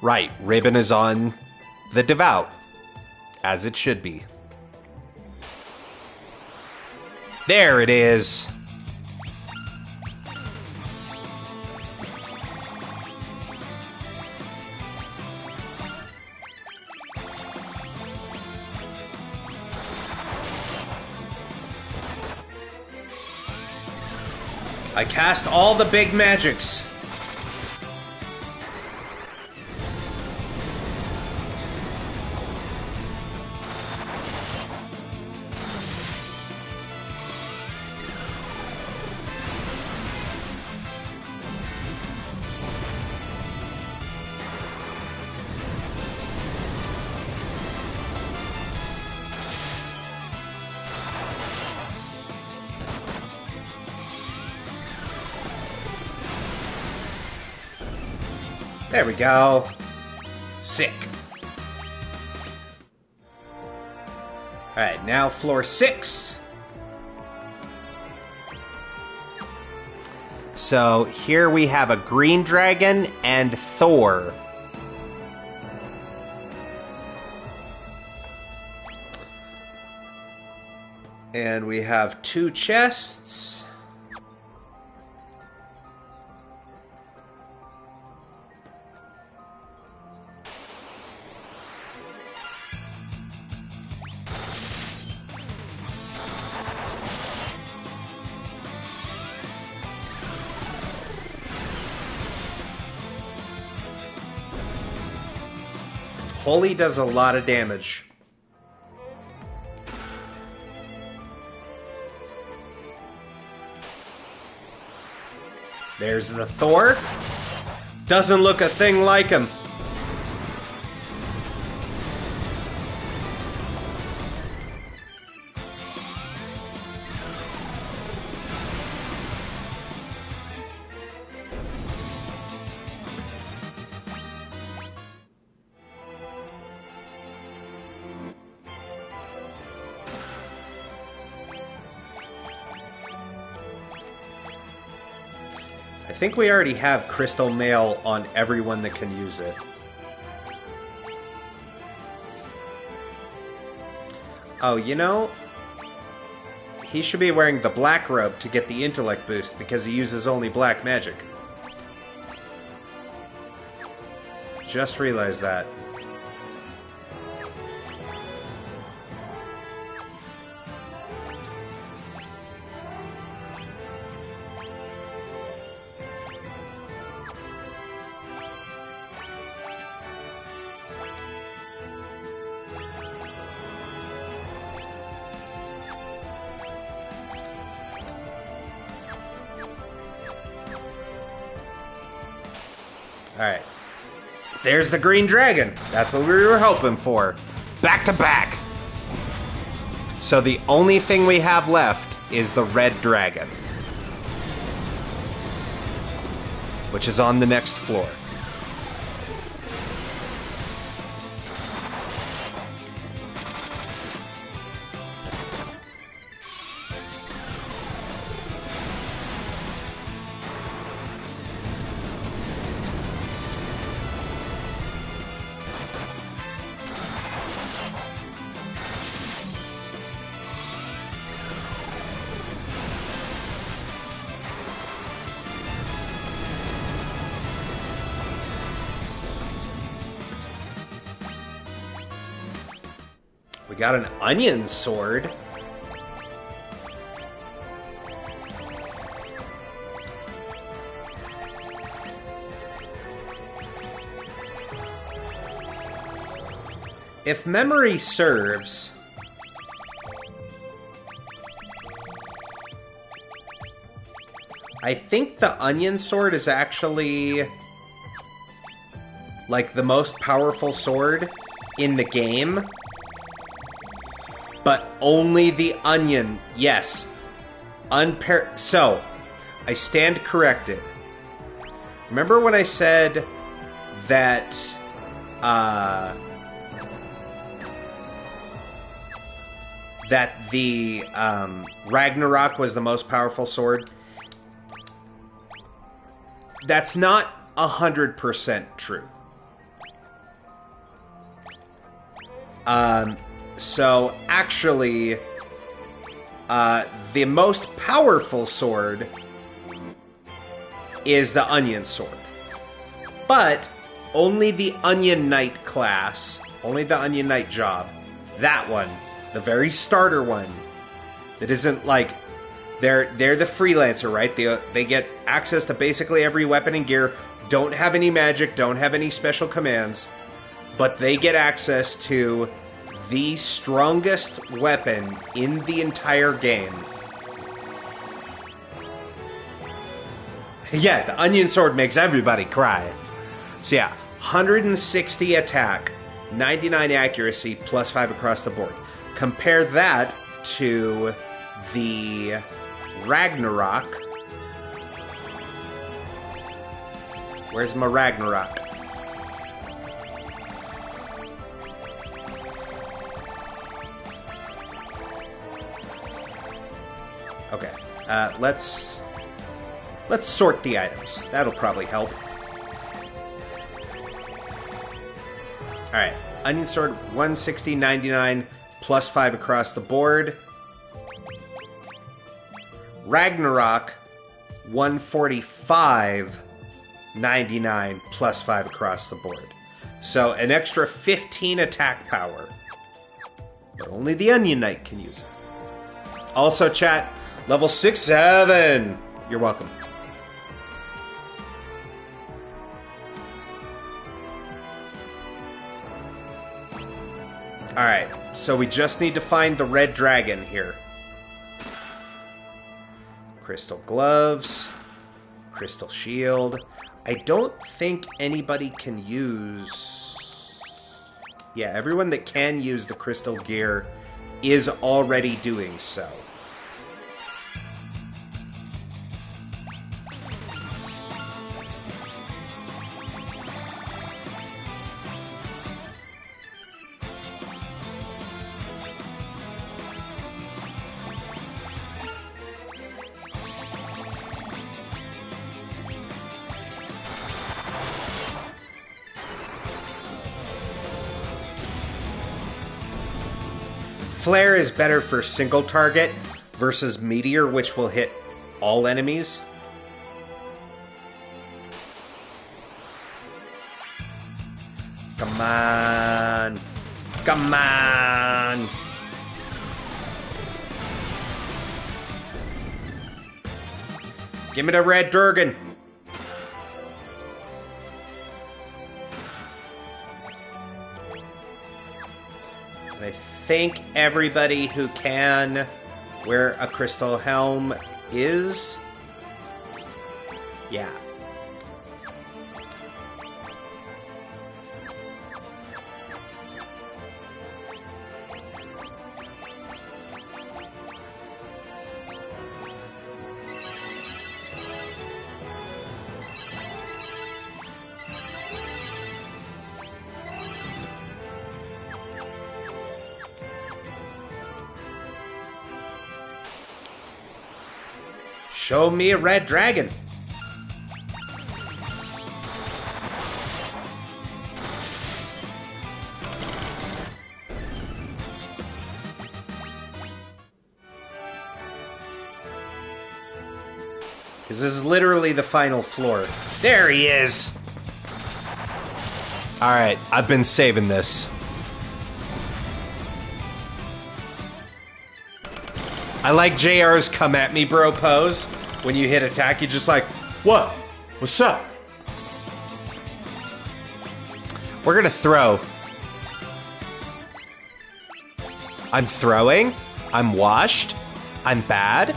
[SPEAKER 1] Right, ribbon is on the devout, as it should be. There it is. I cast all the big magics. There we go. Sick. Alright, now floor 6. So here we have a green dragon and Thor. And we have 2 chests. Holy does a lot of damage. There's the Thor. Doesn't look a thing like him. I think we already have Crystal Mail on everyone that can use it. Oh, you know, he should be wearing the black robe to get the intellect boost because he uses only black magic. Just realized that. Alright. There's the green dragon. That's what we were hoping for. Back to back. So the only thing we have left is the red dragon, which is on the next floor. We got an onion sword. If memory serves, I think the onion sword is actually like the most powerful sword in the game. But Only the onion. Yes. So, I stand corrected. Remember when I said that that the Ragnarok was the most powerful sword? That's not 100% true. So actually, the most powerful sword is the Onion Sword. But only the Onion Knight class, only the Onion Knight job, that one, the very starter one, that isn't like, they're the freelancer, right? They get access to basically every weapon and gear, don't have any magic, don't have any special commands, but they get access to the strongest weapon in the entire game. Yeah, the Onion Sword makes everybody cry. So yeah, 160 attack, 99 accuracy, plus 5 across the board. Compare that to the Ragnarok. Where's my Ragnarok? Okay, let's sort the items. That'll probably help. Alright, Onion Sword, 160, 99, plus 5 across the board. Ragnarok, 145, 99, plus 5 across the board. So an extra 15 attack power. But only the Onion Knight can use it. Also, chat, level 6-7. You're welcome. Alright, so we just need to find the red dragon here. Crystal gloves, crystal shield. I don't think anybody can use... Yeah, everyone that can use the crystal gear is already doing so. Flare is better for single target versus Meteor, which will hit all enemies. Come on. Come on. Give me the red Durgan. And I think everybody who can wear a crystal helm is... Yeah. Show me a red dragon. Because this is literally the final floor. There he is! Alright, I've been saving this. I like JR's come at me bro pose. When you hit attack, you're just like, what? What's up? We're gonna throw. I'm throwing. I'm washed. I'm bad.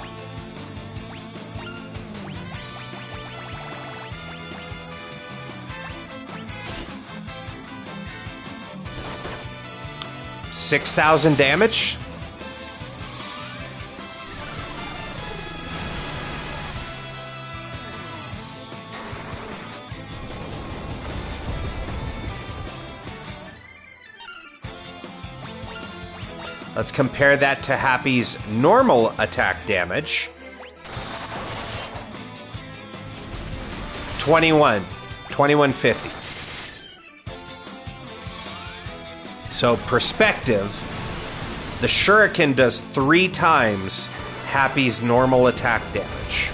[SPEAKER 1] $6,000 damage. Let's compare that to Happy's normal attack damage. 2150. So perspective, the shuriken does 3 times Happy's normal attack damage.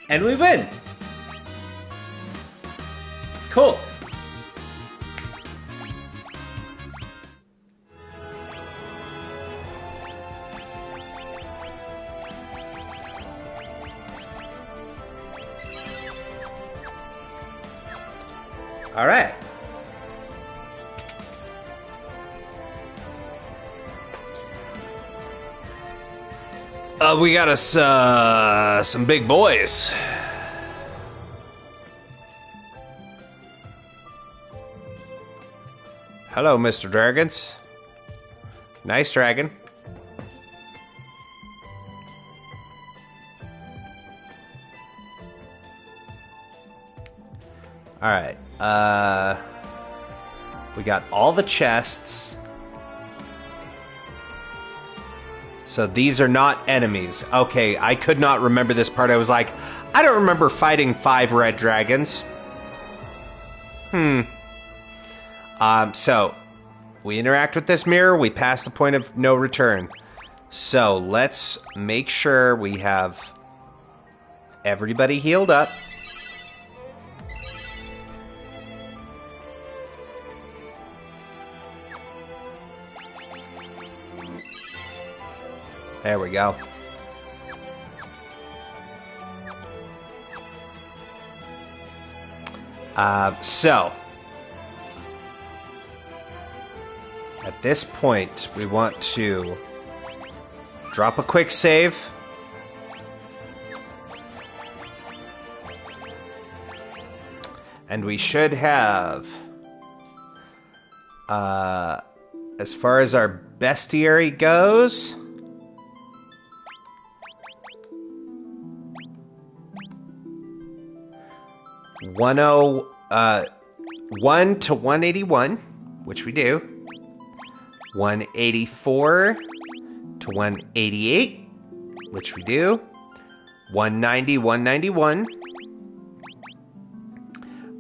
[SPEAKER 1] And we win. Cool. All right. We got us some big boys. Hello, Mr. Dragons. Nice dragon. All right. We got all the chests. So these are not enemies. Okay, I could not remember this part. I was like, I don't remember fighting 5 red dragons. So we interact with this mirror. We pass the point of no return. So let's make sure we have everybody healed up. There we go. So at this point, we want to drop a quick save. And we should have, as far as our bestiary goes, 1 to 181, which we do. 184 to 188, which we do. 190, 191.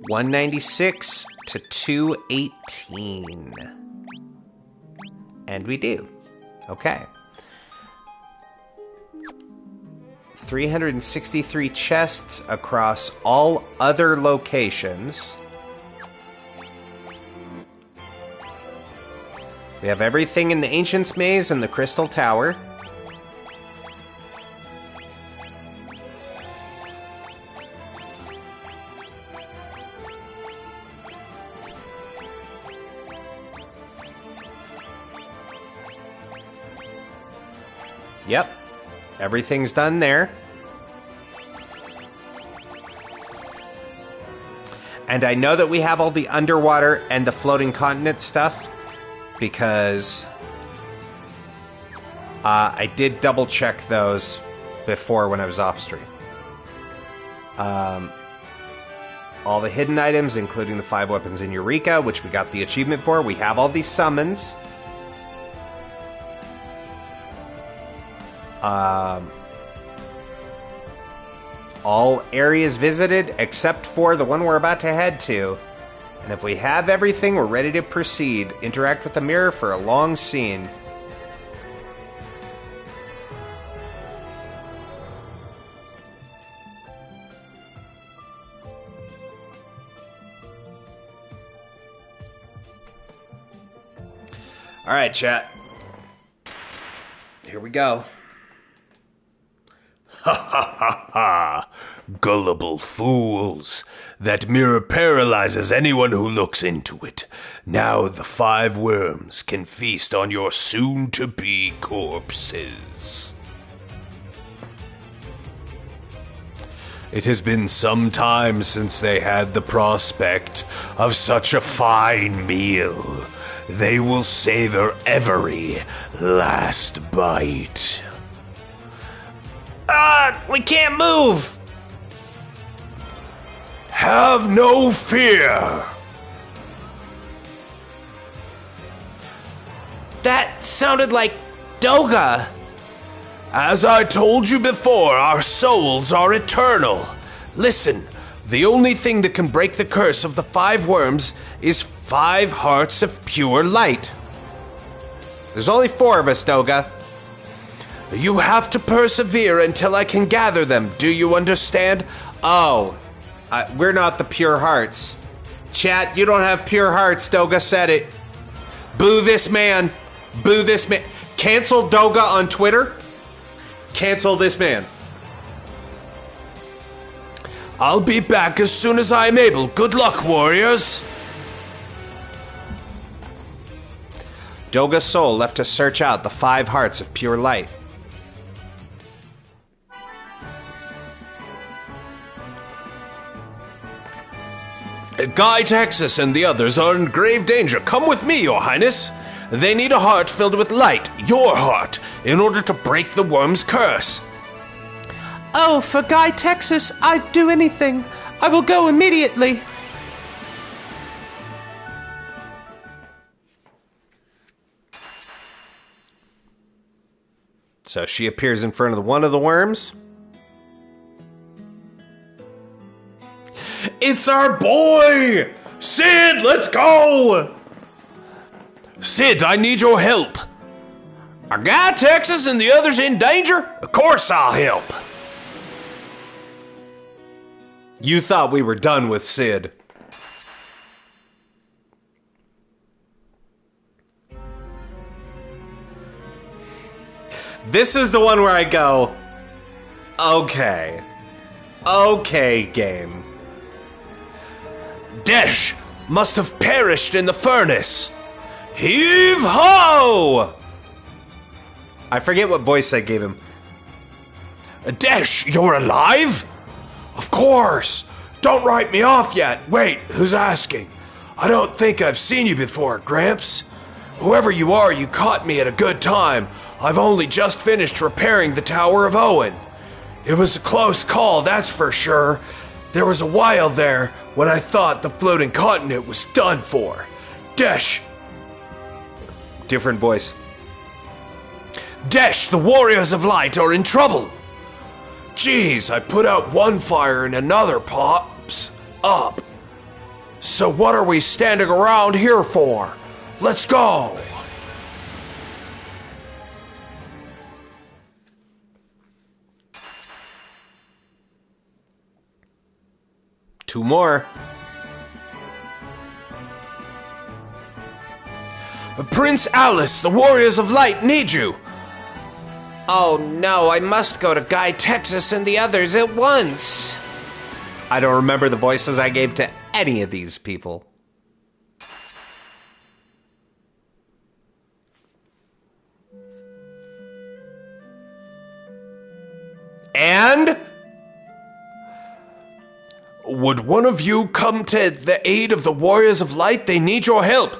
[SPEAKER 1] 196 to 218. And we do. Okay. 363 chests across all other locations. We have everything in the Ancient's Maze and the Crystal Tower. Yep. Everything's done there. And I know that we have all the underwater and the floating continent stuff because I did double check those before when I was off stream. All the hidden items, including the 5 weapons in Eureka, which we got the achievement for. We have all these summons. all areas visited except for the one we're about to head to. And if we have everything, we're ready to proceed. Interact with the mirror for a long scene. All right, chat. Here we go.
[SPEAKER 2] Ha ha ha ha! Gullible fools! That mirror paralyzes anyone who looks into it. Now the 5 worms can feast on your soon-to-be corpses. It has been some time since they had the prospect of such a fine meal. They will savor every last bite.
[SPEAKER 3] We can't move!
[SPEAKER 2] Have no fear!
[SPEAKER 3] That sounded like Doga.
[SPEAKER 2] As I told you before, our souls are eternal. Listen, the only thing that can break the curse of the 5 worms is 5 hearts of pure light.
[SPEAKER 1] There's only 4 of us, Doga.
[SPEAKER 2] You have to persevere until I can gather them. Do you understand?
[SPEAKER 1] Oh, we're not the pure hearts. Chat, you don't have pure hearts. Doga said it. Boo this man. Boo this man. Cancel Doga on Twitter. Cancel this man.
[SPEAKER 2] I'll be back as soon as I am able. Good luck, warriors.
[SPEAKER 1] Doga's soul left to search out the 5 hearts of pure light.
[SPEAKER 2] Guy, Texas, and the others are in grave danger. Come with me, Your Highness. They need a heart filled with light, your heart, in order to break the worm's curse.
[SPEAKER 4] Oh, for Guy, Texas, I'd do anything. I will go immediately.
[SPEAKER 1] So she appears in front of one of the worms.
[SPEAKER 2] It's our boy! Sid, let's go! Sid, I need your help. Are Guy, Texas, and the others in danger? Of course I'll help.
[SPEAKER 1] You thought we were done with Sid. This is the one where I go, okay. Okay, game.
[SPEAKER 2] Desh must have perished in the furnace. Heave ho!
[SPEAKER 1] I forget what voice I gave him.
[SPEAKER 2] Desh, you're alive? Of course. Don't write me off yet. Wait, who's asking? I don't think I've seen you before, Gramps. Whoever you are, you caught me at a good time. I've only just finished repairing the Tower of Owen. It was a close call, that's for sure. There was a while there when I thought the floating continent was done for. Desh.
[SPEAKER 1] Different voice.
[SPEAKER 2] Desh, the Warriors of Light are in trouble. Geez, I put out one fire and another pops up. So what are we standing around here for? Let's go.
[SPEAKER 1] Two more.
[SPEAKER 2] Prince Alice, the Warriors of Light need you.
[SPEAKER 3] Oh no, I must go to Guy, Texas, and the others at once.
[SPEAKER 1] I don't remember the voices I gave to any of these people. And?
[SPEAKER 2] Would one of you come to the aid of the Warriors of Light? They need your help.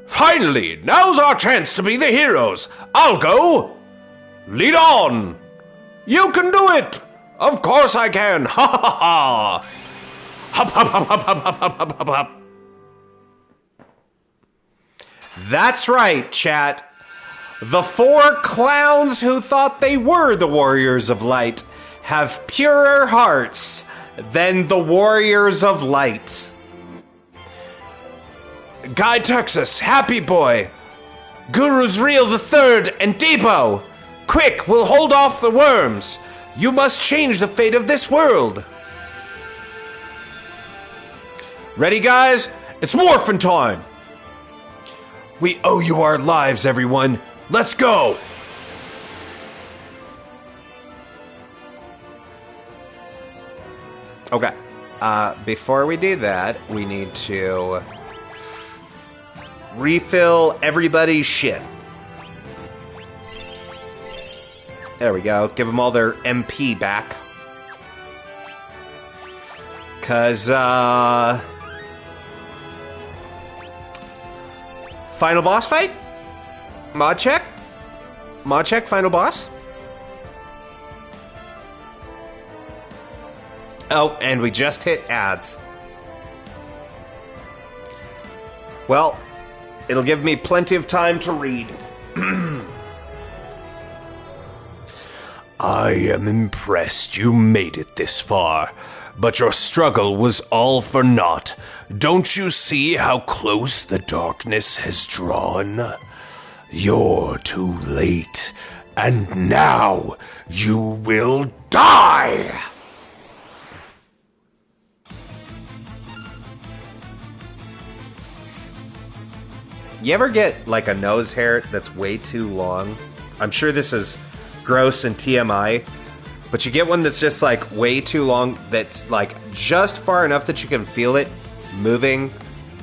[SPEAKER 2] Finally, now's our chance to be the heroes. I'll go. Lead on. You can do it. Of course I can. Ha ha ha. Hop hop hop hop hop hop hop hop hop.
[SPEAKER 1] That's right, chat. The 4 clowns who thought they were the Warriors of Light have purer hearts than the warriors of light.
[SPEAKER 2] Guy Texas, Happy Boy, Guru's Reel the Third, and Depot! Quick, we'll hold off the worms! You must change the fate of this world! Ready, guys? It's morphin' time! We owe you our lives, everyone. Let's go!
[SPEAKER 1] Okay. Before we do that, we need to refill everybody's shit. There we go. Give them all their MP back. 'Cause, final boss fight? Mod check? Mod check, final boss? Oh, and we just hit ads. Well, it'll give me plenty of time to read.
[SPEAKER 2] I am impressed you made it this far, but your struggle was all for naught. Don't you see how close the darkness has drawn? You're too late, and now you will die!
[SPEAKER 1] You ever get, like, a nose hair that's way too long? I'm sure this is gross and TMI, but you get one that's just, like, way too long, that's, like, just far enough that you can feel it moving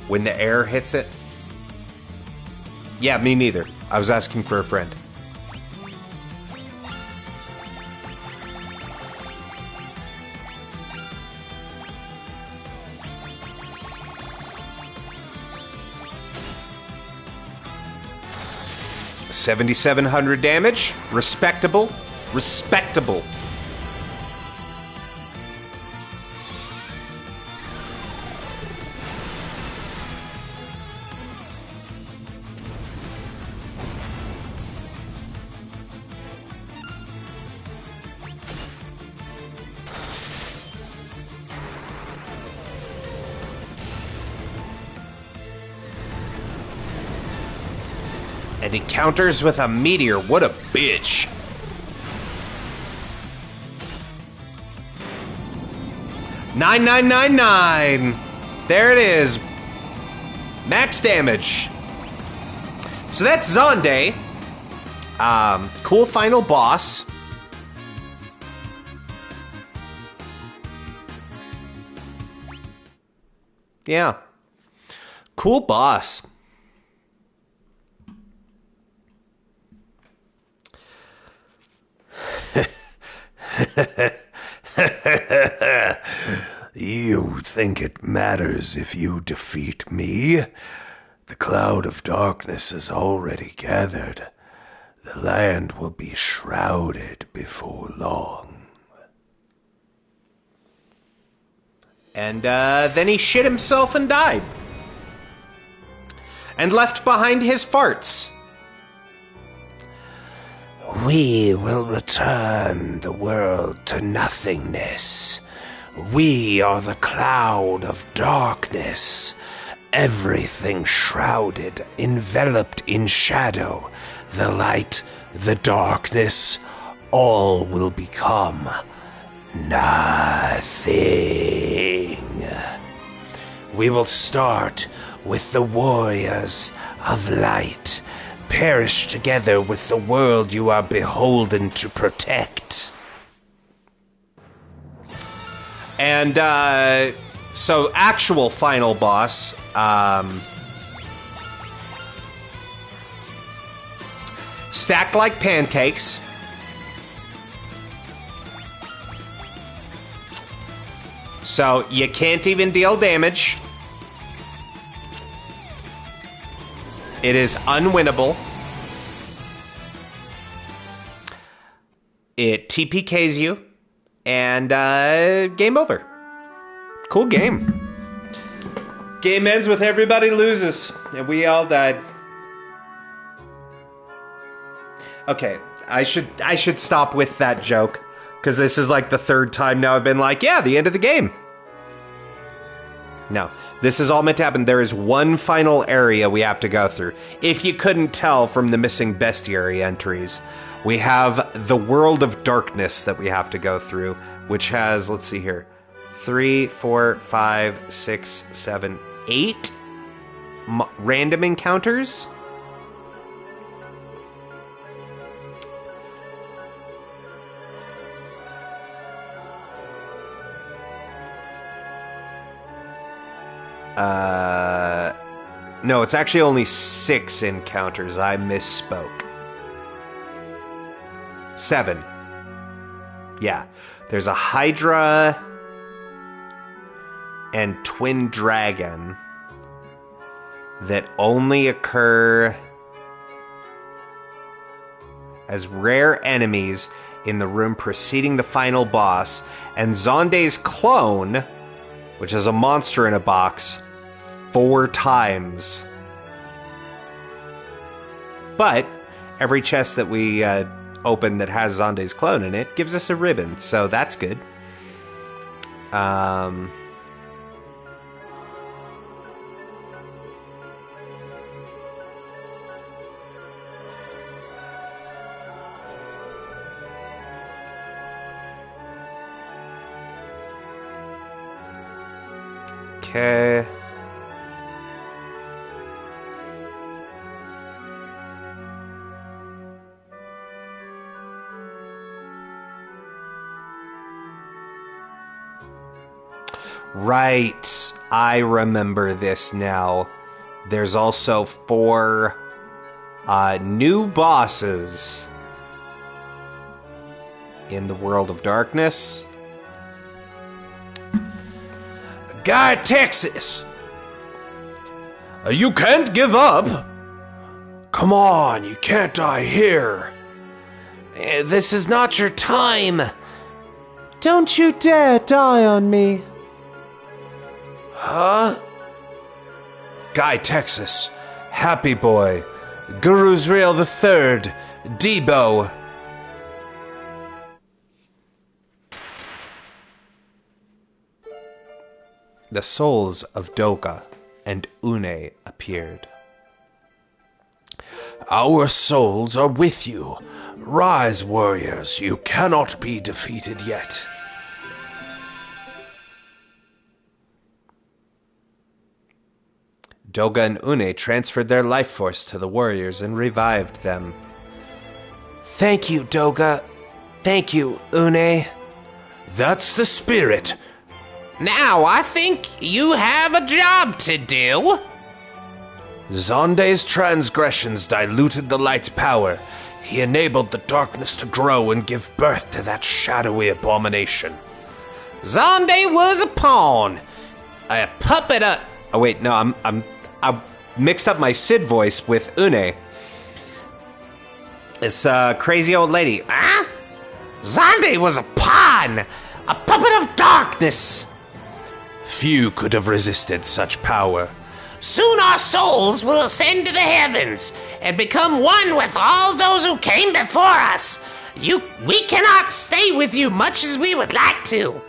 [SPEAKER 1] when the air hits it. Yeah, me neither. I was asking for a friend. $7,700 damage. Respectable. Respectable. And he counters with a meteor. What a bitch. $9,999. There it is. Max damage. So that's Zonde. Cool final boss. Yeah. Cool boss.
[SPEAKER 2] You think it matters if you defeat me? The cloud of darkness has already gathered. The land will be shrouded before long.
[SPEAKER 1] And then he shit himself and died. And left behind his farts.
[SPEAKER 2] We will return the world to nothingness. We are the cloud of darkness. Everything shrouded, enveloped in shadow. The light, the darkness, all will become nothing. We will start with the warriors of light. Perish together with the world you are beholden to protect.
[SPEAKER 1] And, so actual final boss, stacked like pancakes. So you can't even deal damage. It is unwinnable. It TPKs you. And game over. Cool game. Game ends with everybody loses. And we all died. Okay, I should stop with that joke. because this is like the third time now I've been like, yeah, the end of the game. No, this is all meant to happen. There is one final area we have to go through. If you couldn't tell from the missing bestiary entries, we have the World of Darkness that we have to go through, which has, let's see here, 3, 4, 5, 6, 7, 8 random encounters. No, it's actually only 6 encounters. I misspoke. 7. Yeah. There's a Hydra and Twin Dragon that only occur as rare enemies in the room preceding the final boss, and Zonde's clone, which is a monster in a box, 4 times. But every chest that we open that has Zonde's clone in it gives us a ribbon, so that's good. Okay. Right, I remember this now. There's also 4 new bosses in the World of Darkness.
[SPEAKER 2] Guy Texas! You can't give up! Come on, you can't die here!
[SPEAKER 4] This is not your time. Don't you dare die on me.
[SPEAKER 2] Huh? Guy Texas, Happy Boy, Guru's Real the Third, Debo.
[SPEAKER 1] The souls of Doga and Une appeared.
[SPEAKER 2] Our souls are with you. Rise, warriors, you cannot be defeated yet.
[SPEAKER 1] Doga and Une transferred their life force to the warriors and revived them.
[SPEAKER 4] Thank you, Doga. Thank you, Une.
[SPEAKER 2] That's the spirit.
[SPEAKER 3] Now I think you have a job to do.
[SPEAKER 2] Zonde's transgressions diluted the light's power. He enabled the darkness to grow and give birth to that shadowy abomination.
[SPEAKER 3] Zonde was a pawn, a puppet.
[SPEAKER 1] Oh wait, no, I mixed up my Sid voice with Une. This crazy old lady.
[SPEAKER 3] Huh? Zonde was a pawn, a puppet of darkness.
[SPEAKER 2] Few could have resisted such power.
[SPEAKER 3] Soon our souls will ascend to the heavens and become one with all those who came before us. We cannot stay with you much as we would like to.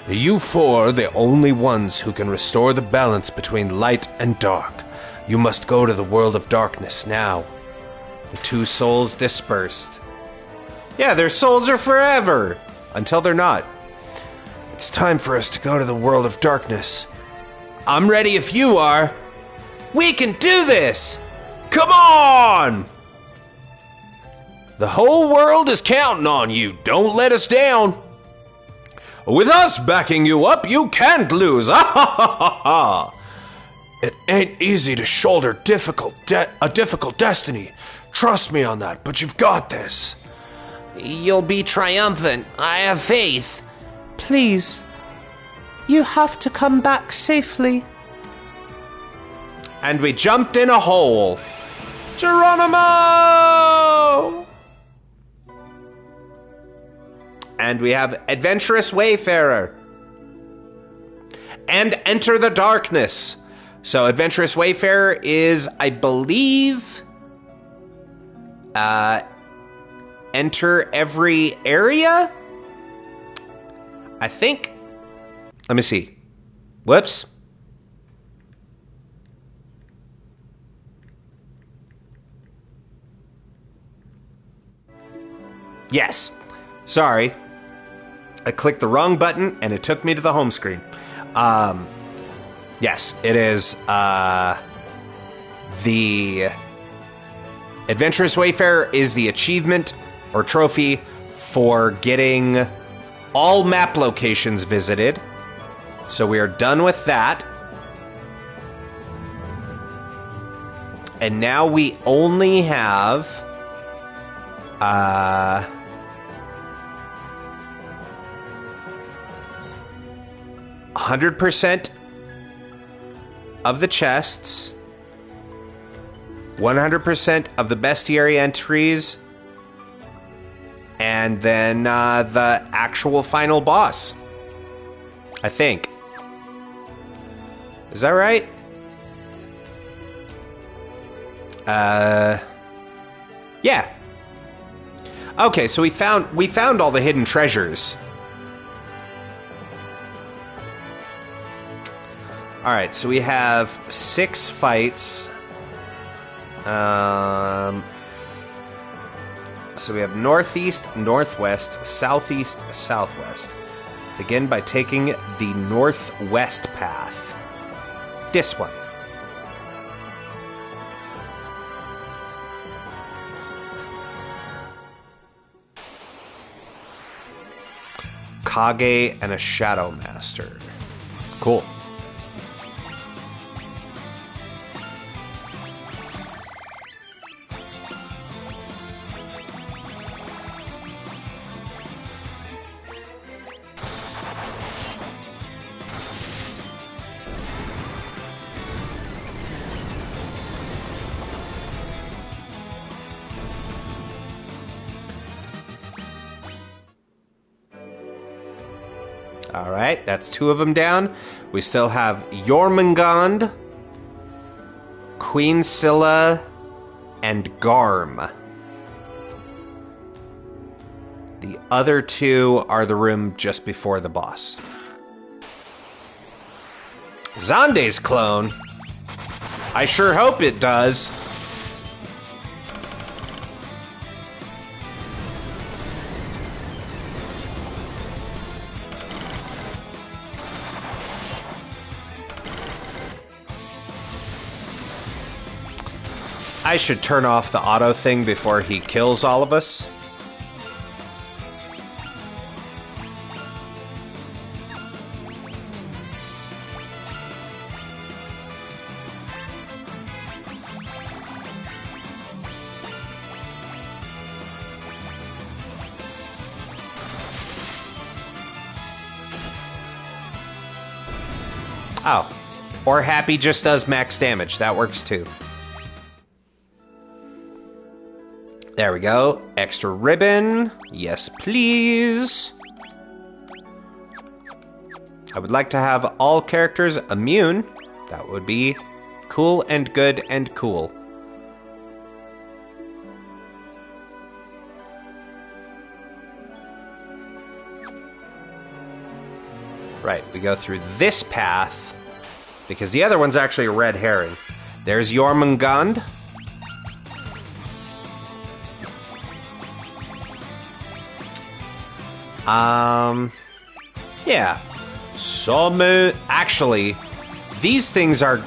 [SPEAKER 2] You 4 are the only ones who can restore the balance between light and dark. You must go to the World of Darkness now.
[SPEAKER 1] The 2 souls dispersed. Yeah, their souls are forever. Until they're not.
[SPEAKER 2] It's time for us to go to the World of Darkness. I'm ready if you are.
[SPEAKER 1] We can do this!
[SPEAKER 2] Come on! The whole world is counting on you. Don't let us down. With us backing you up, you can't lose. Ah, ha, ha, ha, ha. It ain't easy to shoulder a difficult destiny. Trust me on that, but you've got this.
[SPEAKER 3] You'll be triumphant. I have faith.
[SPEAKER 4] Please. You have to come back safely.
[SPEAKER 1] And we jumped in a hole.
[SPEAKER 2] Geronimo!
[SPEAKER 1] And we have Adventurous Wayfarer. And Enter the Darkness. So Adventurous Wayfarer is, I believe, enter every area I think... Let me see. Whoops. Yes. Sorry. I clicked the wrong button, and it took me to the home screen. Yes, it is the Adventurous Wayfarer is the achievement or trophy for getting all map locations visited. So we are done with that. And now we only have 100% of the chests, 100% of the bestiary entries, and then the actual final boss. I think. Is that right? Yeah. Okay, so we found all the hidden treasures. All right, so we have 6 fights. So we have northeast, northwest, southeast, southwest. Begin by taking the northwest path. This one. Kage and a Shadow Master. Cool. All right, that's 2 of them down. We still have Jormungand, Queen Scylla, and Garm. The other 2 are the room just before the boss. Xande's clone? I sure hope it does. I should turn off the auto thing before he kills all of us. Oh. Or Happy just does max damage. That works too. There we go. Extra ribbon. Yes, please. I would like to have all characters immune. That would be cool and good and cool. Right, we go through this path because the other one's actually a red herring. There's Jormungand. Yeah. Actually, these things are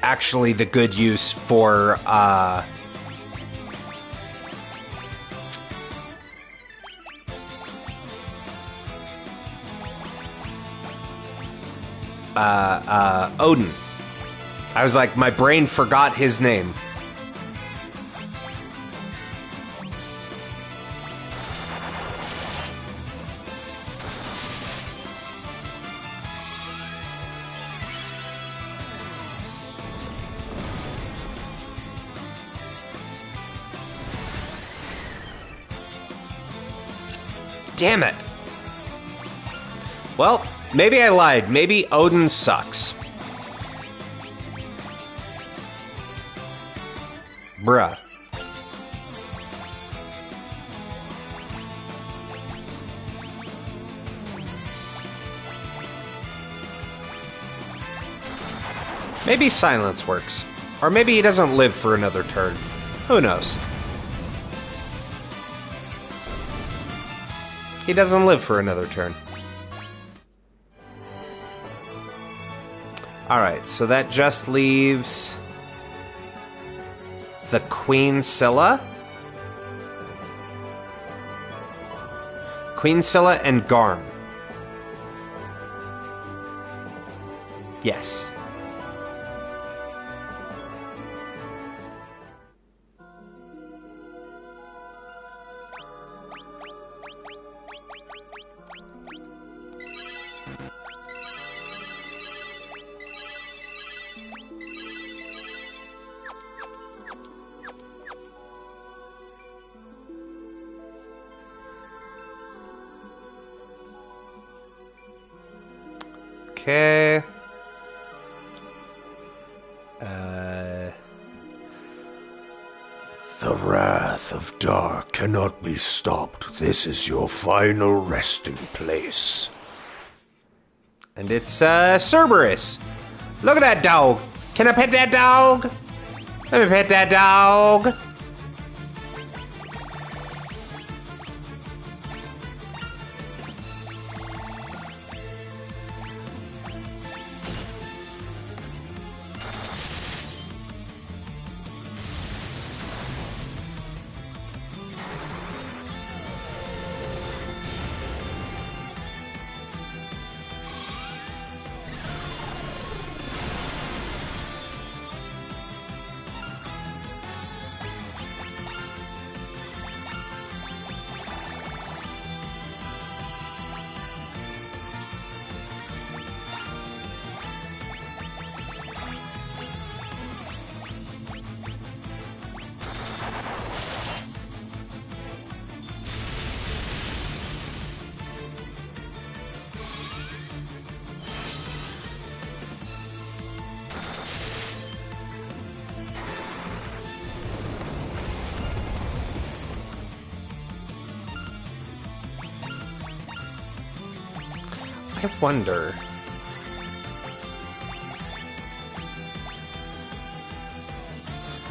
[SPEAKER 1] actually the good use for, Odin. I was like, my brain forgot his name. Damn it. Well, maybe I lied. Maybe Odin sucks. Bruh. Maybe silence works. Or maybe he doesn't live for another turn. Who knows? He doesn't live for another turn. Alright, so that just leaves the Queen Scylla. Queen Scylla and Garm. Yes. Okay.
[SPEAKER 2] The wrath of Dark cannot be stopped. This is your final resting place.
[SPEAKER 1] And it's, Cerberus. Look at that dog. Can I pet that dog? Let me pet that dog. I wonder.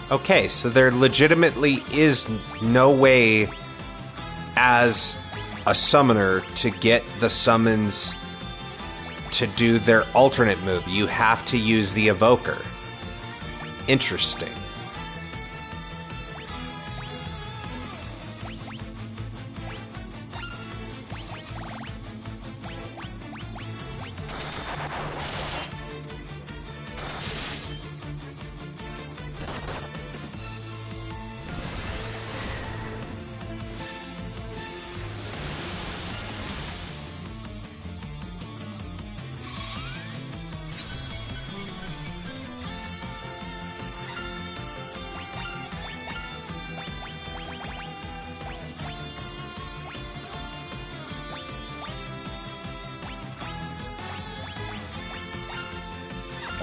[SPEAKER 1] Okay, so there legitimately is no way as a summoner to get the summons to do their alternate move. You have to use the evoker. Interesting.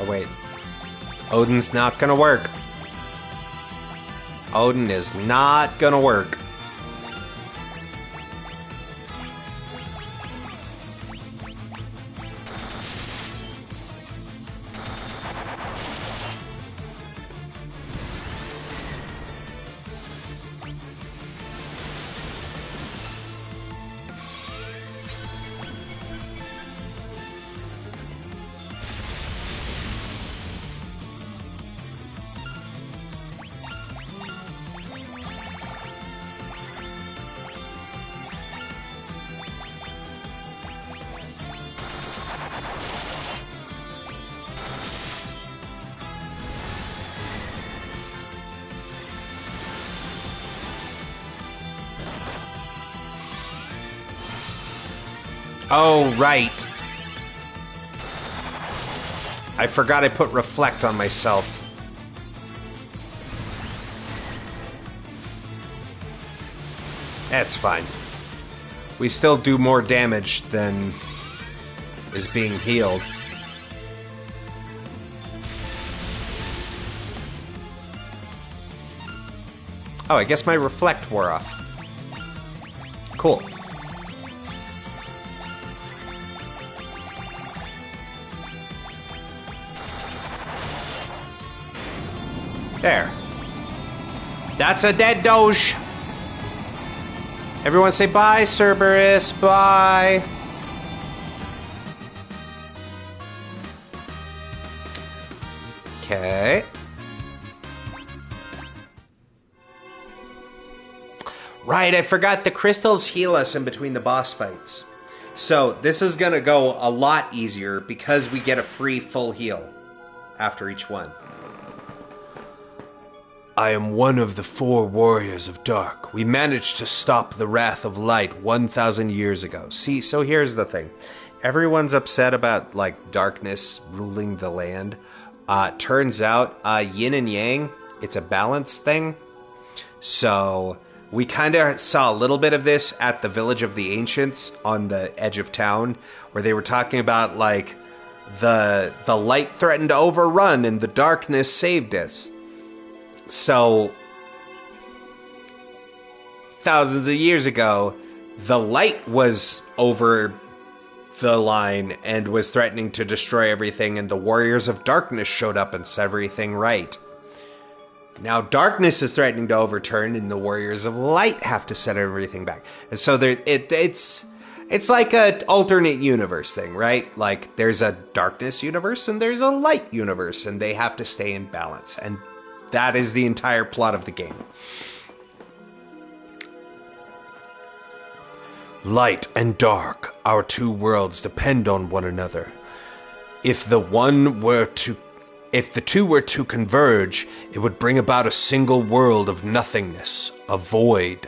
[SPEAKER 1] Oh, wait. Odin's not gonna work. Odin is not gonna work. Oh, right. I forgot I put reflect on myself. That's fine. We still do more damage than is being healed. Oh, I guess my reflect wore off. Cool. There. That's a dead Doge. Everyone say bye, Cerberus. Bye. Okay. Right, I forgot the crystals heal us in between the boss fights. So this is going to go a lot easier because we get a free full heal after each one.
[SPEAKER 2] I am one of the 4 warriors of dark.
[SPEAKER 1] We managed to stop the wrath of light 1,000 years ago. See, so here's the thing. Everyone's upset about, like, darkness ruling the land. Turns out, yin and yang, it's a balance thing. So we kind of saw a little bit of this at the Village of the Ancients on the edge of town, where they were talking about, like, the light threatened to overrun and the darkness saved us. So, thousands of years ago, the light was over the line and was threatening to destroy everything, and the warriors of darkness showed up and set everything right. Now darkness is threatening to overturn, and the warriors of light have to set everything back. And so it's like an alternate universe thing, right? Like, there's a darkness universe and there's a light universe, and they have to stay in balance. And that is the entire plot of the game.
[SPEAKER 2] Light and dark, our 2 worlds depend on one another. If the 2 were to converge, it would bring about a single world of nothingness, a void.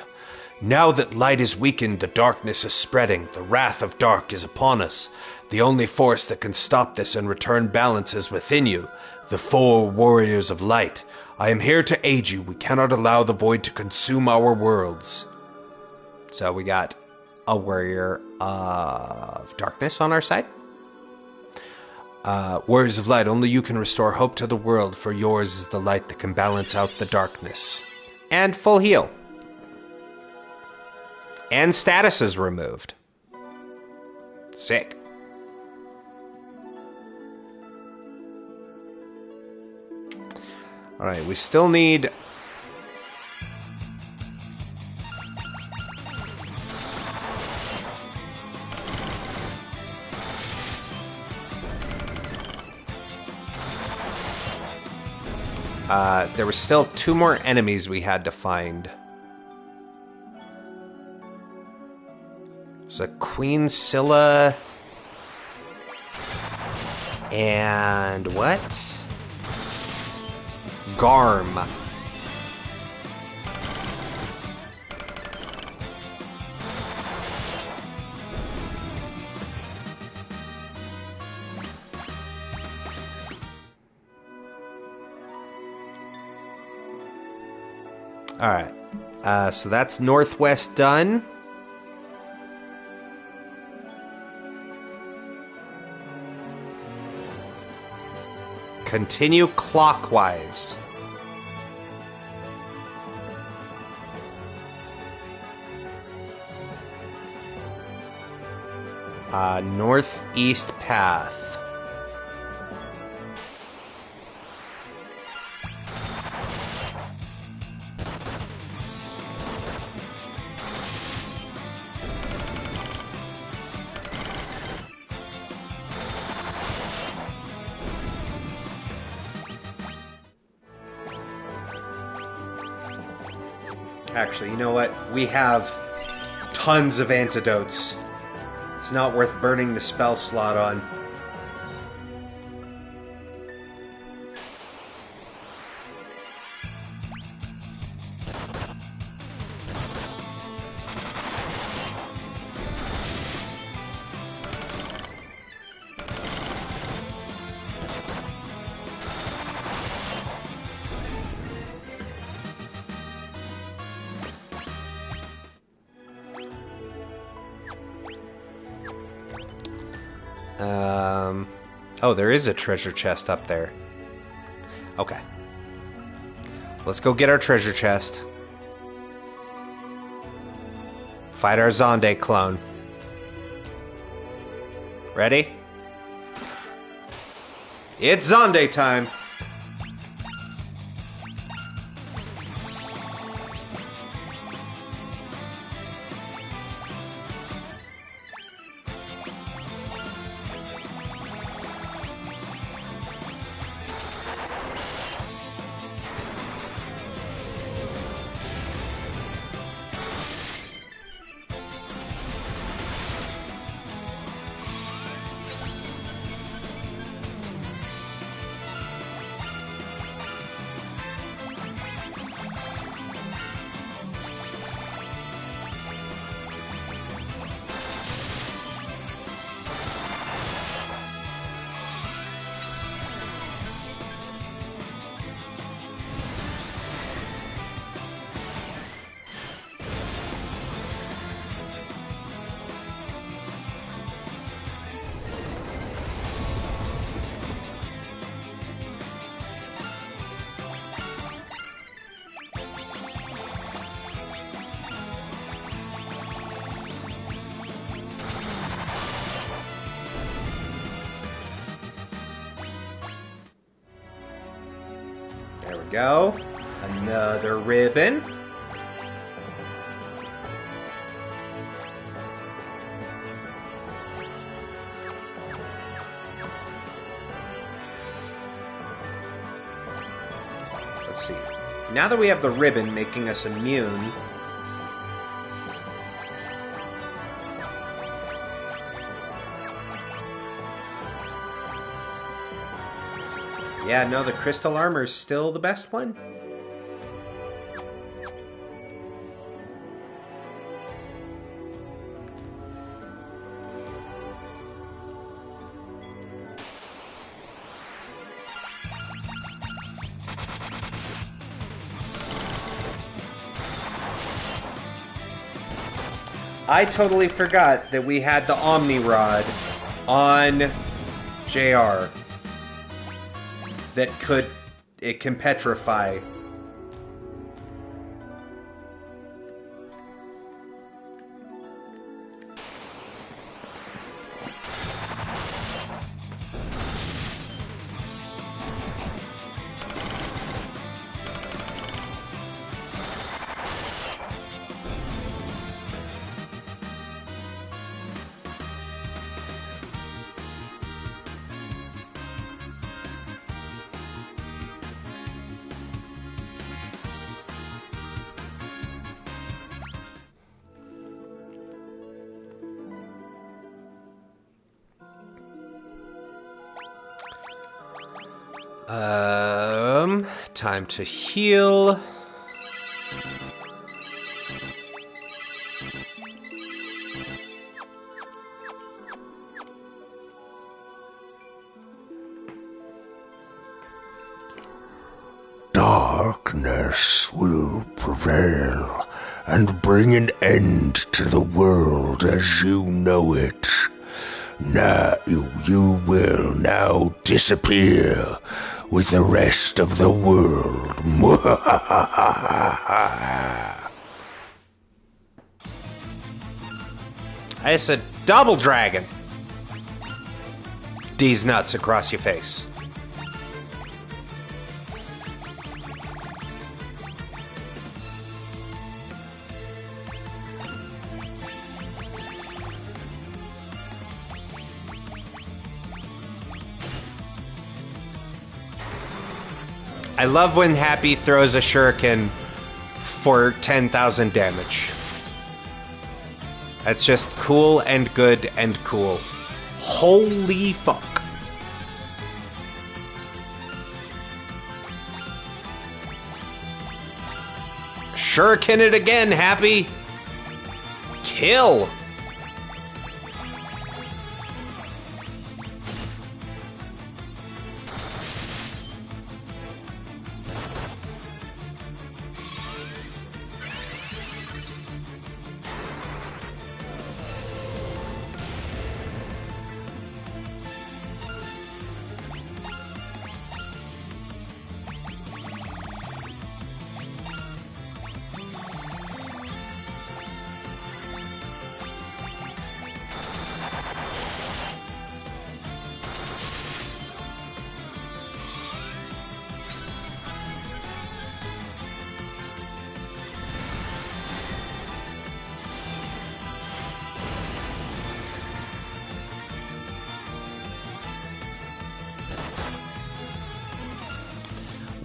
[SPEAKER 2] Now that light is weakened, the darkness is spreading, the wrath of dark is upon us. The only force that can stop this and return balance is within you, the 4 warriors of light. I am here to aid you. We cannot allow the void to consume our worlds.
[SPEAKER 1] So we got a warrior of darkness on our side.
[SPEAKER 2] Warriors of light, only you can restore hope to the world, for yours is the light that can balance out the darkness.
[SPEAKER 1] And full heal. And status is removed. Sick. Alright, we still need... there were still 2 more enemies we had to find. So Queen Scylla... And what? Garm. Alright. So that's Northwest done. Continue clockwise. Northeast path. Actually, you know what? We have tons of antidotes. It's not worth burning the spell slot on. Oh, there is a treasure chest up there. Okay. Let's go get our treasure chest. Fight our Zonde clone. Ready? It's Zonde time! go. Another ribbon. Let's see. Now that we have the ribbon making us immune, yeah, no, the crystal armor is still the best one. I totally forgot that we had the Omni Rod on JR that can petrify. Time to heal.
[SPEAKER 2] Darkness will prevail and bring an end to the world as you know it. Now you will now disappear with the rest of the world.
[SPEAKER 1] It's a double dragon. D's nuts across your face. I love when Happy throws a shuriken for 10,000 damage. That's just cool and good and cool. Holy fuck. Shuriken it again, Happy. Kill.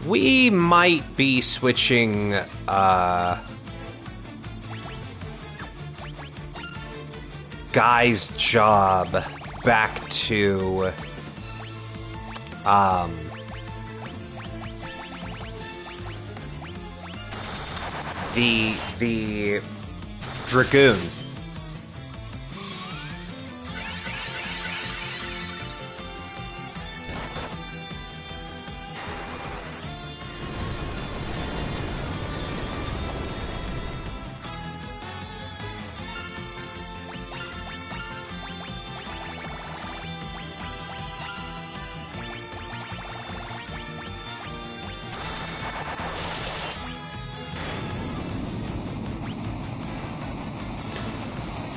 [SPEAKER 1] We might be switching, Guy's job back to, the Dragoon.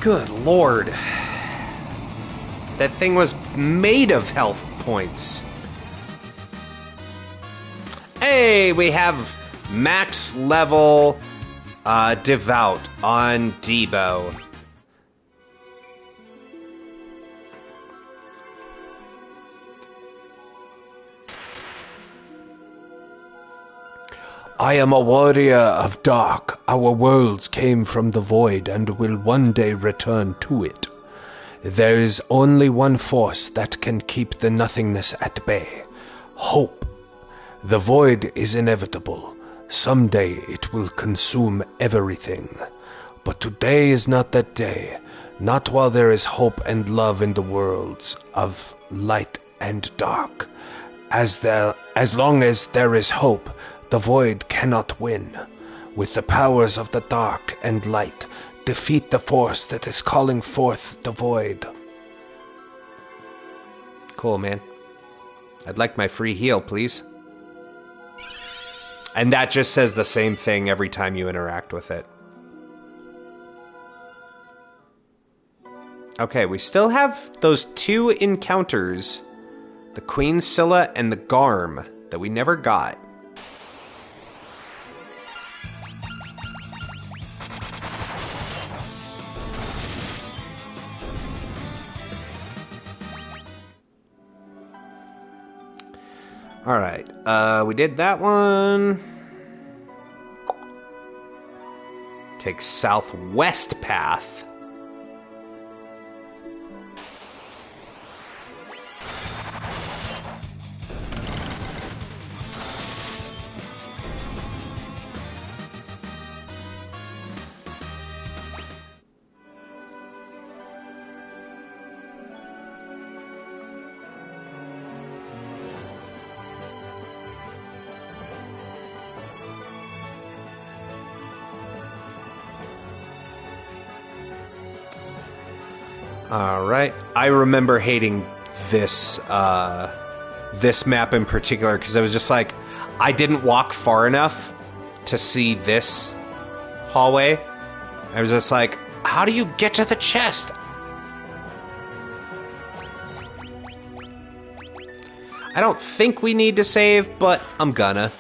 [SPEAKER 1] Good lord. That thing was made of health points. Hey, we have max level Devout on Debo.
[SPEAKER 2] I am a warrior of dark. Our worlds came from the void and will one day return to it. There is only one force that can keep the nothingness at bay. Hope. The void is inevitable. Someday it will consume everything. But today is not that day. Not while there is hope and love in the worlds of light and dark. As long as there is hope, the void cannot win. With the powers of the dark and light, defeat the force that is calling forth the void.
[SPEAKER 1] Cool, man. I'd like my free heal, please. And that just says the same thing every time you interact with it. Okay, we still have those two encounters. The Queen Scylla and the Garm that we never got. Alright, we did that one. Take southwest path. All right. I remember hating this this map in particular because I was just like, I didn't walk far enough to see this hallway. I was just like, how do you get to the chest? I don't think we need to save, but I'm gonna.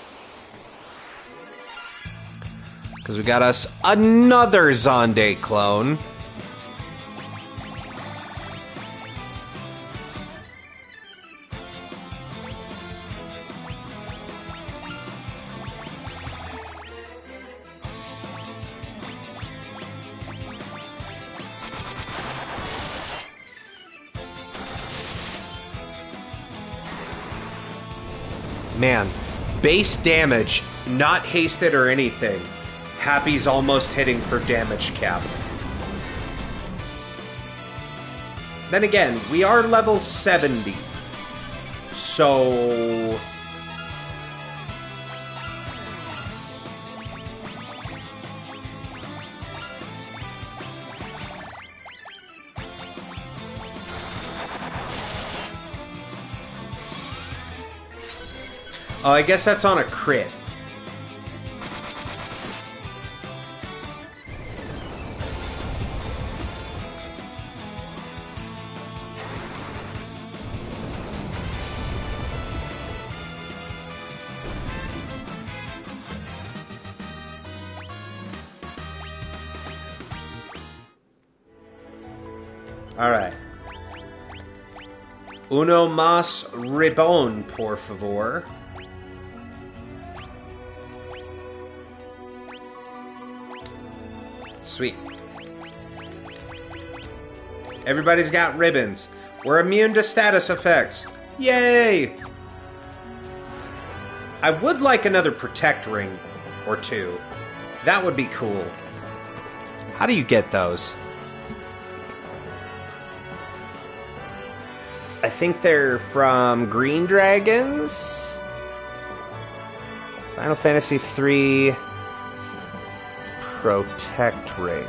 [SPEAKER 1] Because we got us another Zonde clone. Man, base damage, not hasted or anything. Happy's almost hitting for damage cap. Then again, we are level 70. So... Oh, I guess that's on a crit. All right. Uno más ribbon, por favor. Sweet. Everybody's got ribbons. We're immune to status effects. Yay! I would like another protect ring or two. That would be cool. How do you get those? I think they're from Green Dragons. Final Fantasy III Protect Ring.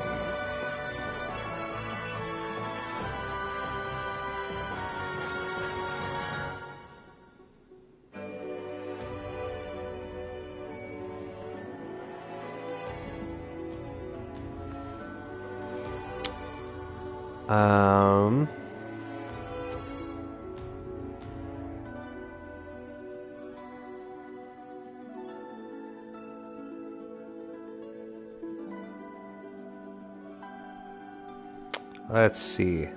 [SPEAKER 1] Let's see.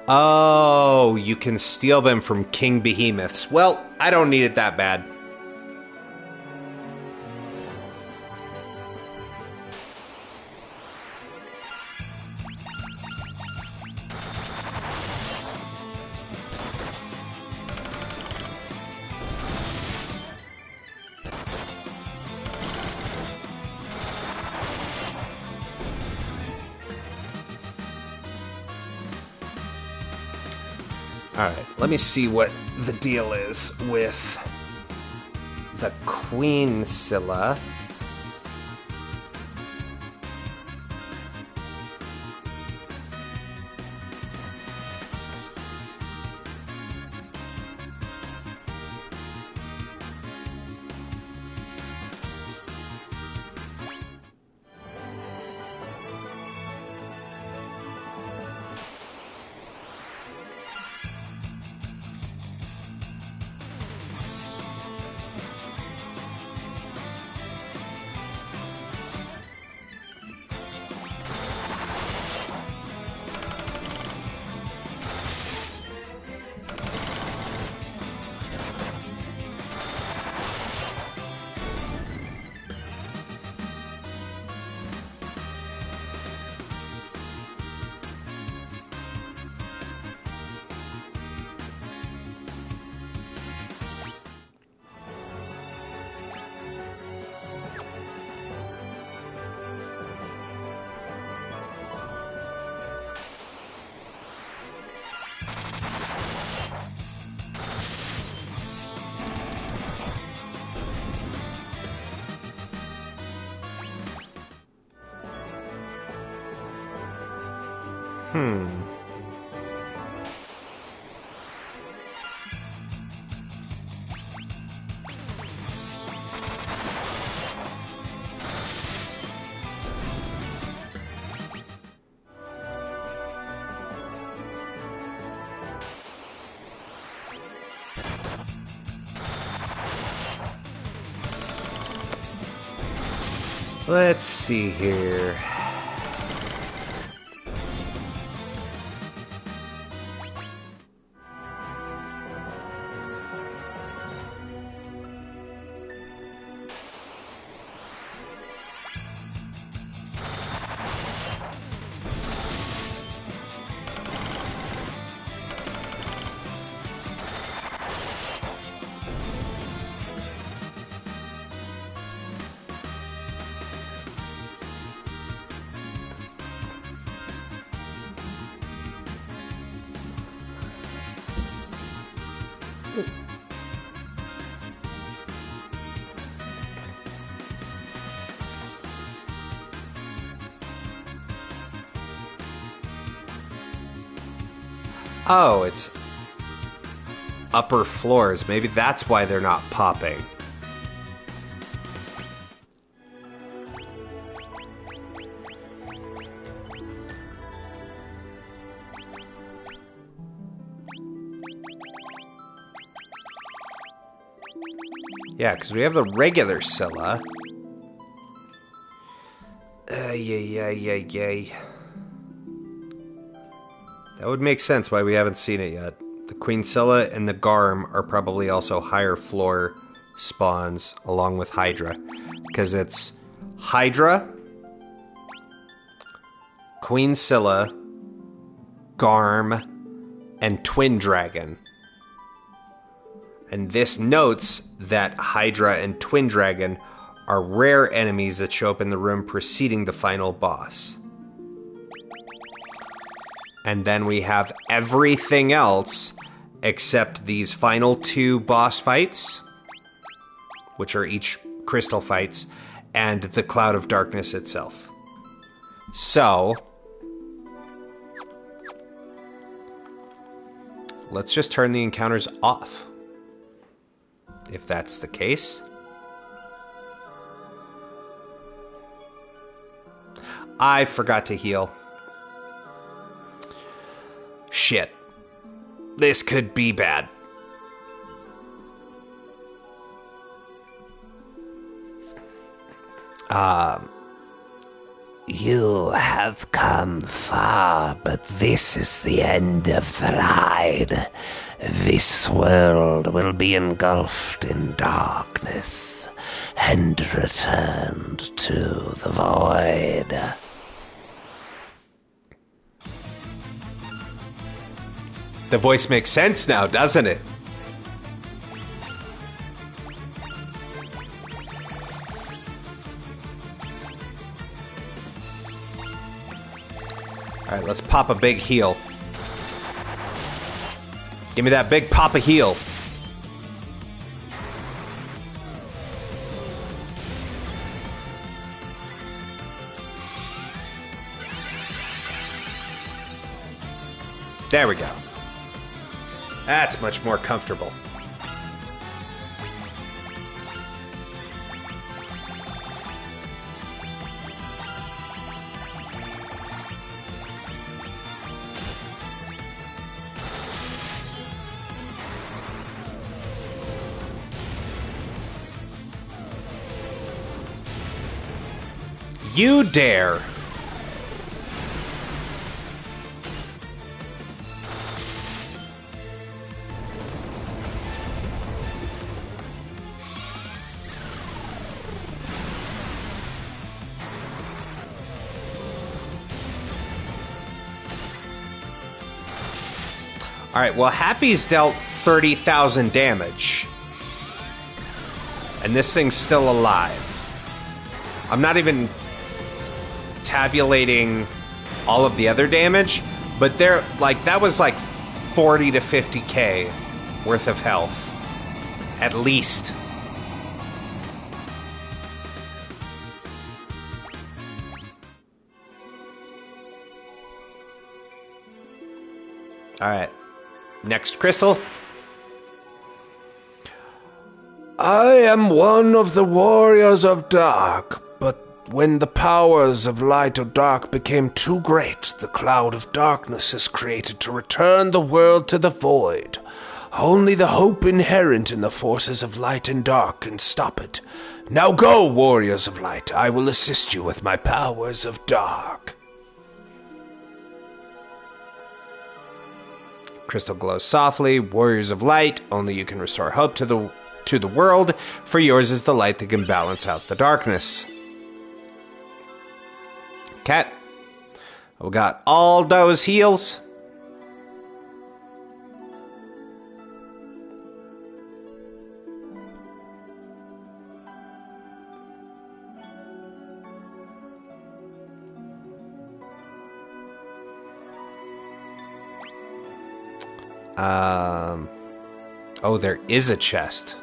[SPEAKER 1] Oh, you can steal them from King Behemoths. Well, I don't need it that bad. Alright, let me see what the deal is with the Queen Scylla. Let's see here. Oh, it's upper floors. Maybe that's why they're not popping. Yeah, because we have the regular Scylla. Yay. That would make sense why we haven't seen it yet. The Queen Scylla and the Garm are probably also higher floor spawns along with Hydra. Because it's Hydra, Queen Scylla, Garm, and Twin Dragon. And this notes that Hydra and Twin Dragon are rare enemies that show up in the room preceding the final boss. And then we have everything else except these final two boss fights, which are each crystal fights, and the Cloud of Darkness itself. So, let's just turn the encounters off, if that's the case. I forgot to heal. Shit. This could be bad.
[SPEAKER 4] You have come far, but this is the end of the line. This world will be engulfed in darkness and returned to the void.
[SPEAKER 1] The voice makes sense now, doesn't it? Alright, let's pop a big heal. Give me that big pop a heal. There we go. That's much more comfortable. You dare. Alright, well, Happy's dealt 30,000 damage. And this thing's still alive. I'm not even tabulating all of the other damage, but there, like, that was like 40 to 50k worth of health. At least. Alright. Next crystal.
[SPEAKER 2] I am one of the warriors of dark, but when the powers of light or dark became too great, the cloud of darkness is created to return the world to the void. Only the hope inherent in the forces of light and dark can stop it. Now go, warriors of light. I will assist you with my powers of dark.
[SPEAKER 1] Crystal glows softly. Warriors of light. Only you can restore hope to the world. For yours is the light that can balance out the darkness. Cat. We got all those heals. Oh, there is a chest.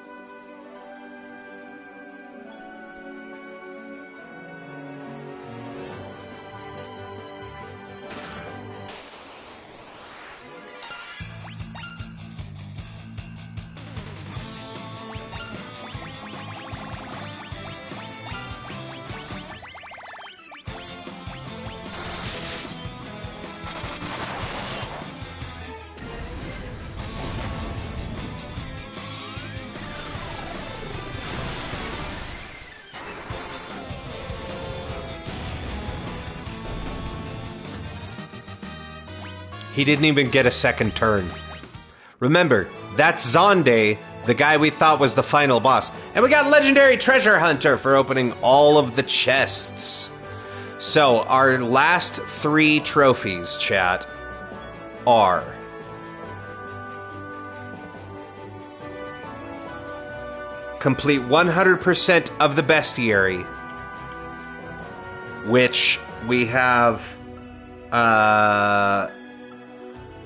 [SPEAKER 1] He didn't even get a second turn. Remember, that's Zonde, the guy we thought was the final boss. And we got Legendary Treasure Hunter for opening all of the chests. So, our last 3 trophies, chat, are... complete 100% of the bestiary, which we have...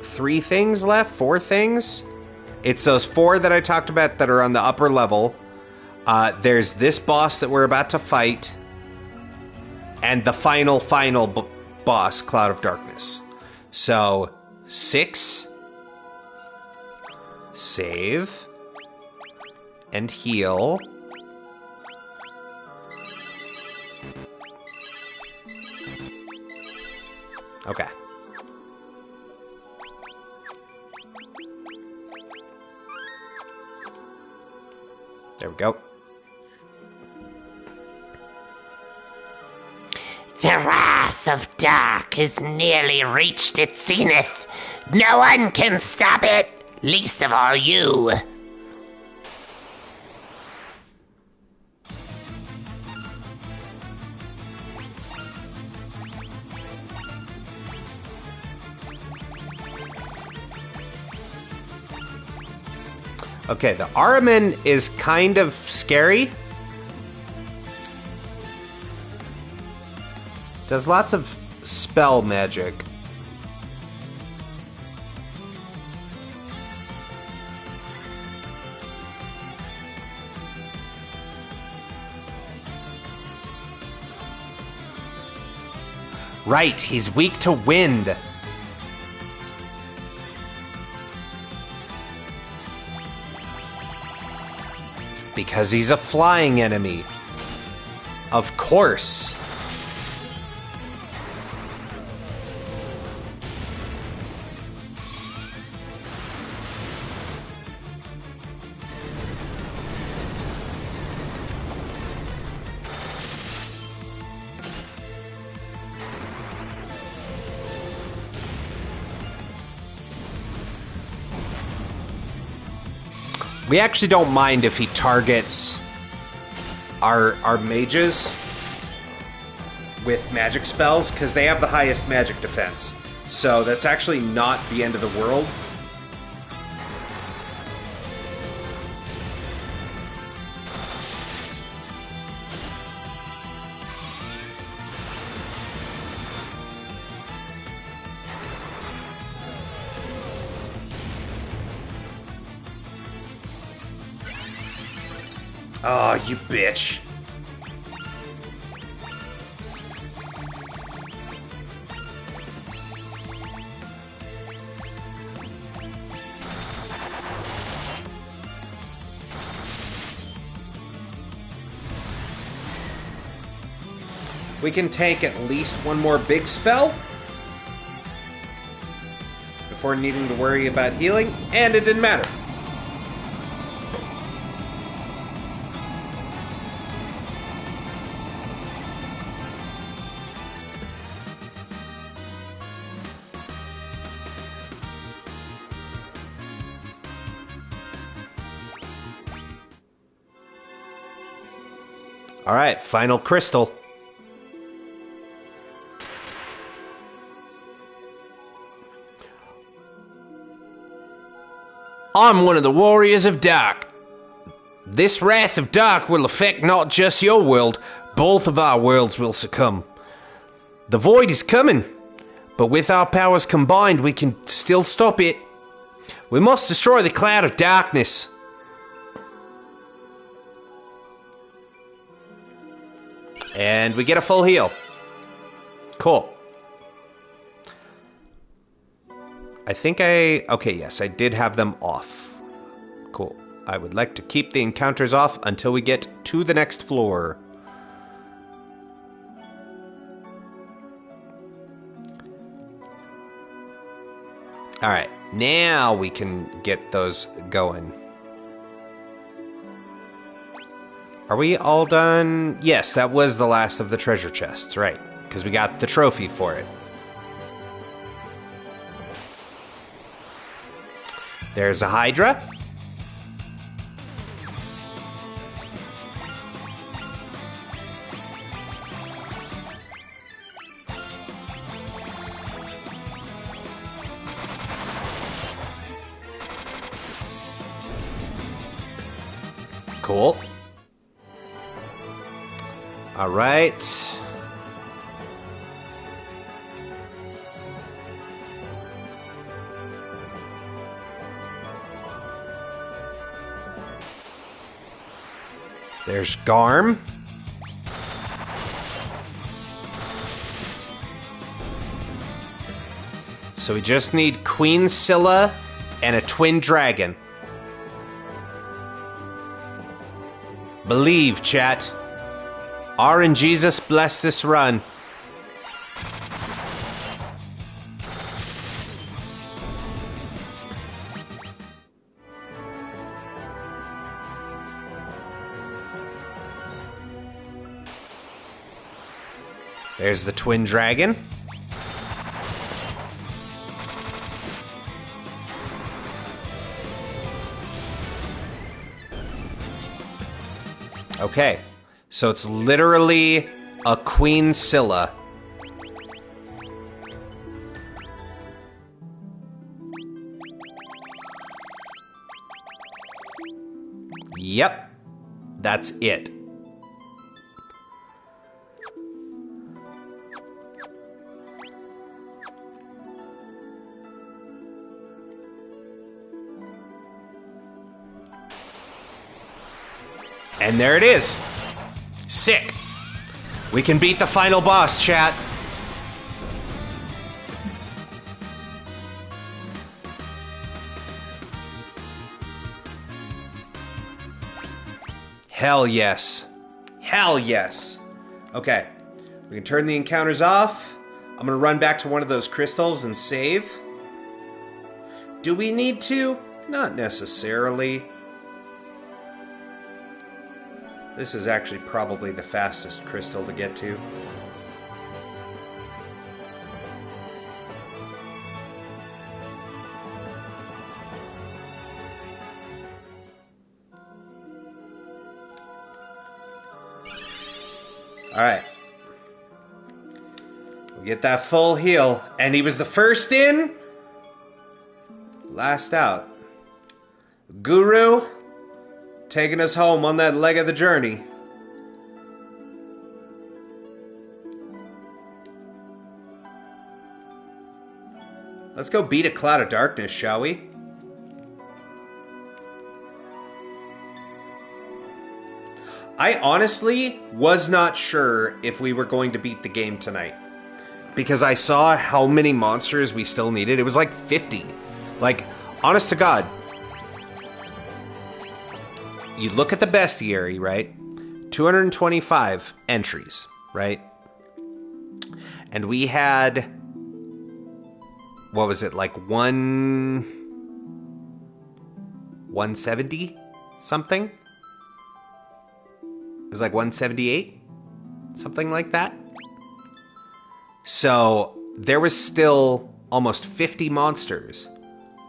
[SPEAKER 1] 3 things left? 4 things? It's those 4 that I talked about that are on the upper level. There's this boss that we're about to fight. And the final boss, Cloud of Darkness. So, 6. Save. And heal. Okay. There we go.
[SPEAKER 4] The wrath of Dark has nearly reached its zenith. No one can stop it, least of all you.
[SPEAKER 1] Okay, the Ahriman is kind of scary. Does lots of spell magic. Right, he's weak to wind. Because he's a flying enemy. Of course. We actually don't mind if he targets our mages with magic spells, because they have the highest magic defense. So that's actually not the end of the world. Oh, you bitch. We can take at least one more big spell before needing to worry about healing, and it didn't matter. All right, final crystal. I'm one of the warriors of Dark. This wrath of Dark will affect not just your world, both of our worlds will succumb. The void is coming, but with our powers combined, we can still stop it. We must destroy the cloud of darkness. And we get a full heal. Cool. Okay, yes, I did have them off. Cool. I would like to keep the encounters off until we get to the next floor. Alright, now we can get those going. Are we all done? Yes, that was the last of the treasure chests, right. Because we got the trophy for it. There's a Hydra. Cool. All right. There's Garm. So we just need Queen Scylla and a twin dragon. Believe, chat. R and Jesus bless this run. There's the twin dragon. Okay, so it's literally a Queen Scylla. Yep, that's it. And there it is. Sick. We can beat the final boss, chat. Hell yes. Hell yes. Okay. We can turn the encounters off. I'm gonna run back to one of those crystals and save. Do we need to? Not necessarily. This is actually probably the fastest crystal to get to. Alright. We get that full heal. And he was the first in, last out. Guru, taking us home on that leg of the journey. Let's go beat a cloud of darkness, shall we? I honestly was not sure if we were going to beat the game tonight, because I saw how many monsters we still needed. It was like 50. Like, honest to God. You look at the bestiary, right? 225 entries, right? And we had, what was it, like 170 something? It was like 178, something like that. So there was still almost 50 monsters,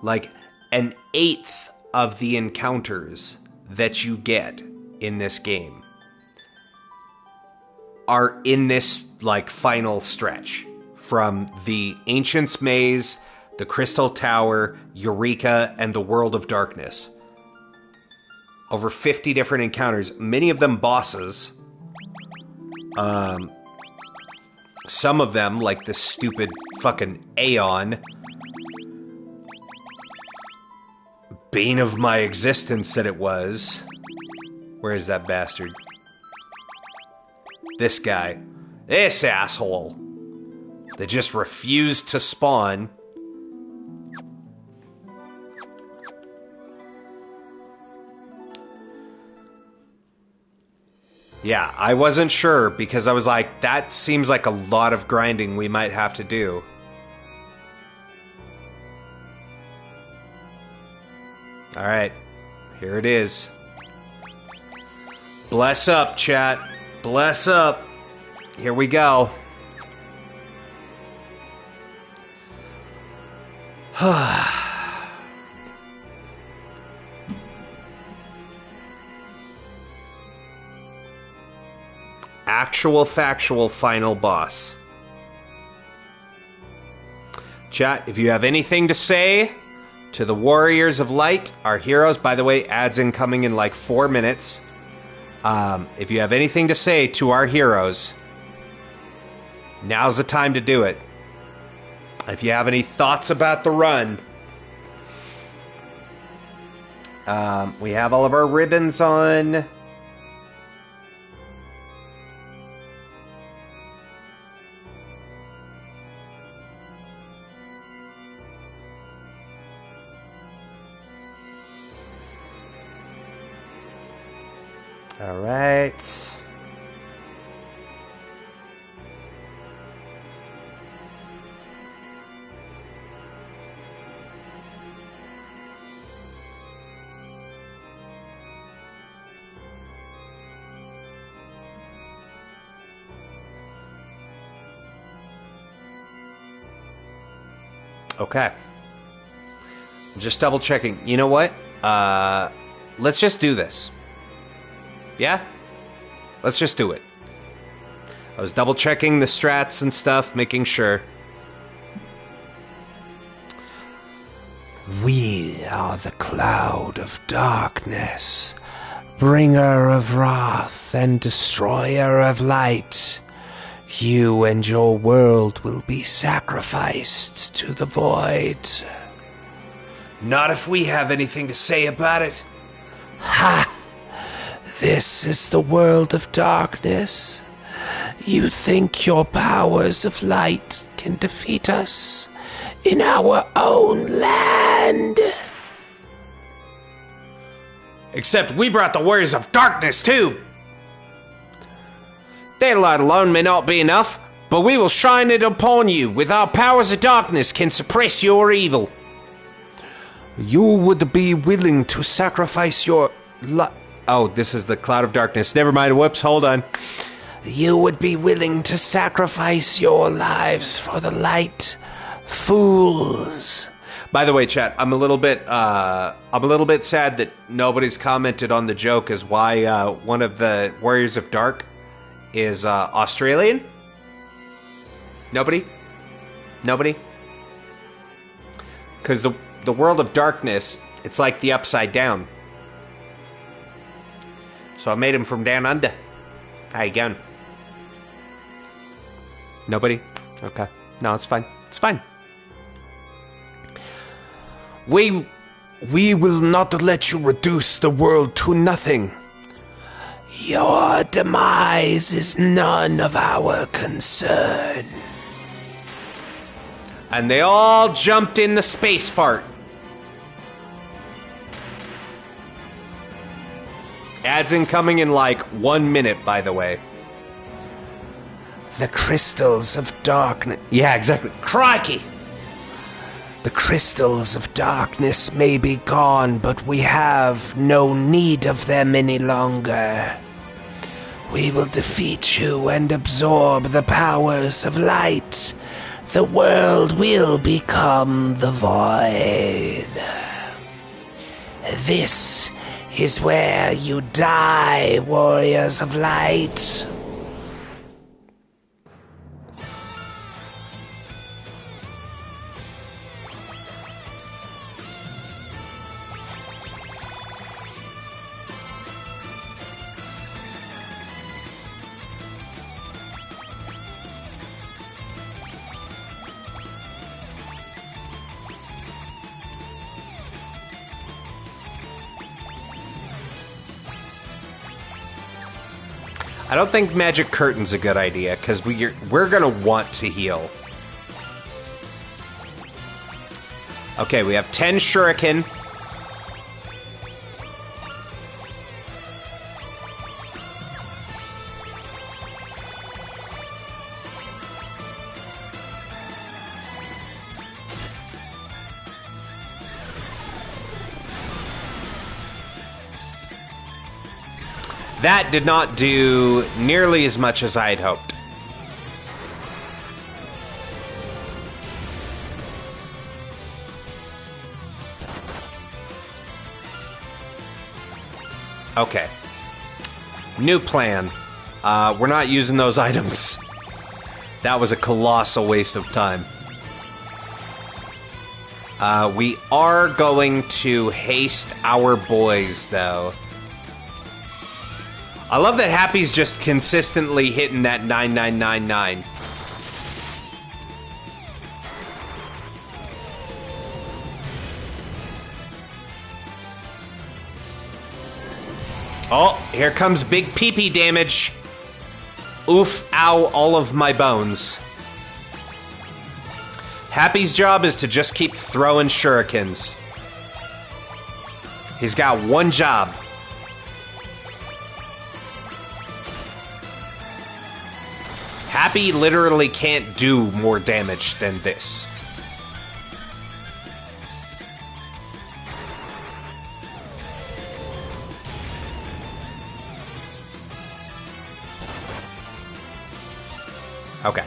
[SPEAKER 1] like an eighth of the encounters that you get in this game are in this like final stretch from the Ancient's Maze, the Crystal Tower, Eureka, and the World of Darkness. Over 50 different encounters, many of them bosses. Some of them, like the stupid fucking Aeon, bane of my existence that it was. Where is that bastard? This guy. This asshole. That just refused to spawn. Yeah, I wasn't sure because I was like, that seems like a lot of grinding we might have to do. Alright, here it is. Bless up, chat. Bless up. Here we go. Actual factual final boss. Chat, if you have anything to say to the Warriors of Light, our heroes, by the way, ads incoming in like 4 minutes. If you have anything to say to our heroes, now's the time to do it. If you have any thoughts about the run, we have all of our ribbons on. All right. Okay. Just double checking. You know what? Let's just do this. Yeah? Let's just do it. I was double checking the strats and stuff, making sure.
[SPEAKER 4] We are the cloud of darkness, bringer of wrath and destroyer of light. You and your world will be sacrificed to the void.
[SPEAKER 3] Not if we have anything to say about it.
[SPEAKER 4] Ha! This is the world of darkness. You think your powers of light can defeat us in our own land?
[SPEAKER 3] Except we brought the warriors of darkness too. Their light alone may not be enough, but we will shine it upon you. With our powers of darkness can suppress your evil.
[SPEAKER 4] You would be willing to sacrifice your
[SPEAKER 1] Oh, this is the cloud of darkness. Never mind. Whoops, hold on.
[SPEAKER 4] You would be willing to sacrifice your lives for the light, fools.
[SPEAKER 1] By the way, chat, I'm a little bit sad that nobody's commented on the joke as why one of the Warriors of Dark is Australian. Nobody? Because the world of darkness, it's like the upside down. So I made him from down under. How you going? Nobody? Okay. No, it's fine. It's fine.
[SPEAKER 4] We will not let you reduce the world to nothing. Your demise is none of our concern.
[SPEAKER 1] And they all jumped in the space fart. Ads incoming in like 1 minute, by the way.
[SPEAKER 4] The crystals of darkness.
[SPEAKER 1] Yeah, exactly.
[SPEAKER 3] Crikey!
[SPEAKER 4] The crystals of darkness may be gone, but we have no need of them any longer. We will defeat you and absorb the powers of light. The world will become the void. This is where you die, warriors of light.
[SPEAKER 1] I don't think magic curtain's a good idea, because we're gonna want to heal. Okay, we have 10 shuriken. That did not do nearly as much as I had hoped. Okay. New plan. We're not using those items. That was a colossal waste of time. We are going to haste our boys, though. I love that Happy's just consistently hitting that 9999. Oh, here comes big pee-pee damage. Oof, ow, all of my bones. Happy's job is to just keep throwing shurikens. He's got one job. Happy literally can't do more damage than this. Okay.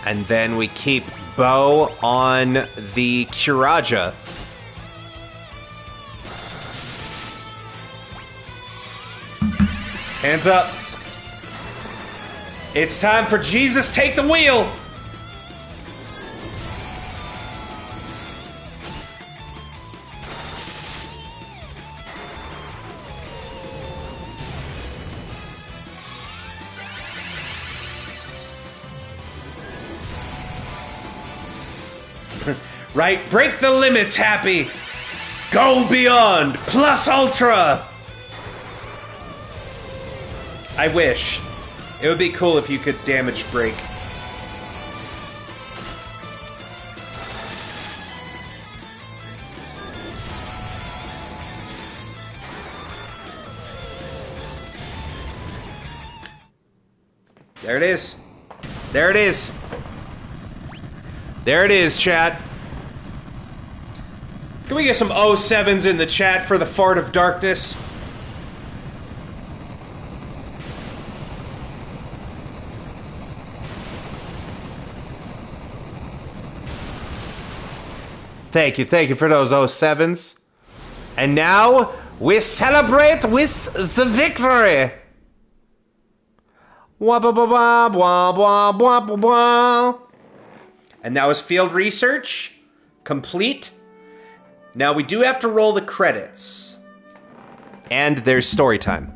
[SPEAKER 1] And then we keep Bo on the Kuraja. Hands up. It's time for Jesus take the wheel. Right, break the limits, Happy. Go beyond, plus ultra. I wish. It would be cool if you could damage break. There it is. There it is. There it is, chat. Can we get some 07s in the chat for the Fart of Darkness? Thank you for those 07s. And now, we celebrate with the victory! Wah ba ba ba wah wah wah wah wah. And that was field research. Complete. Now we do have to roll the credits. And there's story time.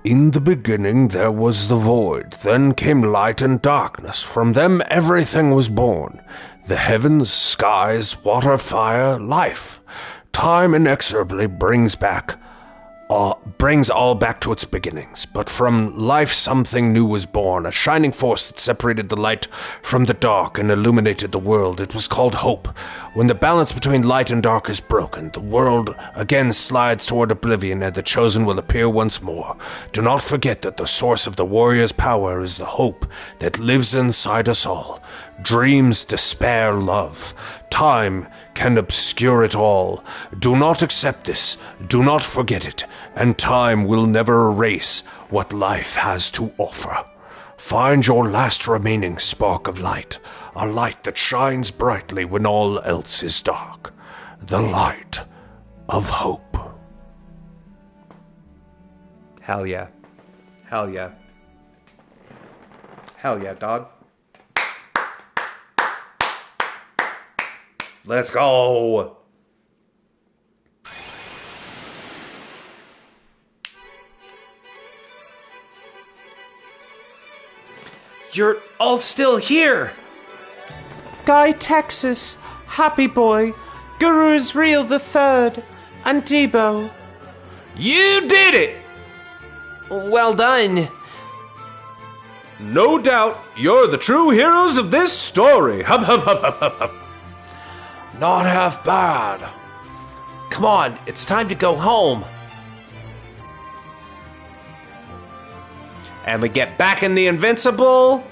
[SPEAKER 2] In the beginning there was the void, then came light and darkness. From them everything was born. The heavens, skies, water, fire, life. Time inexorably brings all back to its beginnings. But from life something new was born, a shining force that separated the light from the dark and illuminated the world. It was called hope. When the balance between light and dark is broken, the world again slides toward oblivion and the chosen will appear once more. Do not forget that the source of the warrior's power is the hope that lives inside us all. Dreams, despair, love. Time can obscure it all. Do not accept this. Do not forget it. And time will never erase what life has to offer. Find your last remaining spark of light. A light that shines brightly when all else is dark. The light of hope.
[SPEAKER 1] Hell yeah. Hell yeah. Hell yeah, dog. Let's go. You're all still here.
[SPEAKER 5] Guy Texas, Happy Boy, Guru Israel the Third, and Debo.
[SPEAKER 1] You did it.
[SPEAKER 5] Well done.
[SPEAKER 2] No doubt you're the true heroes of this story. Hub, hub, hub, hub, hub, hub.
[SPEAKER 5] Not half bad. Come on, it's time to go home.
[SPEAKER 1] And we get back in the Invincible.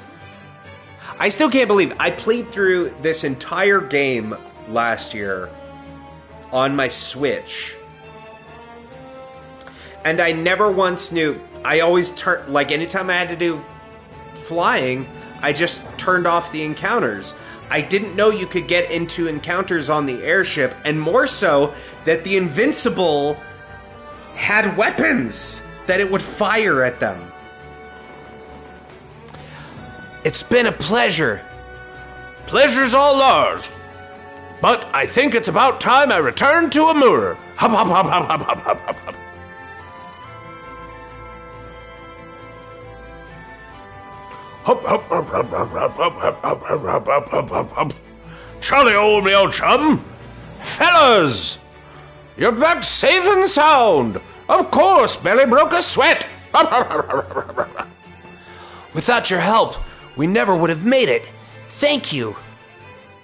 [SPEAKER 1] I still can't believe I played through this entire game last year on my Switch. And I never once knew. I always turned, like anytime I had to do flying, I just turned off the encounters. I didn't know you could get into encounters on the airship, and more so that the Invincible had weapons that it would fire at them.
[SPEAKER 5] It's been a pleasure.
[SPEAKER 2] Pleasure's all ours. But I think it's about time I return to Amur. Hub, hub, hub, hub, hub, hub, hub, hub, hub. Hup, hup, hup, hup, hup, hup, hup, hup, hup, hup, hup, hup, hup, hup. Charlie, me old chum. Fellas, you're back safe and sound. Of course, Belly broke a sweat.
[SPEAKER 5] Without your help, we never would have made it. Thank you.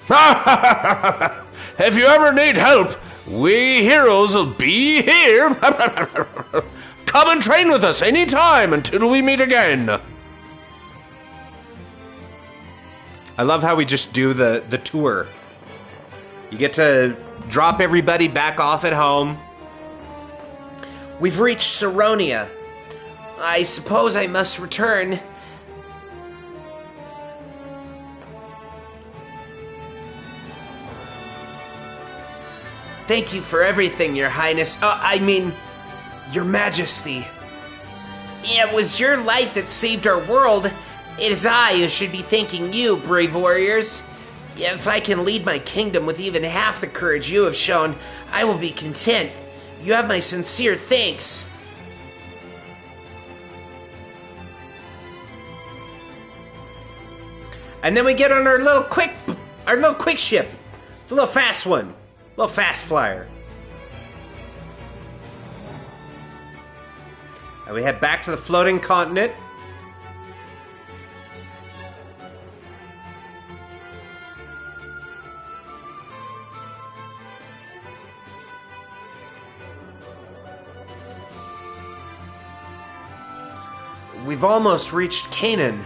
[SPEAKER 2] If you ever need help, we heroes will be here. Come and train with us anytime until we meet again.
[SPEAKER 1] I love how we just do the tour. You get to drop everybody back off at home.
[SPEAKER 5] We've reached Saronia. I suppose I must return.
[SPEAKER 3] Thank you for everything, Your Highness. Your Majesty. It was your light that saved our world. It is I who should be thanking you, brave warriors. If I can lead my kingdom with even half the courage you have shown, I will be content. You have my sincere thanks.
[SPEAKER 1] And then we get on our little quick ship. The little fast one. Little fast flyer. And we head back to the floating continent. We've almost reached Canaan.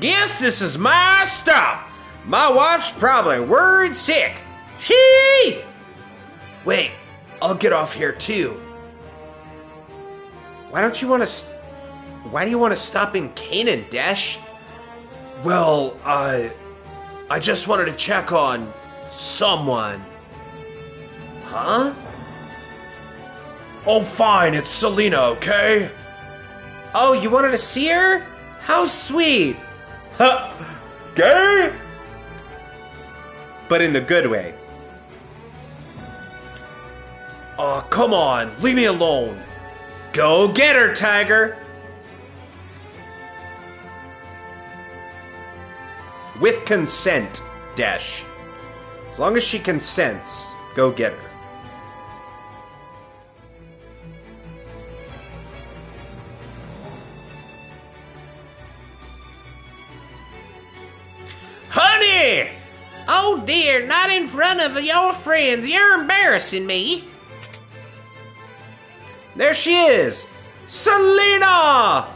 [SPEAKER 3] Guess this is my stop. My wife's probably worried sick. Shee!
[SPEAKER 1] Wait, I'll get off here too. Why do you want to stop in Canaan, Dash?
[SPEAKER 5] Well, I just wanted to check on someone.
[SPEAKER 1] Huh?
[SPEAKER 5] Oh, fine, it's Selena, okay?
[SPEAKER 1] Oh, you wanted to see her? How sweet.
[SPEAKER 5] Huh? Gay?
[SPEAKER 1] But in the good way.
[SPEAKER 5] Oh, come on, leave me alone.
[SPEAKER 1] Go get her, Tiger! With consent, Dash. As long as she consents, go get her.
[SPEAKER 3] Honey! Oh dear, not in front of your friends. You're embarrassing me.
[SPEAKER 1] There she is! Selena!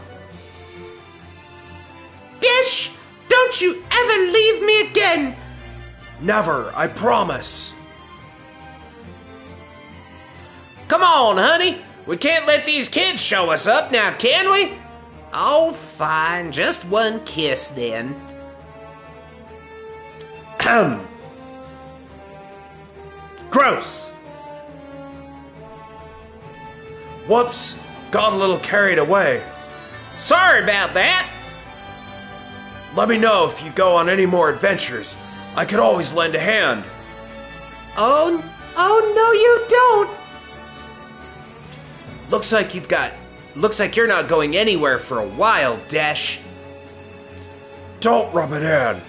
[SPEAKER 3] Dish, don't you ever leave me again.
[SPEAKER 5] Never, I promise.
[SPEAKER 3] Come on, honey. We can't let these kids show us up now, can we? Oh, fine. Just one kiss, then.
[SPEAKER 1] Gross!
[SPEAKER 5] Whoops, got a little carried away.
[SPEAKER 3] Sorry about that.
[SPEAKER 5] Let me know if you go on any more adventures. I could always lend a hand.
[SPEAKER 3] Oh no, you don't.
[SPEAKER 1] Looks like you're not going anywhere for a while, Dash.
[SPEAKER 5] Don't rub it in.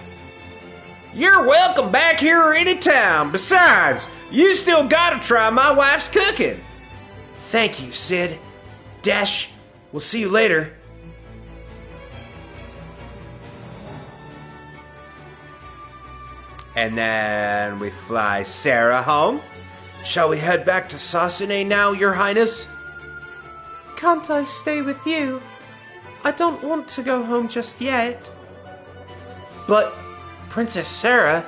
[SPEAKER 3] You're welcome back here anytime. Besides, you still gotta try my wife's cooking.
[SPEAKER 1] Thank you, Sid. Dash, we'll see you later. And then we fly Sarah home.
[SPEAKER 5] Shall we head back to Sasune now, Your Highness?
[SPEAKER 6] Can't I stay with you? I don't want to go home just yet.
[SPEAKER 1] But, Princess Sarah...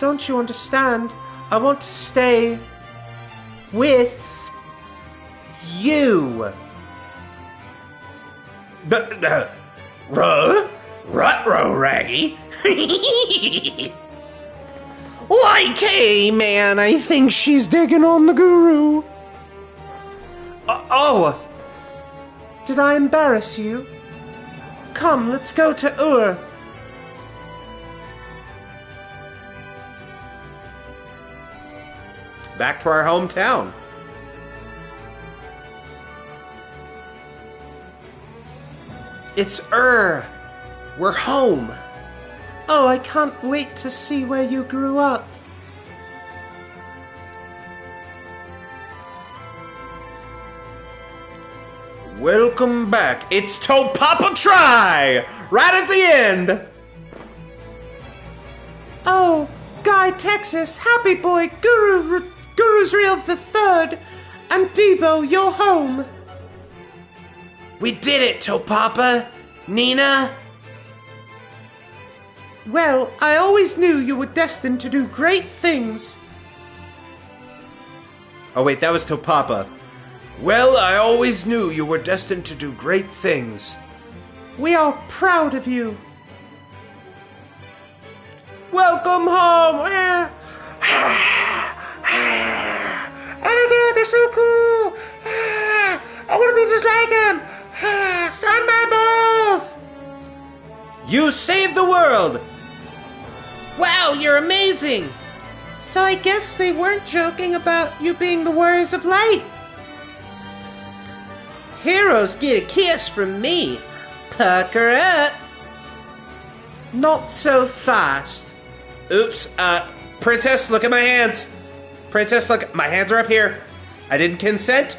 [SPEAKER 6] Don't you understand? I want to stay with you.
[SPEAKER 3] Ruh-roh, Raggy.
[SPEAKER 6] Like, hey, man, I think she's digging on the guru.
[SPEAKER 1] Oh!
[SPEAKER 6] Did I embarrass you? Come, let's go to Ur.
[SPEAKER 1] Back to our hometown. It's Ur. We're home.
[SPEAKER 6] Oh, I can't wait to see where you grew up.
[SPEAKER 1] Welcome back. It's Topapa Try! Right at the end!
[SPEAKER 6] Oh, Guy, Texas, Happy Boy, Guru's Real the Third, and Debo, you're home.
[SPEAKER 1] We did it, Topapa! Nina?
[SPEAKER 6] Well, I always knew you were destined to do great things.
[SPEAKER 1] Oh wait, that was Topapa.
[SPEAKER 5] Well, I always knew you were destined to do great things.
[SPEAKER 6] We are proud of you.
[SPEAKER 1] Welcome home!
[SPEAKER 6] they're so cool. Ah, I want to be just like them. Ah, sign my balls.
[SPEAKER 1] You saved the world!
[SPEAKER 3] Wow, you're amazing!
[SPEAKER 6] So I guess they weren't joking about you being the Warriors of Light.
[SPEAKER 3] Heroes get a kiss from me. Pucker up.
[SPEAKER 6] Not so fast.
[SPEAKER 1] Oops, Princess, look at my hands. Princess, look, my hands are up here. I didn't consent.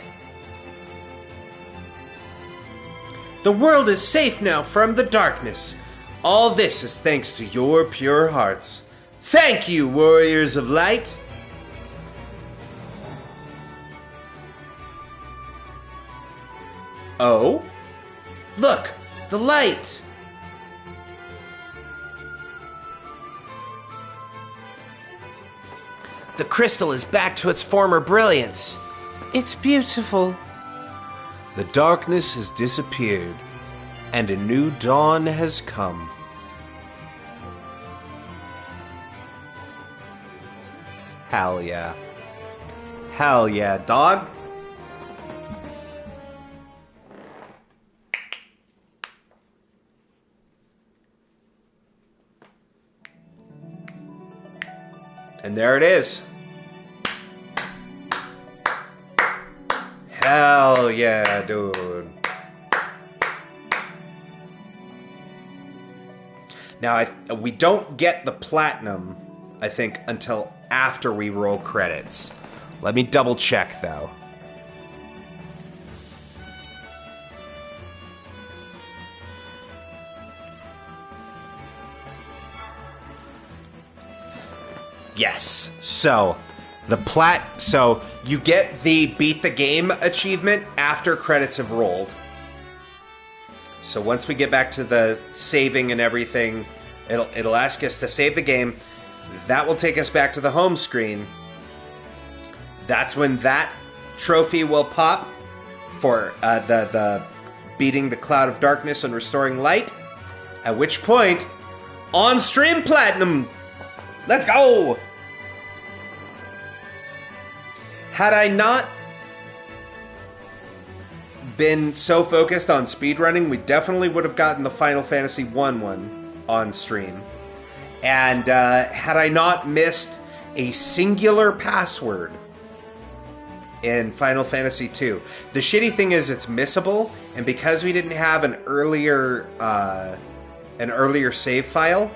[SPEAKER 3] The world is safe now from the darkness. All this is thanks to your pure hearts. Thank you, Warriors of Light.
[SPEAKER 1] Oh?
[SPEAKER 3] Look, the light. The crystal is back to its former brilliance.
[SPEAKER 6] It's beautiful.
[SPEAKER 1] The darkness has disappeared, and a new dawn has come. Hell yeah. Hell yeah, dog. And there it is. Hell yeah, dude. Now, we don't get the platinum, I think, until after we roll credits. Let me double check, though. Yes. So you get the beat the game achievement after credits have rolled. So once we get back to the saving and everything, it'll ask us to save the game. That will take us back to the home screen. That's when that trophy will pop for the beating the cloud of darkness and restoring light. At which point, on stream platinum. Let's go! Had I not been so focused on speedrunning, we definitely would have gotten the Final Fantasy 1 on stream. And had I not missed a singular password in Final Fantasy 2. The shitty thing is it's missable, and because we didn't have an earlier save file,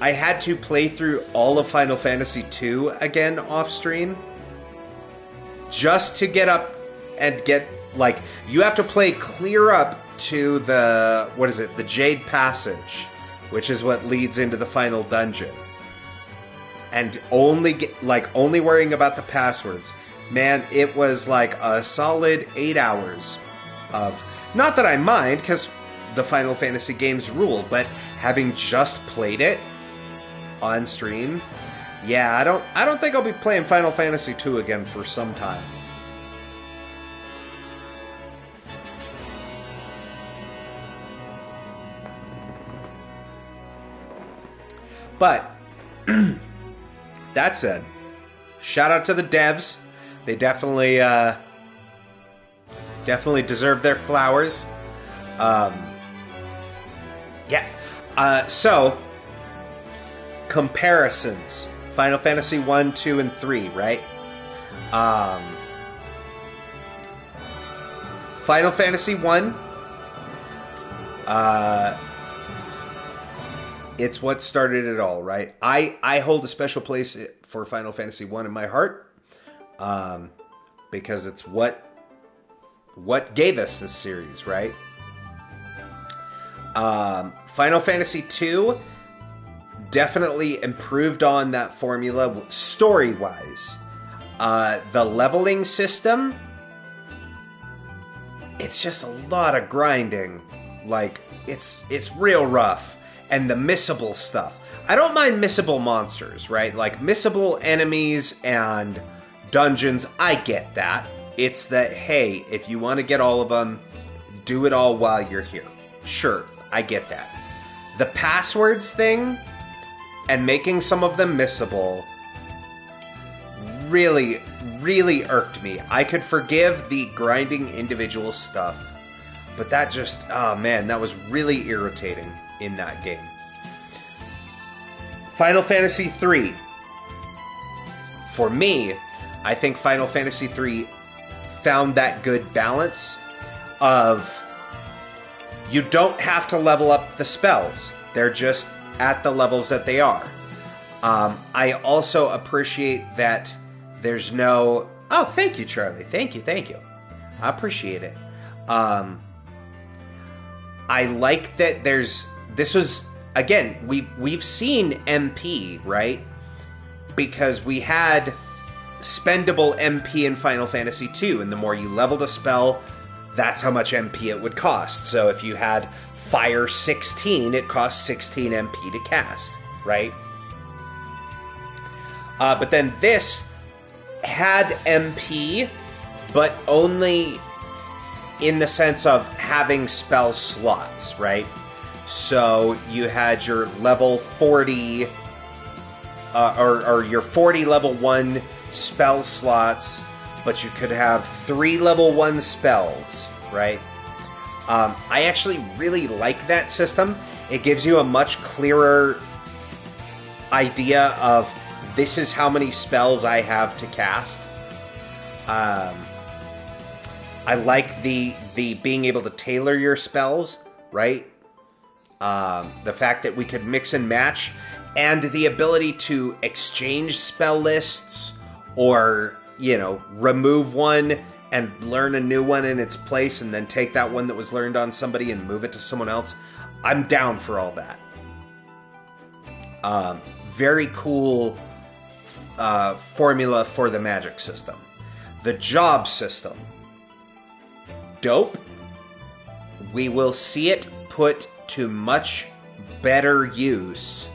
[SPEAKER 1] I had to play through all of Final Fantasy 2 again off stream just to get up and get, like, you have to play clear up to the, the Jade Passage, which is what leads into the final dungeon. And only worrying about the passwords. Man, it was like a solid 8 hours of, not that I mind, because the Final Fantasy games rule, but having just played it on stream, yeah, I don't think I'll be playing Final Fantasy 2 again for some time. But that said, shout out to the devs. They definitely deserve their flowers. So comparisons: Final Fantasy 1, 2, and 3, right? Final Fantasy 1, it's what started it all, right? I hold a special place for Final Fantasy 1 in my heart, because it's what gave us this series, right? Final Fantasy 2 definitely improved on that formula story-wise. The leveling system, it's just a lot of grinding. Like, it's real rough. And the missable stuff. I don't mind missable monsters, right? Like, missable enemies and dungeons, I get that. It's that, hey, if you want to get all of them, do it all while you're here. Sure, I get that. The passwords thing and making some of them missable really, really irked me. I could forgive the grinding individual stuff, but that just, oh man, that was really irritating in that game. Final Fantasy III. For me, I think Final Fantasy III found that good balance of you don't have to level up the spells. They're just at the levels that they are. I also appreciate that there's no... Oh, thank you, Charlie. Thank you. I appreciate it. I like that there's... This was... Again, we've seen MP, right? Because we had spendable MP in Final Fantasy II, and the more you leveled a spell, that's how much MP it would cost. So if you had Fire 16, it cost 16 MP to cast, right? But then this had MP, but only in the sense of having spell slots, right? So you had your level 40, or your 40 level 1 spell slots, but you could have 3 level 1 spells, right? I actually really like that system. It gives you a much clearer idea of this is how many spells I have to cast. I like the being able to tailor your spells, right? The fact that we could mix and match, and the ability to exchange spell lists, or, you know, remove one and learn a new one in its place, and then take that one that was learned on somebody and move it to someone else. I'm down for all that. Very cool formula for the magic system. The job system. Dope. We will see it put to much better use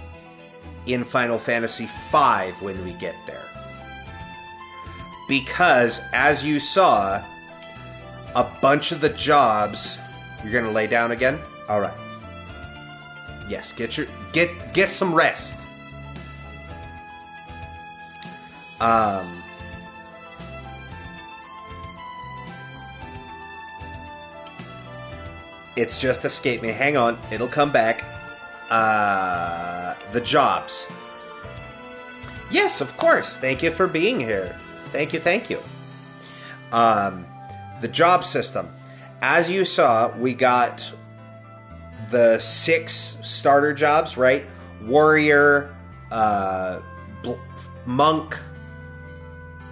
[SPEAKER 1] in Final Fantasy V when we get there. Because, as you saw, a bunch of the jobs... You're going to lay down again? All right. Yes, get some rest. It's just escaped me. Hang on. It'll come back. The jobs. Yes, of course. Thank you for being here. Thank you. The job system. As you saw, we got the 6 starter jobs, right? Warrior, monk,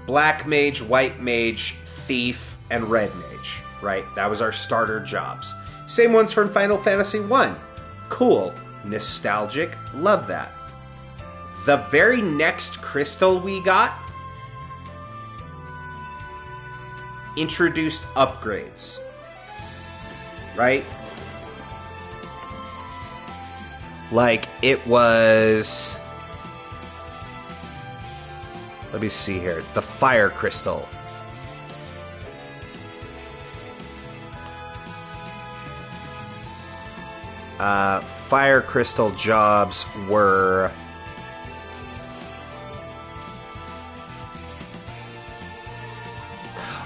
[SPEAKER 1] black mage, white mage, thief, and red mage, right? That was our starter jobs. Same ones from Final Fantasy 1. Cool. Nostalgic. Love that. The very next crystal we got introduced upgrades. Right? Like, it was... Let me see here. The fire crystal. Fire crystal jobs were...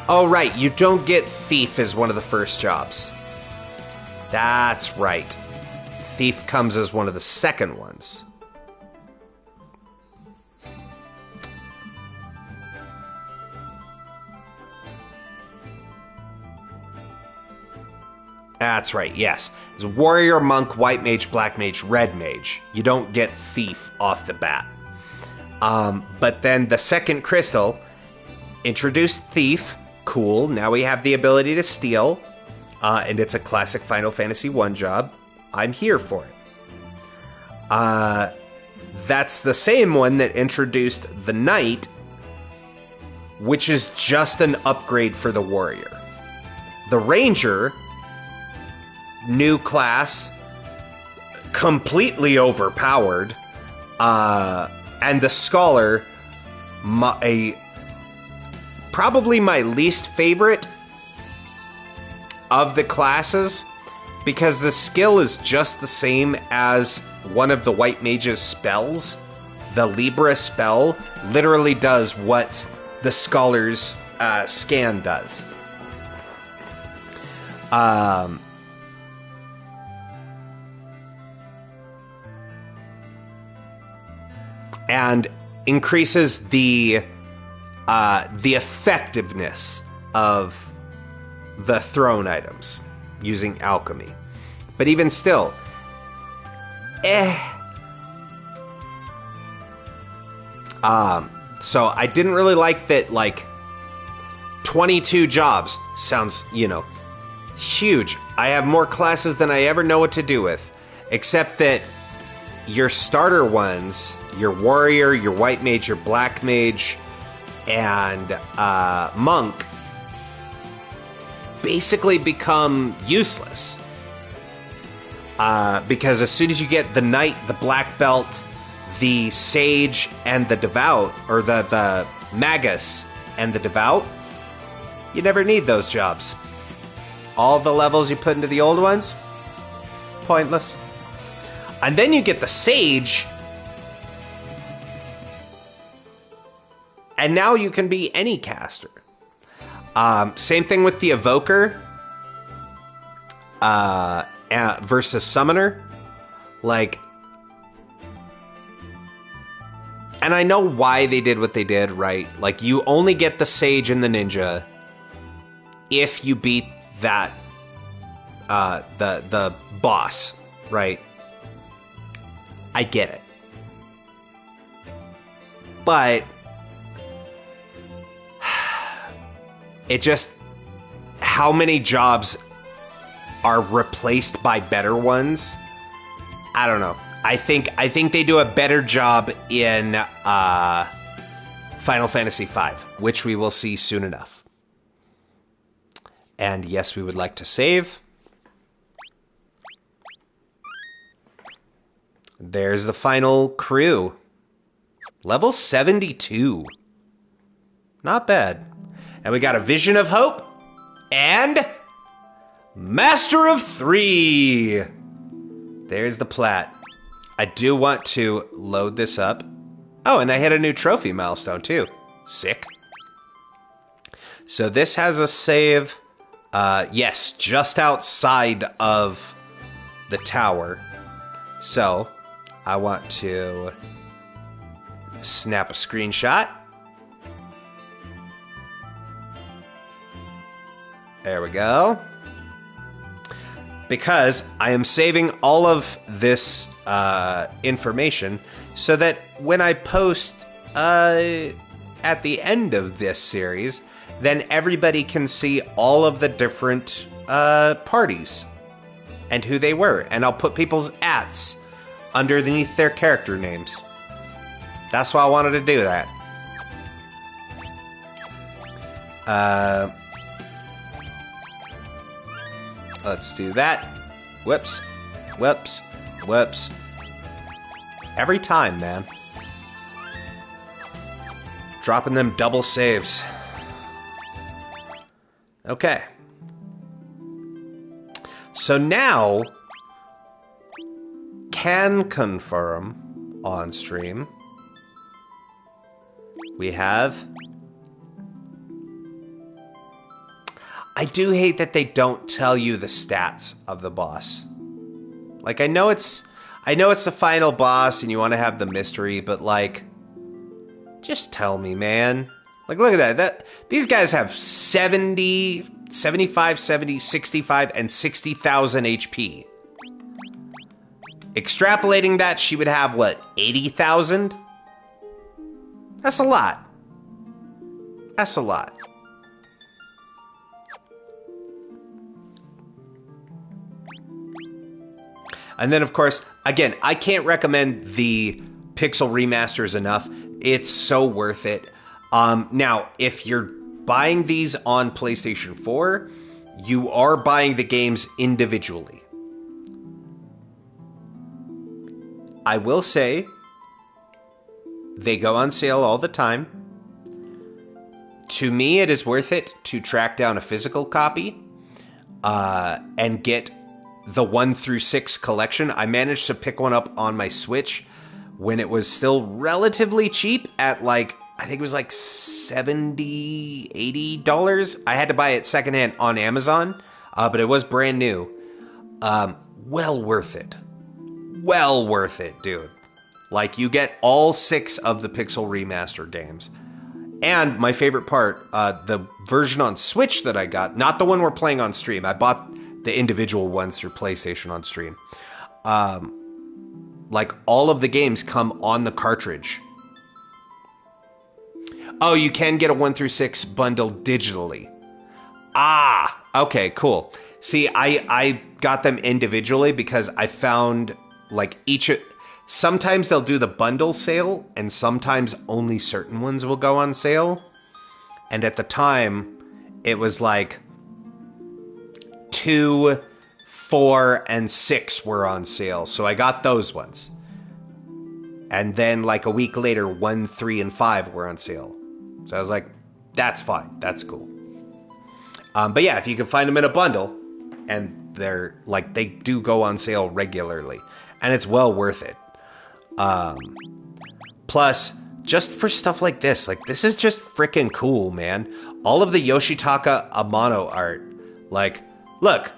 [SPEAKER 1] Oh, right. You don't get thief as one of the first jobs. That's right. Thief comes as one of the second ones. That's right, yes. It's warrior, monk, white mage, black mage, red mage. You don't get thief off the bat. But then the second crystal introduced thief. Cool. Now we have the ability to steal. And it's a classic Final Fantasy 1 job. I'm here for it. That's the same one that introduced the knight, which is just an upgrade for the warrior. The ranger, new class, completely overpowered, and the scholar, probably my least favorite of the classes, because the skill is just the same as one of the white mage's spells. The Libra spell literally does what the scholar's scan does. And increases the effectiveness of the thrown items using alchemy. But even still, so I didn't really like that, like, 22 jobs sounds, huge. I have more classes than I ever know what to do with. Except that your starter ones, your warrior, your white mage, your black mage, and monk, basically become useless. Because as soon as you get the knight, the black belt, the sage, and the devout, or the magus and the devout, you never need those jobs. All the levels you put into the old ones, pointless. And then you get the sage, and now you can be any caster. Same thing with the evoker versus summoner. Like, and I know why they did what they did, right? Like, you only get the sage and the ninja if you beat that the boss, right? I get it. But it just, how many jobs are replaced by better ones? I don't know. I think they do a better job in Final Fantasy V, which we will see soon enough. And yes, we would like to save. There's the final crew. Level 72. Not bad. And we got a Vision of Hope and Master of 3. There's the plat. I do want to load this up. Oh, and I hit a new trophy milestone too. Sick. So this has a save, yes, just outside of the tower. So I want to snap a screenshot. There we go. Because I am saving all of this information so that when I post at the end of this series, then everybody can see all of the different parties and who they were. And I'll put people's ats underneath their character names. That's why I wanted to do that. Let's do that. Whoops. Whoops. Whoops. Every time, man. Dropping them double saves. Okay. So now, can confirm on stream, we have... I do hate that they don't tell you the stats of the boss. Like, I know it's the final boss and you want to have the mystery, but like, just tell me, man. Like, look at that. These guys have 70, 75, 70, 65, and 60,000 HP. Extrapolating that, she would have, what, 80,000? That's a lot. That's a lot. And then, of course, again, I can't recommend the Pixel remasters enough. It's so worth it. Now, if you're buying these on PlayStation 4, you are buying the games individually. I will say, they go on sale all the time. To me, it is worth it to track down a physical copy and get the 1 through 6 collection. I managed to pick one up on my Switch when it was still relatively cheap at like I think it was like $70, $80. I had to buy it secondhand on Amazon, but it was brand new. Well worth it. Well worth it, dude. Like, you get all 6 of the Pixel Remaster games. And my favorite part, the version on Switch that I got, not the one we're playing on stream. I bought the individual ones through PlayStation on stream. Like, all of the games come on the cartridge. Oh, you can get a 1 through 6 bundle digitally. Ah, okay, cool. See, I got them individually because I found, like, sometimes they'll do the bundle sale, and sometimes only certain ones will go on sale. And at the time, it was like 2, 4, and 6 were on sale. So I got those ones. And then, like, a week later, 1, 3, and 5 were on sale. So I was like, that's fine. That's cool. But yeah, if you can find them in a bundle, and they're, like, they do go on sale regularly. And it's well worth it. Plus, just for stuff like this is just freaking cool, man. All of the Yoshitaka Amano art. Like, look,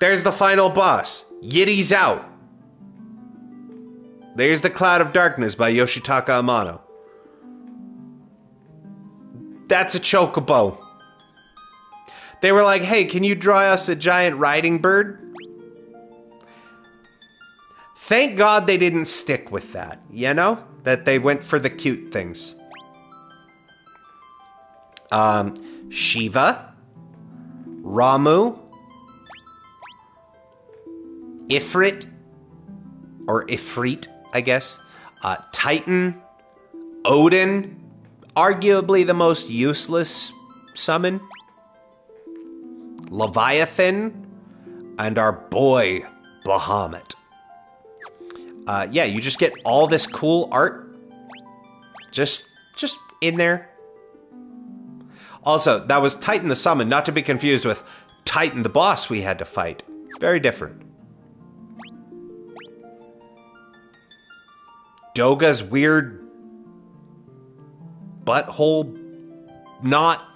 [SPEAKER 1] there's the final boss. Yiddy's out. There's the Cloud of Darkness by Yoshitaka Amano. That's a chocobo. They were like, hey, can you draw us a giant riding bird? Thank God they didn't stick with that, you know? That they went for the cute things. Shiva. Ramu. Ifrit. Or Ifrit, I guess. Titan. Odin. Arguably the most useless summon. Leviathan. And our boy, Bahamut. Yeah, you just get all this cool art. Just in there. Also, that was Titan the Summon, not to be confused with Titan the boss we had to fight. Very different. Doga's weird butthole knot.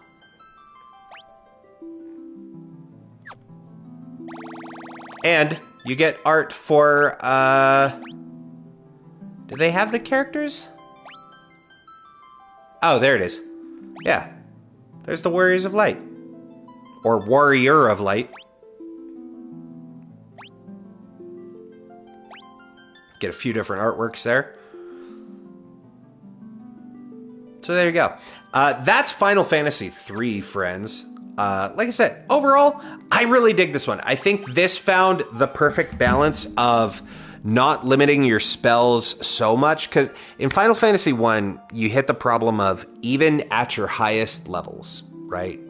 [SPEAKER 1] And you get art for, do they have the characters? Oh, there it is. Yeah. There's the Warriors of Light. Or Warrior of Light. Get a few different artworks there. So there you go. That's Final Fantasy III, friends. Like I said, overall, I really dig this one. I think this found the perfect balance of not limiting your spells so much, because in Final Fantasy I, you hit the problem of, even at your highest levels, right,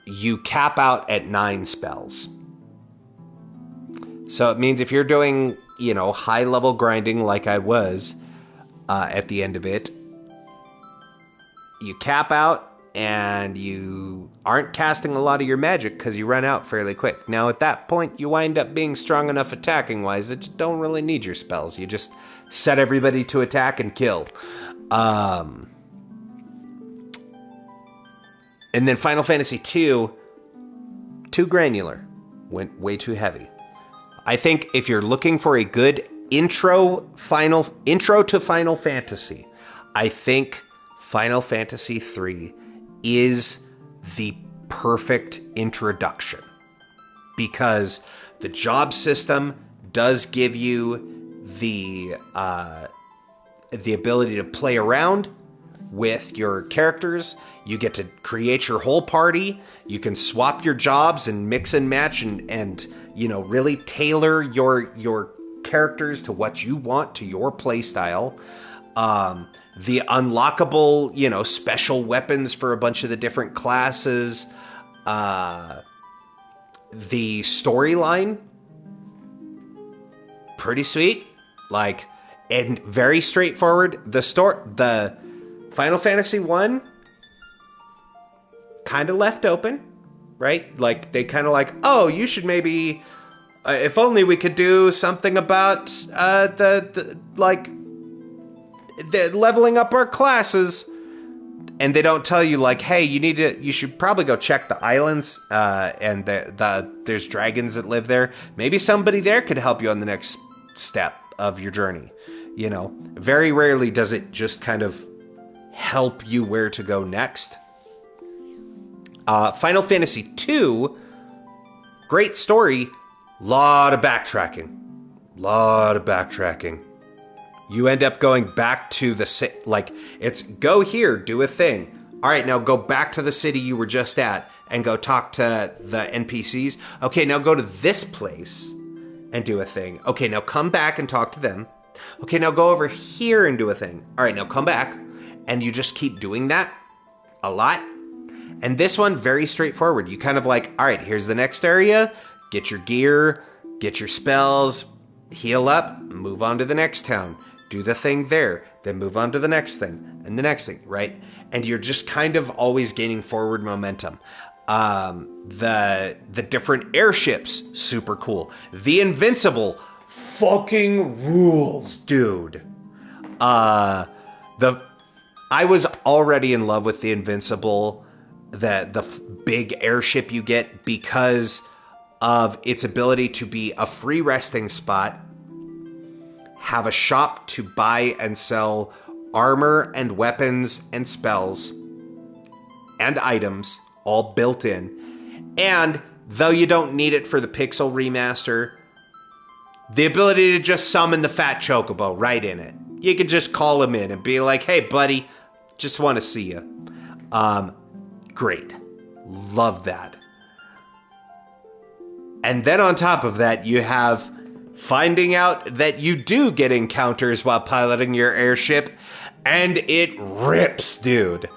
[SPEAKER 1] you cap out at 9 spells. So it means if you're doing, you know, high level grinding like I was at the end of it, you cap out and you aren't casting a lot of your magic because you run out fairly quick. Now, at that point, you wind up being strong enough attacking-wise that you don't really need your spells. You just set everybody to attack and kill. And then Final Fantasy II, too granular. Went way too heavy. I think if you're looking for a good intro to Final Fantasy, I think Final Fantasy III is the perfect introduction, because the job system does give you the ability to play around with your characters. You get to create your whole party. You can swap your jobs and mix and match and you know, really tailor your characters to what you want, to your play style. The unlockable, you know, special weapons for a bunch of the different classes. The storyline, pretty sweet. Like, and very straightforward. The Final Fantasy 1 kind of left open, right? Like, they kind of like, oh, you should maybe, if only we could do something about the like they're leveling up our classes. And they don't tell you, like, hey, you should probably go check the islands, and there's dragons that live there. Maybe somebody there could help you on the next step of your journey. You know, very rarely does it just kind of help you where to go next. Final Fantasy II, great story, lot of backtracking. You end up going back to the like, it's go here, do a thing. All right, now go back to the city you were just at and go talk to the NPCs. Okay, now go to this place and do a thing. Okay, now come back and talk to them. Okay, now go over here and do a thing. All right, now come back. And you just keep doing that a lot. And this one, very straightforward. You kind of like, all right, here's the next area. Get your gear, get your spells, heal up, move on to the next town. Do the thing there, then move on to the next thing, and the next thing, right? And you're just kind of always gaining forward momentum. The different airships, super cool. The Invincible, fucking rules, dude. I was already in love with the Invincible, the big airship you get, because of its ability to be a free resting spot, have a shop to buy and sell armor and weapons and spells and items all built in. And though you don't need it for the Pixel remaster, the ability to just summon the fat chocobo right in it. You could just call him in and be like, hey buddy, just want to see you. Great. Love that. And then on top of that, you have finding out that you do get encounters while piloting your airship, and it rips, dude.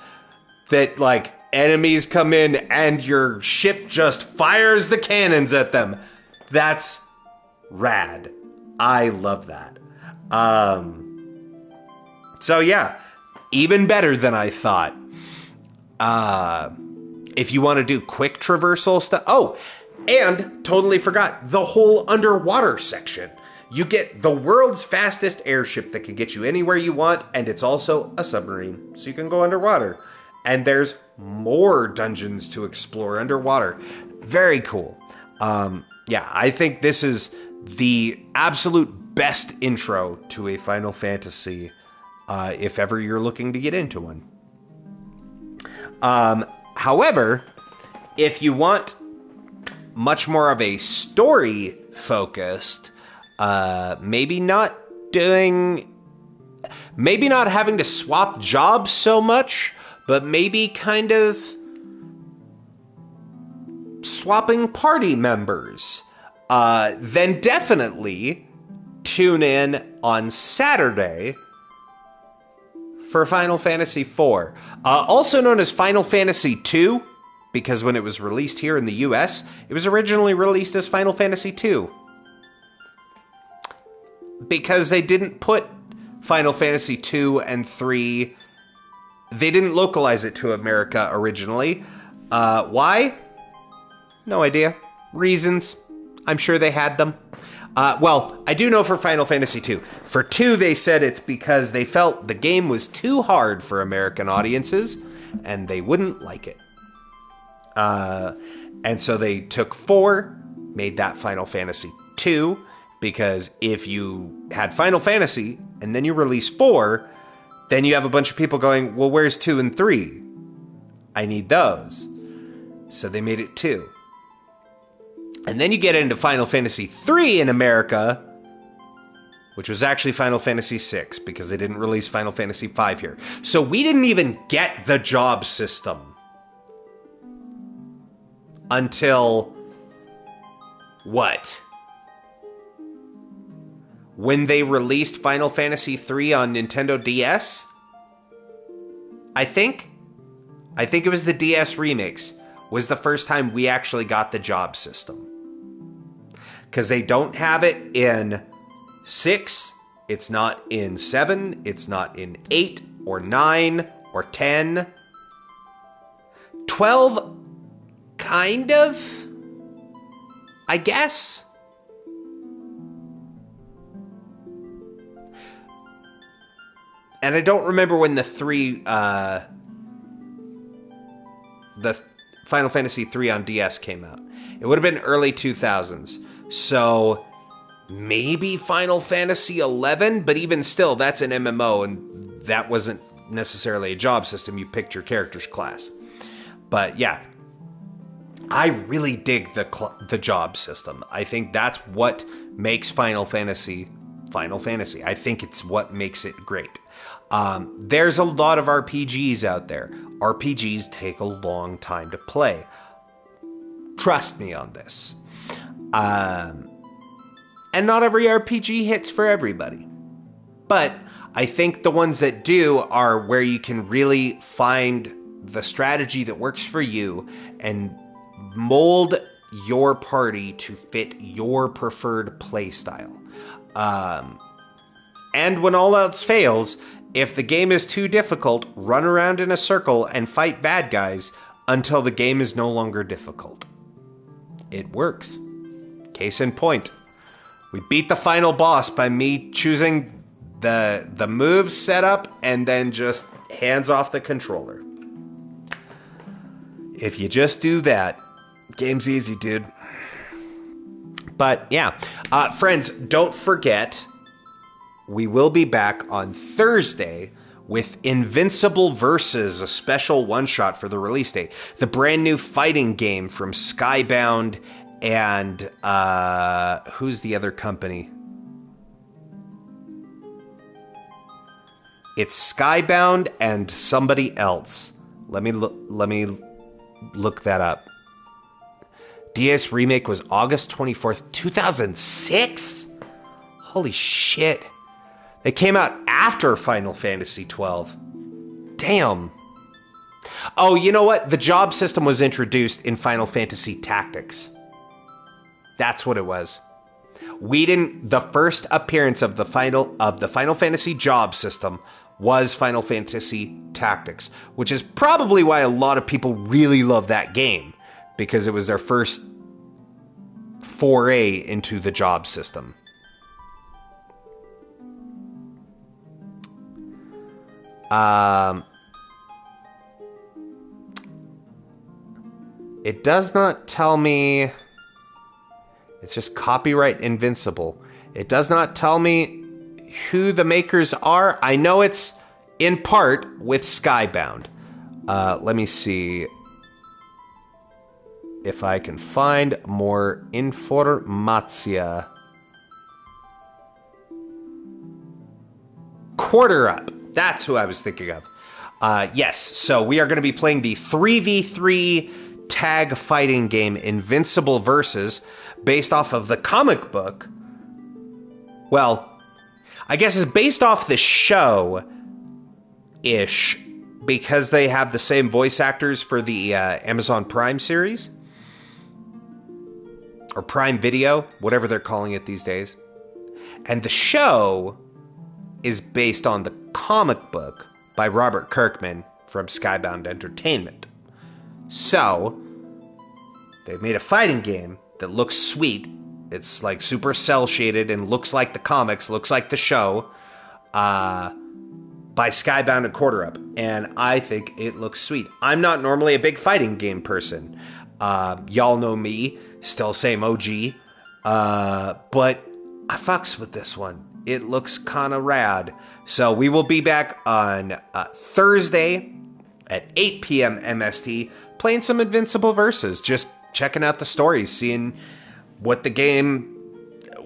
[SPEAKER 1] That, like, enemies come in and your ship just fires the cannons at them. That's rad. I love that. So yeah, even better than I thought. If you want to do quick traversal stuff, and totally forgot, the whole underwater section. You get the world's fastest airship that can get you anywhere you want, and it's also a submarine, so you can go underwater. And there's more dungeons to explore underwater. Very cool. Yeah, I think this is the absolute best intro to a Final Fantasy, if ever you're looking to get into one. However, if you want much more of a story focused, maybe not having to swap jobs so much, but maybe kind of swapping party members, then definitely tune in on Saturday for Final Fantasy IV, also known as Final Fantasy II, because when it was released here in the US, it was originally released as Final Fantasy II. Because they didn't put Final Fantasy II and III, they didn't localize it to America originally. Why? No idea. Reasons. I'm sure they had them. Well, I do know for Final Fantasy II. For II, they said it's because they felt the game was too hard for American audiences, and they wouldn't like it. And so they took 4, made that Final Fantasy II, because if you had Final Fantasy, and then you release 4, then you have a bunch of people going, well, where's 2 and 3? I need those. So they made it 2. And then you get into Final Fantasy III in America, which was actually Final Fantasy VI, because they didn't release Final Fantasy V here. So we didn't even get the job system until, what? When they released Final Fantasy III on Nintendo DS? I think it was the DS remix was the first time we actually got the job system. Because they don't have it in 6, it's not in 7, it's not in 8 or 9 or 10. 12, kind of, I guess. and I don't remember when the Final Fantasy 3 on DS came out. It would have been early 2000s. So maybe Final Fantasy 11, but even still, that's an MMO, and that wasn't necessarily a job system. You picked your character's class. But yeah, I really dig the job system. I think that's what makes Final Fantasy Final Fantasy. I think it's what makes it great. There's a lot of RPGs out there. RPGs take a long time to play. Trust me on this. And not every RPG hits for everybody. But I think the ones that do are where you can really find the strategy that works for you and mold your party to fit your preferred playstyle. And when all else fails, if the game is too difficult, run around in a circle and fight bad guys until the game is no longer difficult. It works. Case in point. We beat the final boss by me choosing the moves set up and then just hands off the controller. If you just do that, game's easy, dude. But yeah, friends, don't forget, we will be back on Thursday with Invincible Versus, a special one-shot for the release date. The brand new fighting game from Skybound and who's the other company? It's Skybound and somebody else. Let me look that up. DS Remake was August 24th, 2006? Holy shit. They came out after Final Fantasy 12. Damn. Oh, you know what? The job system was introduced in Final Fantasy Tactics. That's what it was. The first appearance of the Final Fantasy job system was Final Fantasy Tactics, which is probably why a lot of people really love that game, because it was their first foray into the job system. It does not tell me. It's just copyright Invincible. It does not tell me who the makers are. I know it's in part with Skybound. Let me see if I can find more informatia. Quarter Up. That's who I was thinking of. Yes, so we are going to be playing the 3v3 tag fighting game Invincible Versus, based off of the comic book. Well, I guess it's based off the show-ish, because they have the same voice actors for the Amazon Prime series. Or Prime Video, whatever they're calling it these days. And the show is based on the comic book by Robert Kirkman from Skybound Entertainment. So, they've made a fighting game that looks sweet. It's like super cel shaded and looks like the comics, looks like the show, by Skybound and Quarter Up. And I think it looks sweet. I'm not normally a big fighting game person. Y'all know me, still same OG. But I fucks with this one. It looks kind of rad. So we will be back on Thursday at 8 p.m. MST, playing some Invincible Versus, just checking out the stories, seeing what the game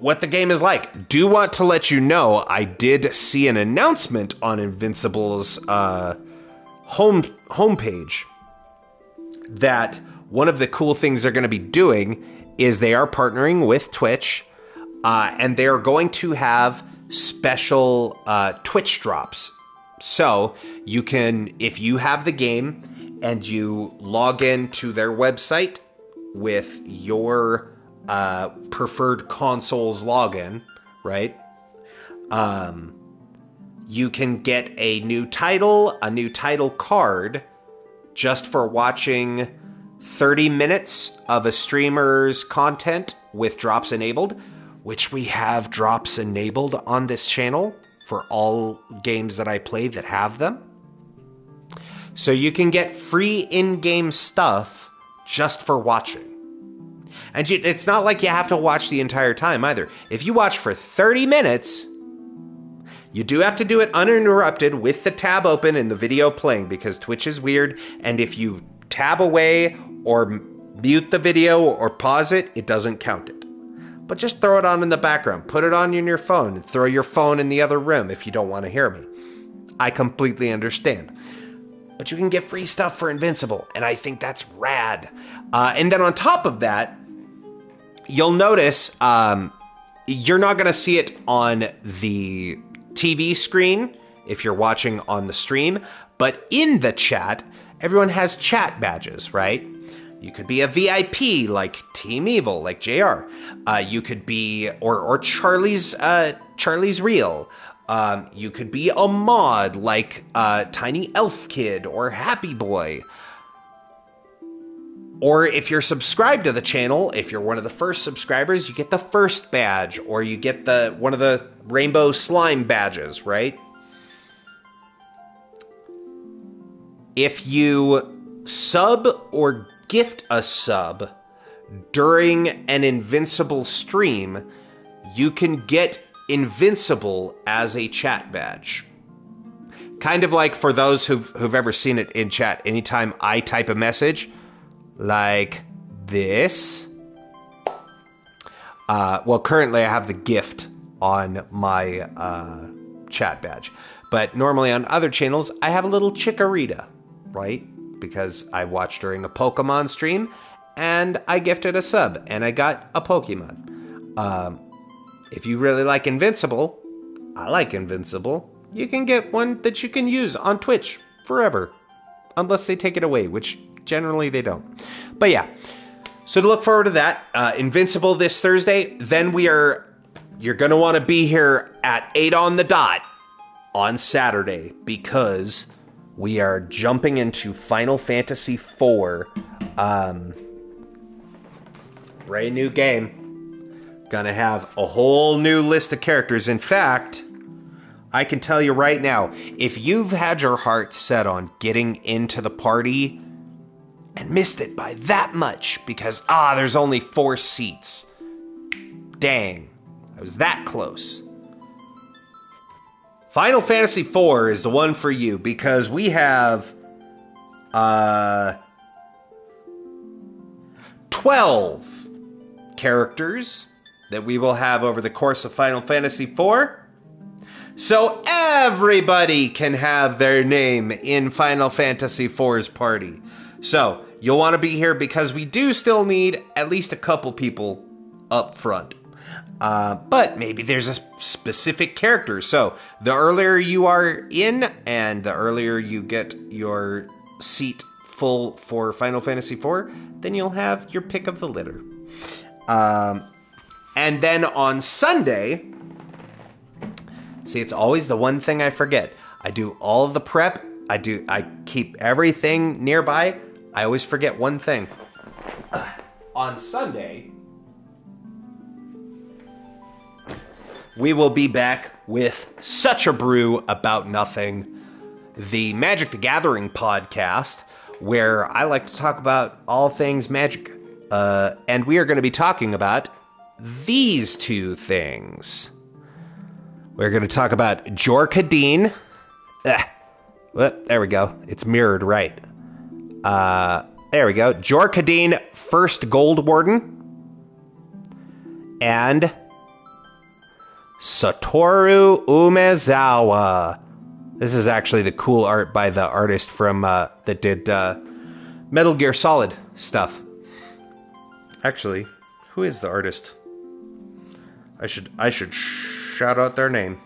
[SPEAKER 1] is like. Do want to let you know, I did see an announcement on Invincible's homepage that one of the cool things they're going to be doing is they are partnering with Twitch, and they are going to have special Twitch drops. So you can, if you have the game and you log in to their website with your preferred console's login, right? You can get a new title card just for watching 30 minutes of a streamer's content with drops enabled, which we have drops enabled on this channel. for all games that I play that have them. So you can get free in-game stuff just for watching. And it's not like you have to watch the entire time either. If you watch for 30 minutes, you do have to do it uninterrupted with the tab open and the video playing, because Twitch is weird, and if you tab away or mute the video or pause it, it doesn't count it. But just throw it on in the background. Put it on in your phone and throw your phone in the other room if you don't want to hear me. I completely understand. But you can get free stuff for Invincible, and I think that's rad. And then on top of that, you'll notice you're not going to see it on the TV screen if you're watching on the stream, but in the chat, everyone has chat badges, right? You could be a VIP like Team Evil, like JR. You could be, or Charlie's Real. You could be a mod like Tiny Elf Kid or Happy Boy. Or if you're subscribed to the channel, if you're one of the first subscribers, you get the first badge, or you get one of the rainbow slime badges, right? If you sub or gift a sub during an Invincible stream, you can get Invincible as a chat badge. Kind of like for those who've ever seen it in chat, anytime I type a message like this, well, currently I have the gift on my chat badge, but normally on other channels I have a little chikorita, right? Because I watched during a Pokemon stream and I gifted a sub and I got a Pokemon. If you really like Invincible, I like Invincible, you can get one that you can use on Twitch forever. Unless they take it away, which generally they don't. But yeah, so to look forward to that, Invincible this Thursday. Then you're going to want to be here at 8 on the dot on Saturday, because we are jumping into Final Fantasy IV. Brand new game. Gonna have a whole new list of characters. In fact, I can tell you right now, if you've had your heart set on getting into the party and missed it by that much because, there's only 4 seats. Dang, I was that close. Final Fantasy IV is the one for you, because we have 12 characters that we will have over the course of Final Fantasy IV. So everybody can have their name in Final Fantasy IV's party. So you'll want to be here, because we do still need at least a couple people up front. But maybe there's a specific character. So the earlier you are in and the earlier you get your seat full for Final Fantasy IV, then you'll have your pick of the litter. And then on Sunday, see, it's always the one thing I forget. I do all of the prep. I keep everything nearby. I always forget one thing. On Sunday, we will be back with Such a Brew About Nothing, the Magic the Gathering podcast, where I like to talk about all things magic. And we are going to be talking about these two things. We're going to talk about Jorkadeen. Well, there we go. It's mirrored right. There we go. Jorkadeen, First Gold Warden. And Satoru Umezawa. This is actually the cool art by the artist from that did Metal Gear Solid stuff. Actually, who is the artist? I should shout out their name.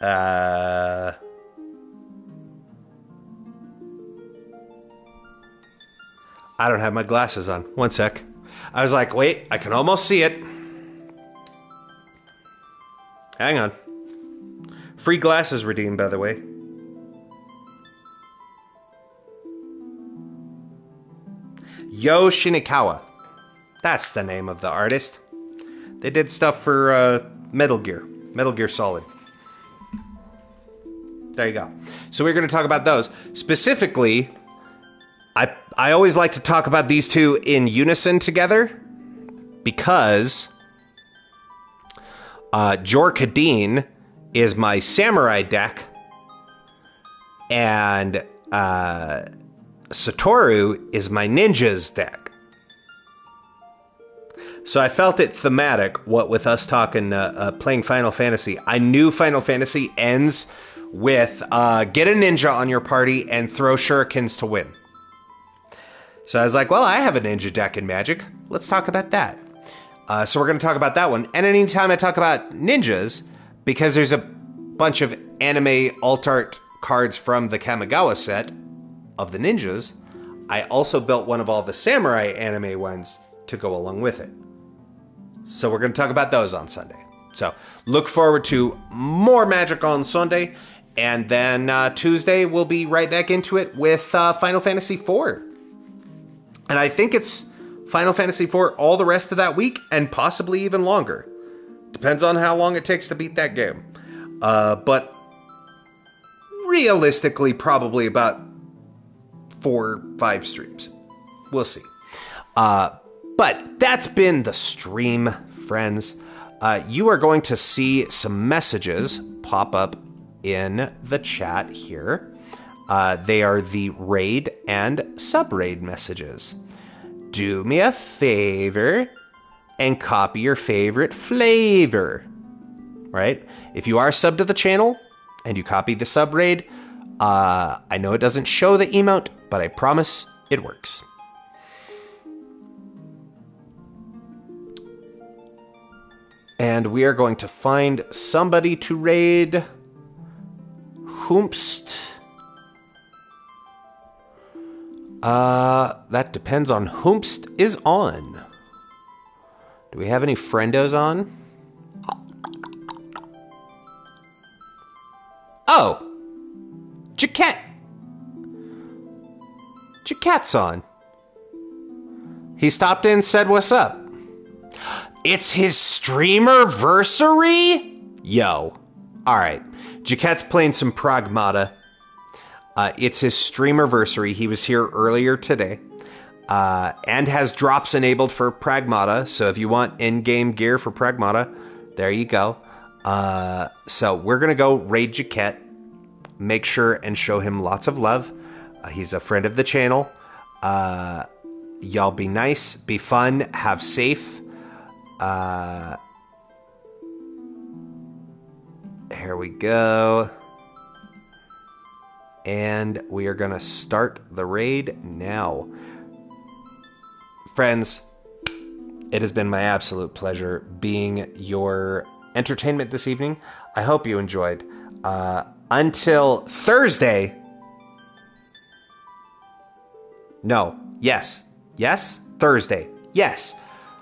[SPEAKER 1] I don't have my glasses on. One sec. I was like, wait, I can almost see it. Hang on. Free glasses redeemed, by the way. Yo Shinikawa. That's the name of the artist. They did stuff for Metal Gear Solid. There you go. So we're going to talk about those. Specifically, I always like to talk about these two in unison together because Jor-Kadeen is my samurai deck and Satoru is my ninjas deck. So I felt it thematic, what with us talking, playing Final Fantasy. I knew Final Fantasy ends with get a ninja on your party and throw shurikens to win. So I was like, well, I have a ninja deck in Magic. Let's talk about that. So we're going to talk about that one. And anytime I talk about ninjas, because there's a bunch of anime alt art cards from the Kamigawa set of the ninjas, I also built one of all the samurai anime ones to go along with it. So we're going to talk about those on Sunday. So look forward to more Magic on Sunday. And then Tuesday, we'll be right back into it with Final Fantasy IV. And I think it's Final Fantasy IV all the rest of that week and possibly even longer. Depends on how long it takes to beat that game. But realistically, probably about 4 or 5 streams. We'll see. But that's been the stream, friends. You are going to see some messages pop up in the chat here. They are the raid and sub-raid messages. Do me a favor and copy your favorite flavor. Right? If you are sub to the channel and you copy the sub-raid, I know it doesn't show the emote, but I promise it works. And we are going to find somebody to raid. Whomst. That depends on whomst is on. Do we have any friendos on? Oh! Jaquette! Jaquette's on. He stopped in and said, what's up? It's his streamerversary? Yo. Alright. Jaquette's playing some Pragmata. It's his streamerversary. He was here earlier today. And has drops enabled for Pragmata. So if you want in-game gear for Pragmata, there you go. So we're going to go raid Jaquette. Make sure and show him lots of love. He's a friend of the channel. Y'all be nice, be fun, have safe. Here we go. And we are going to start the raid now. Friends, it has been my absolute pleasure being your entertainment this evening. I hope you enjoyed. Until Thursday. No. Yes. Yes? Thursday. Yes.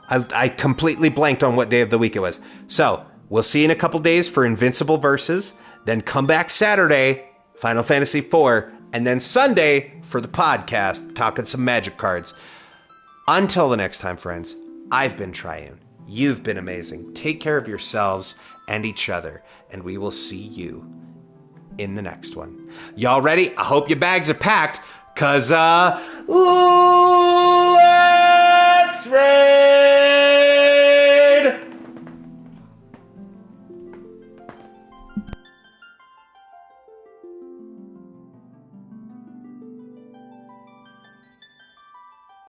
[SPEAKER 1] I completely blanked on what day of the week it was. So, we'll see you in a couple days for Invincible Versus. Then come back Saturday, Final Fantasy IV. And then Sunday for the podcast, talking some Magic cards. Until the next time, friends, I've been Triune. You've been amazing. Take care of yourselves and each other. And we will see you in the next one. Y'all ready? I hope your bags are packed. Cause, let's raid!